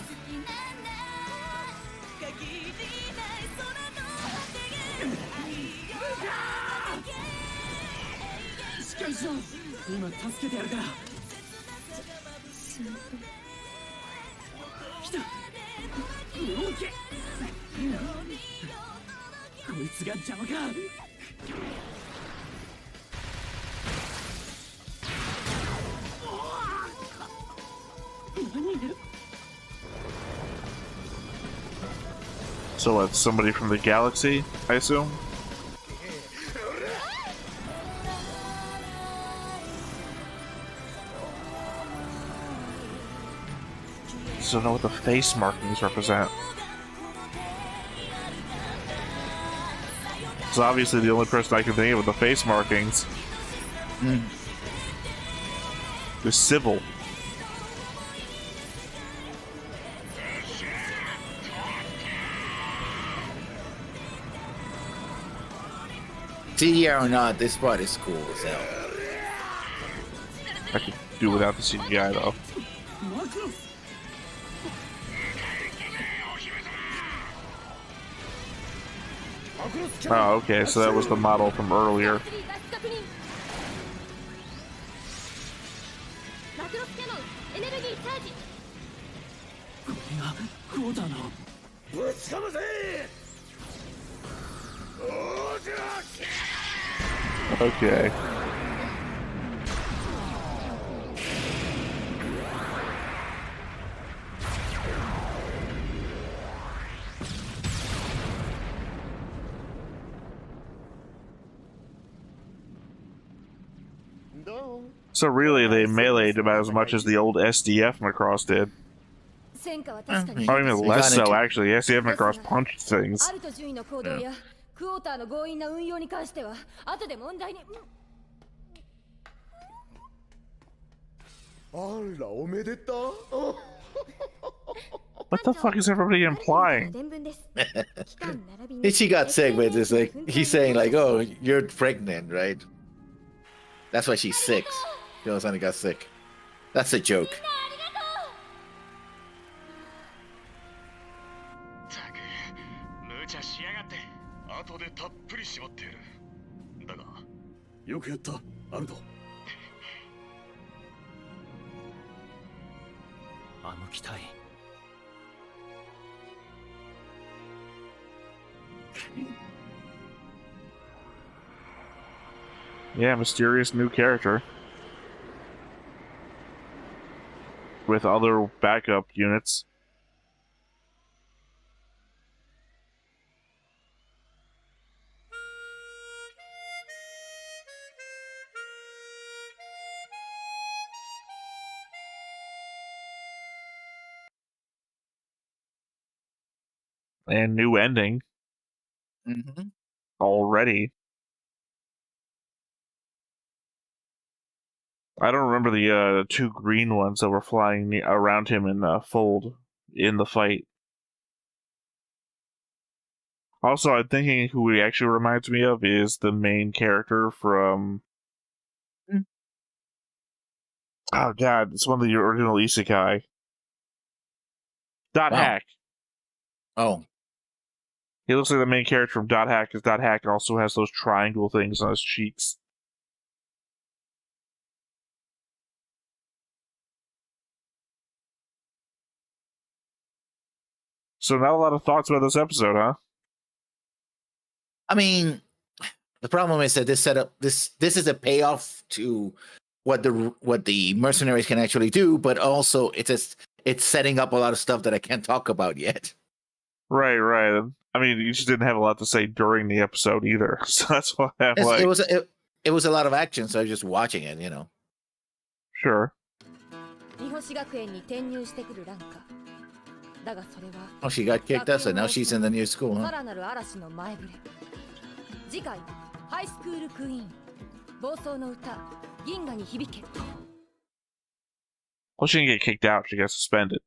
[SPEAKER 1] So it's somebody from the galaxy, I assume? Just don't know what the face markings represent. It's obviously the only person I can think of with the face markings. Is Civil.
[SPEAKER 2] CGI or not, this part is cool as hell.
[SPEAKER 1] I could do without the CGI though. Oh, okay, so that was the model from earlier. Okay. So really, they meleeed about as much as the old SDF Macross did. Or even less so, actually. SDF Macross punched things.
[SPEAKER 2] Yeah.
[SPEAKER 6] クォーターの強引な運用に関しては後で問題に
[SPEAKER 7] あらおめでた
[SPEAKER 1] What the fuck is everybody implying?
[SPEAKER 2] She got sick, but it's like he's saying like, "Oh, you're pregnant, right?" That's why she's sick. She all got sick. That's a joke.
[SPEAKER 8] 無茶しやがって後でたっぷり絞ってやるだが
[SPEAKER 7] よくやったアルド
[SPEAKER 9] あの機体
[SPEAKER 1] Yeah, mysterious new character. With other backup units. And new ending already. I don't remember the two green ones that were flying around him in fold in the fight. Also, I'm thinking who he actually reminds me of is the main character from... Oh god, it's one of the original isekai. Dot Hack.
[SPEAKER 2] Oh.
[SPEAKER 1] He looks like the main character from Dot Hack, because Dot Hack also has those triangle things on his cheeks. So not a lot of thoughts about this episode, huh?
[SPEAKER 2] I mean, the problem is that this setup, this is a payoff to what the mercenaries can actually do, but also it's setting up a lot of stuff that I can't talk about yet.
[SPEAKER 1] Right. I mean, you just didn't have a lot to say during the episode either, so that's why I'm like...
[SPEAKER 2] It was a lot of action, so I was just watching it, you know.
[SPEAKER 1] Sure.
[SPEAKER 2] Oh, she got kicked out, so now she's in the new school, huh?
[SPEAKER 1] Well, she didn't get kicked out, she got suspended.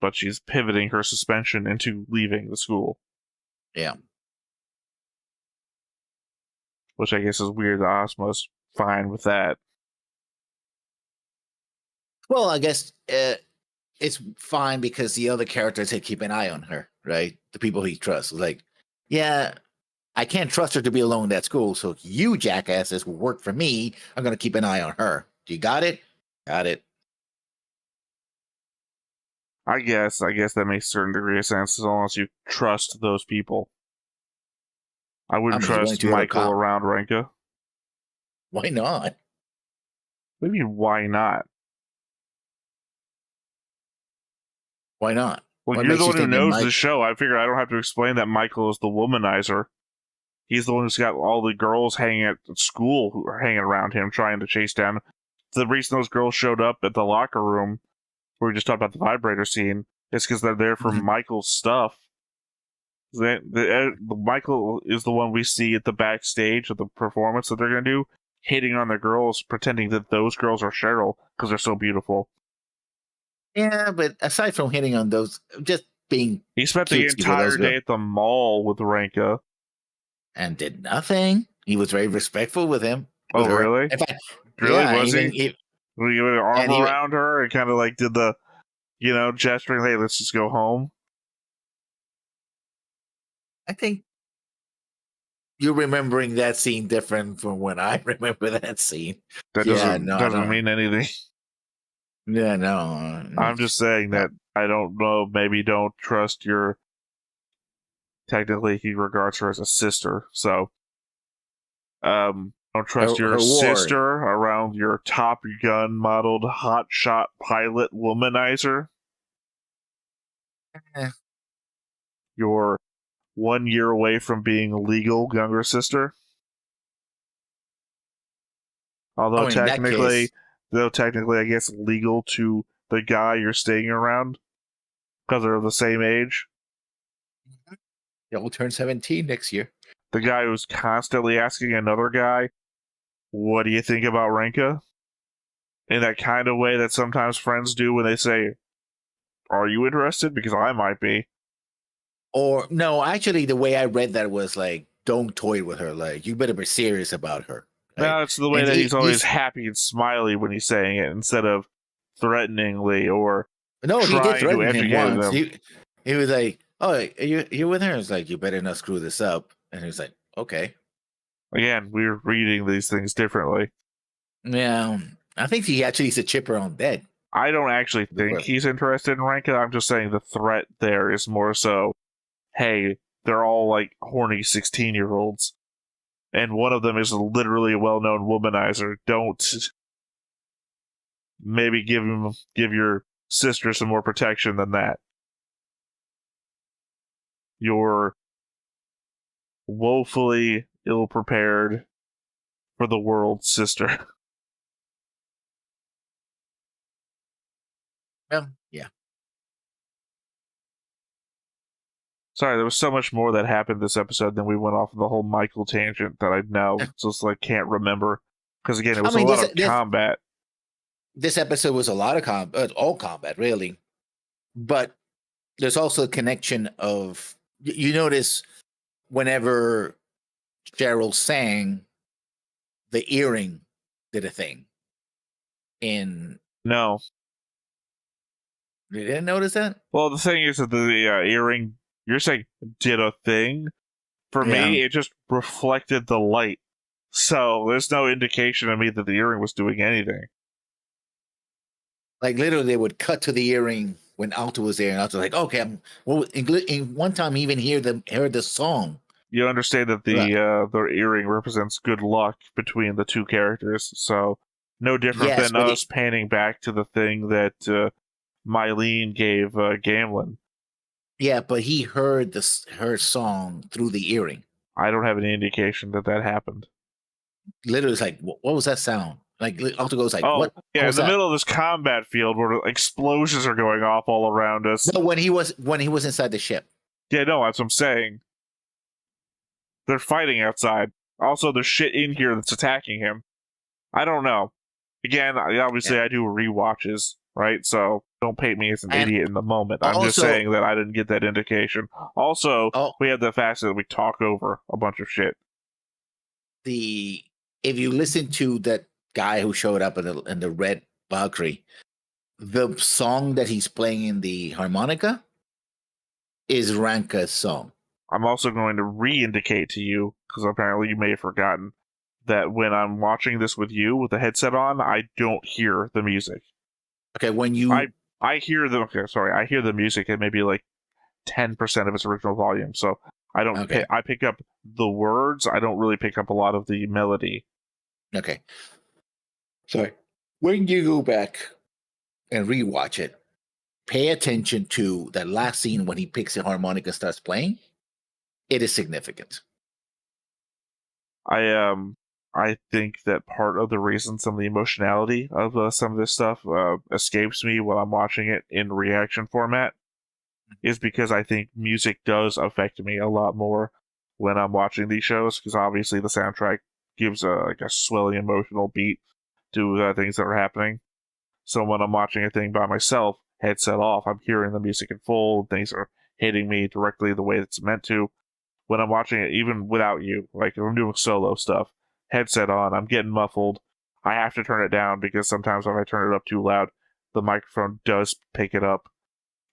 [SPEAKER 1] But she's pivoting her suspension into leaving the school.
[SPEAKER 2] Yeah.
[SPEAKER 1] Which I guess is weird that Asuma's fine with that.
[SPEAKER 2] Well, I guess it's fine because the other characters had keep an eye on her, right? The people he trusts. Like, yeah, I can't trust her to be alone at school, so you jackasses will work for me. I'm going to keep an eye on her. Do you got it? Got it.
[SPEAKER 1] I guess that makes a certain degree of sense as long as you trust those people. I wouldn't trust Michael around Renka.
[SPEAKER 2] Why not?
[SPEAKER 1] What do you mean, why not?
[SPEAKER 2] Why not?
[SPEAKER 1] Well, you're the one who knows the show. I figure I don't have to explain that Michael is the womanizer. He's the one who's got all the girls hanging at school who are hanging around him, trying to chase down. The reason those girls showed up at the locker room, where we just talked about the vibrator scene, is because they're there for Michael's stuff. Michael is the one we see at the backstage of the performance that they're going to do, hitting on the girls, pretending that those girls are Cheryl because they're so beautiful.
[SPEAKER 2] Yeah, but aside from hitting on those, just being...
[SPEAKER 1] He spent the entire day at the mall with Renka.
[SPEAKER 2] And did nothing. He was very respectful with him.
[SPEAKER 1] Oh, really?
[SPEAKER 2] In fact,
[SPEAKER 1] really? Was he? He put an arm around her and kind of like did the, gesturing, hey, let's just go home?
[SPEAKER 2] I think you're remembering that scene different from when I remember that scene.
[SPEAKER 1] That doesn't mean anything.
[SPEAKER 2] Yeah, no.
[SPEAKER 1] I'm just saying that I don't know, maybe don't trust your... Technically, he regards her as a sister, so... don't trust your sister around your Top Gun modeled hotshot pilot womanizer. Your 1 year away from being legal younger sister. Although technically, I guess legal to the guy you're staying around because they're the same age.
[SPEAKER 2] Yeah, we'll turn 17 next year.
[SPEAKER 1] The guy who's constantly asking another guy, what do you think about Renka? In that kind of way that sometimes friends do when they say, are you interested? Because I might be.
[SPEAKER 2] Or, no, actually, the way I read that was like, don't toy with her. Like, you better be serious about her. Right?
[SPEAKER 1] No, it's the way that he's always happy and smiley when he's saying it instead of threateningly or
[SPEAKER 2] no, he did threaten him once.
[SPEAKER 1] Them.
[SPEAKER 2] He was like, oh, you're with her? It's like, you better not screw this up. And he was like, okay.
[SPEAKER 1] Again, we're reading these things differently.
[SPEAKER 2] Yeah, I think he actually is a chipper on bed.
[SPEAKER 1] I don't actually think he's interested in Renka. I'm just saying the threat there is more so, hey, they're all like horny 16-year-olds. And one of them is literally a well-known womanizer. Don't maybe give your sister some more protection than that. You're woefully ill-prepared for the world, sister.
[SPEAKER 2] Yeah.
[SPEAKER 1] Sorry, there was so much more that happened this episode. Then we went off on the whole Michael tangent that I now just like can't remember. Because again, it was a lot of combat.
[SPEAKER 2] This episode was a lot of all combat, really. But there's also a connection of, you notice whenever Cheryl sang, the earring did a thing.
[SPEAKER 1] No.
[SPEAKER 2] You didn't notice that?
[SPEAKER 1] Well, the thing is that the earring, you're saying, did a thing. For me, it just reflected the light. So there's no indication to me that the earring was doing anything.
[SPEAKER 2] Like literally, they would cut to the earring when Alto was there, and Alto was like, "Okay, in one time, he even heard the song."
[SPEAKER 1] You understand that the earring represents good luck between the two characters, so no different than us panning back to the thing that Mylene gave Gamlin.
[SPEAKER 2] Yeah, but he heard her song through the earring.
[SPEAKER 1] I don't have any indication that happened.
[SPEAKER 2] Literally, it's like, what was that sound? Like, Alto goes like,
[SPEAKER 1] "Oh,
[SPEAKER 2] what?
[SPEAKER 1] Yeah,
[SPEAKER 2] what
[SPEAKER 1] in the middle of this combat field where explosions are going off all around us."
[SPEAKER 2] No, when he was inside the ship.
[SPEAKER 1] Yeah, no, that's what I'm saying. They're fighting outside. Also, there's shit in here that's attacking him. I don't know. Again, obviously, I do rewatches, right? So don't paint me as an idiot in the moment. I'm just saying that I didn't get that indication. Also, we have the fact that we talk over a bunch of shit.
[SPEAKER 2] If you listen to that guy who showed up in the red Valkyrie, the song that he's playing in the harmonica is Ranka's song.
[SPEAKER 1] I'm also going to re-indicate to you, because apparently you may have forgotten, that when I'm watching this with you with the headset on, I don't hear the music.
[SPEAKER 2] Okay, when you...
[SPEAKER 1] I hear the music at maybe like 10% of its original volume, so I don't.
[SPEAKER 2] Okay.
[SPEAKER 1] I pick up the words. I don't really pick up a lot of the melody.
[SPEAKER 2] Okay. Sorry. When you go back and rewatch it, pay attention to that last scene when he picks the harmonica and starts playing. It is significant.
[SPEAKER 1] I think that part of the reason some of the emotionality of some of this stuff escapes me when I'm watching it in reaction format is because I think music does affect me a lot more when I'm watching these shows, because obviously the soundtrack gives a swelling emotional beat to things that are happening. So when I'm watching a thing by myself, headset off, I'm hearing the music in full, things are hitting me directly the way it's meant to. When I'm watching it, even without you, like if I'm doing solo stuff, headset on, I'm getting muffled. I have to turn it down because sometimes if I turn it up too loud, the microphone does pick it up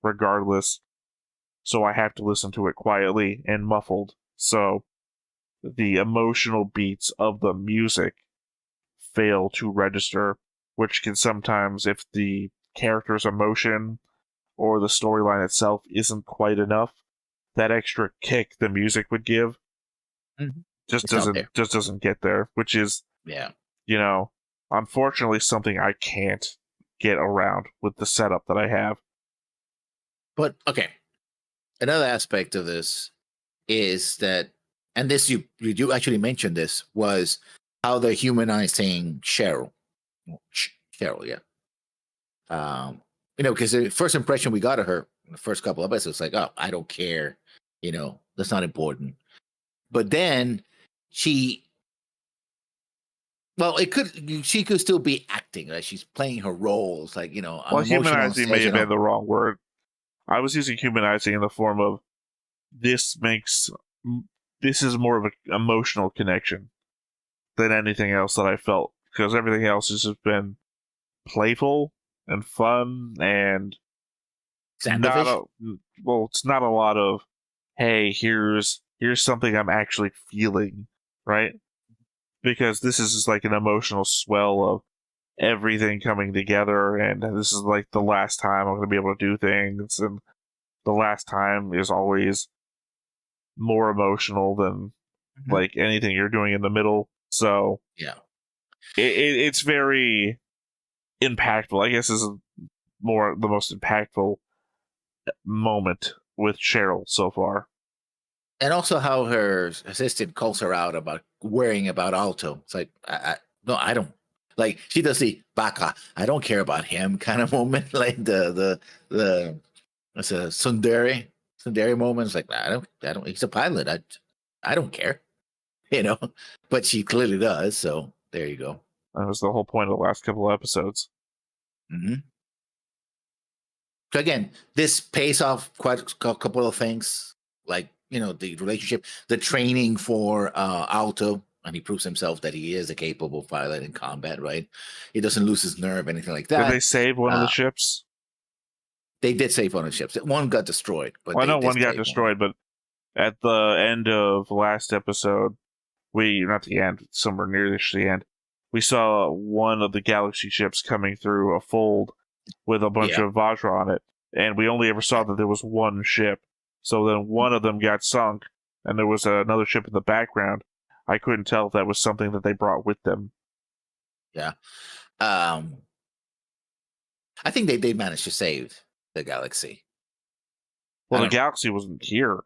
[SPEAKER 1] regardless. So I have to listen to it quietly and muffled. So the emotional beats of the music fail to register, which can sometimes, if the character's emotion or the storyline itself isn't quite enough, that extra kick the music would give just doesn't get there, which is, unfortunately something I can't get around with the setup that I have.
[SPEAKER 2] But okay, another aspect of this is that, and this you do actually mention this, was how they're humanizing Cheryl. Cheryl, yeah. Because the first impression we got of her in the first couple of episodes, like, oh, I don't care, that's not important. But then she could still be acting, like she's playing her roles, like,
[SPEAKER 1] Well, humanizing may have been the wrong word. I was using humanizing in the form of this is more of an emotional connection than anything else that I felt, because everything else has just been playful and fun and it's not a lot of, hey, here's something I'm actually feeling, right? Because this is just like an emotional swell of everything coming together, and this is like the last time I'm going to be able to do things, and the last time is always more emotional than like anything you're doing in the middle. So
[SPEAKER 2] yeah,
[SPEAKER 1] it's very impactful. I guess this is more the most impactful moment with Cheryl so far.
[SPEAKER 2] And also how her assistant calls her out about worrying about Alto. It's like, I don't. Like, she does the baka, I don't care about him kind of moment. Like the it's a tsundere. tsundere moments. Like, I don't. He's a pilot. I don't care, But she clearly does. So there you go.
[SPEAKER 1] That was the whole point of the last couple of episodes.
[SPEAKER 2] Mm-hmm. So again, this pays off quite a couple of things, like the relationship, the training for Alto, and he proves himself that he is a capable pilot in combat. Right? He doesn't lose his nerve, anything like that.
[SPEAKER 1] Did they save one of the ships?
[SPEAKER 2] They did save one of the ships. One got destroyed. But
[SPEAKER 1] I know one got destroyed, but at the end of last episode, not the end, somewhere near the end, we saw one of the Galaxy ships coming through a fold with a bunch of Vajra on it, and we only ever saw that there was one ship. So then one of them got sunk, and there was another ship in the background. I couldn't tell if that was something that they brought with them.
[SPEAKER 2] Yeah. I think they did manage to save the Galaxy.
[SPEAKER 1] Well, the Galaxy wasn't here.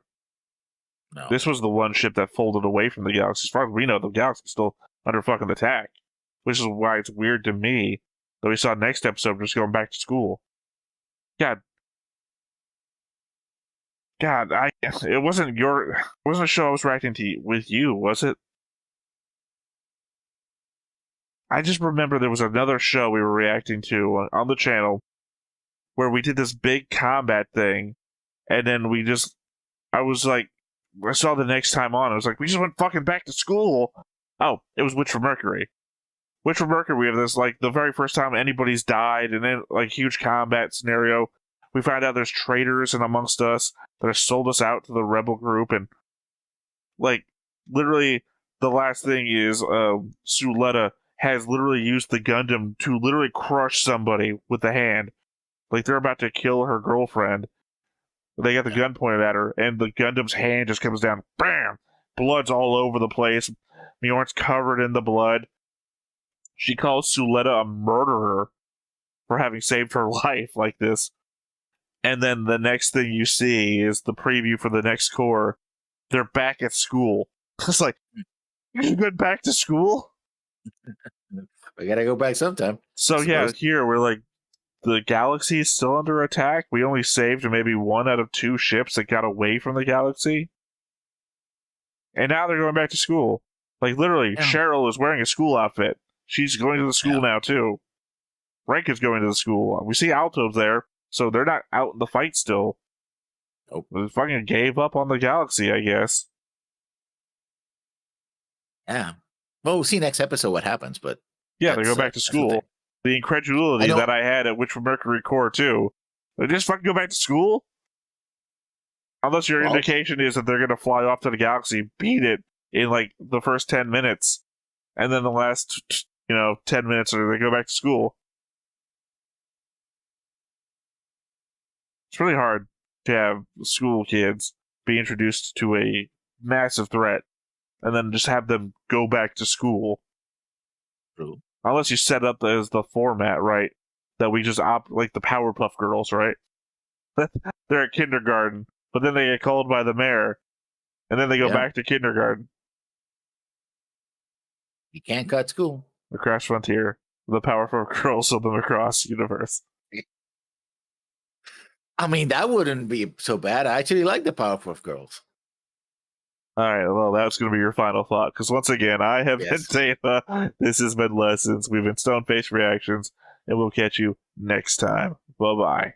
[SPEAKER 2] No.
[SPEAKER 1] This was the one ship that folded away from the Galaxy. As far as we know, the Galaxy's still under fucking attack. Which is why it's weird to me that we saw next episode just going back to school. God, it wasn't a show I was reacting to with you, was it? I just remember there was another show we were reacting to on the channel where we did this big combat thing, and then I saw the next time on, I was like, we just went fucking back to school. Oh, it was Witch from Mercury. Witch from Mercury, we have this, the very first time anybody's died, and then, huge combat scenario. We find out there's traitors in amongst us that have sold us out to the rebel group, and, literally, the last thing is, Suletta has literally used the Gundam to literally crush somebody with the hand. They're about to kill her girlfriend. They got the gun pointed at her, and the Gundam's hand just comes down. Bam! Blood's all over the place. Mjorn's covered in the blood. She calls Suletta a murderer for having saved her life like this. And then the next thing you see is the preview for the next core. They're back at school. It's like, you going back to school?
[SPEAKER 2] We gotta go back sometime.
[SPEAKER 1] So yeah, here we're the Galaxy is still under attack. We only saved maybe 1 out of 2 ships that got away from the Galaxy. And now they're going back to school. Literally, Cheryl is wearing a school outfit. She's going to the school now, too. Rank is going to the school. We see Alto's there, so they're not out in the fight still.
[SPEAKER 2] Nope.
[SPEAKER 1] They fucking gave up on the Galaxy, I guess.
[SPEAKER 2] Yeah. Well, we'll see next episode what happens, but...
[SPEAKER 1] Yeah, they go back to school. The incredulity that I had at Witch from Mercury Core 2. They just fucking go back to school? Unless your indication is that they're going to fly off to the Galaxy, beat it in, the first 10 minutes. And then the last, 10 minutes, or they go back to school. It's really hard to have school kids be introduced to a massive threat and then just have them go back to school.
[SPEAKER 2] True.
[SPEAKER 1] Unless you set up as the format, right? That we just like the Powerpuff Girls, right? They're at kindergarten, but then they get called by the mayor, and then they go back to kindergarten.
[SPEAKER 2] You can't cut school.
[SPEAKER 1] The Crash Frontier, the Powerpuff Girls of the Macross universe.
[SPEAKER 2] I mean, that wouldn't be so bad. I actually like the Powerpuff Girls.
[SPEAKER 1] All right, well, that's going to be your final thought. Because once again, I have been Dana. This has been Lessons. We've been Stone-Faced Reactions. And we'll catch you next time. Bye-bye.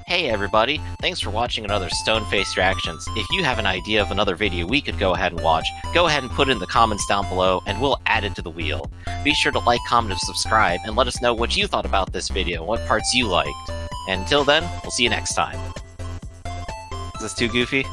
[SPEAKER 10] Hey everybody, thanks for watching another Stone-Faced Reactions. If you have an idea of another video we could go ahead and watch, go ahead and put it in the comments down below and we'll add it to the wheel. Be sure to like, comment, and subscribe, and let us know what you thought about this video and what parts you liked. And until then, we'll see you next time. Is this too goofy?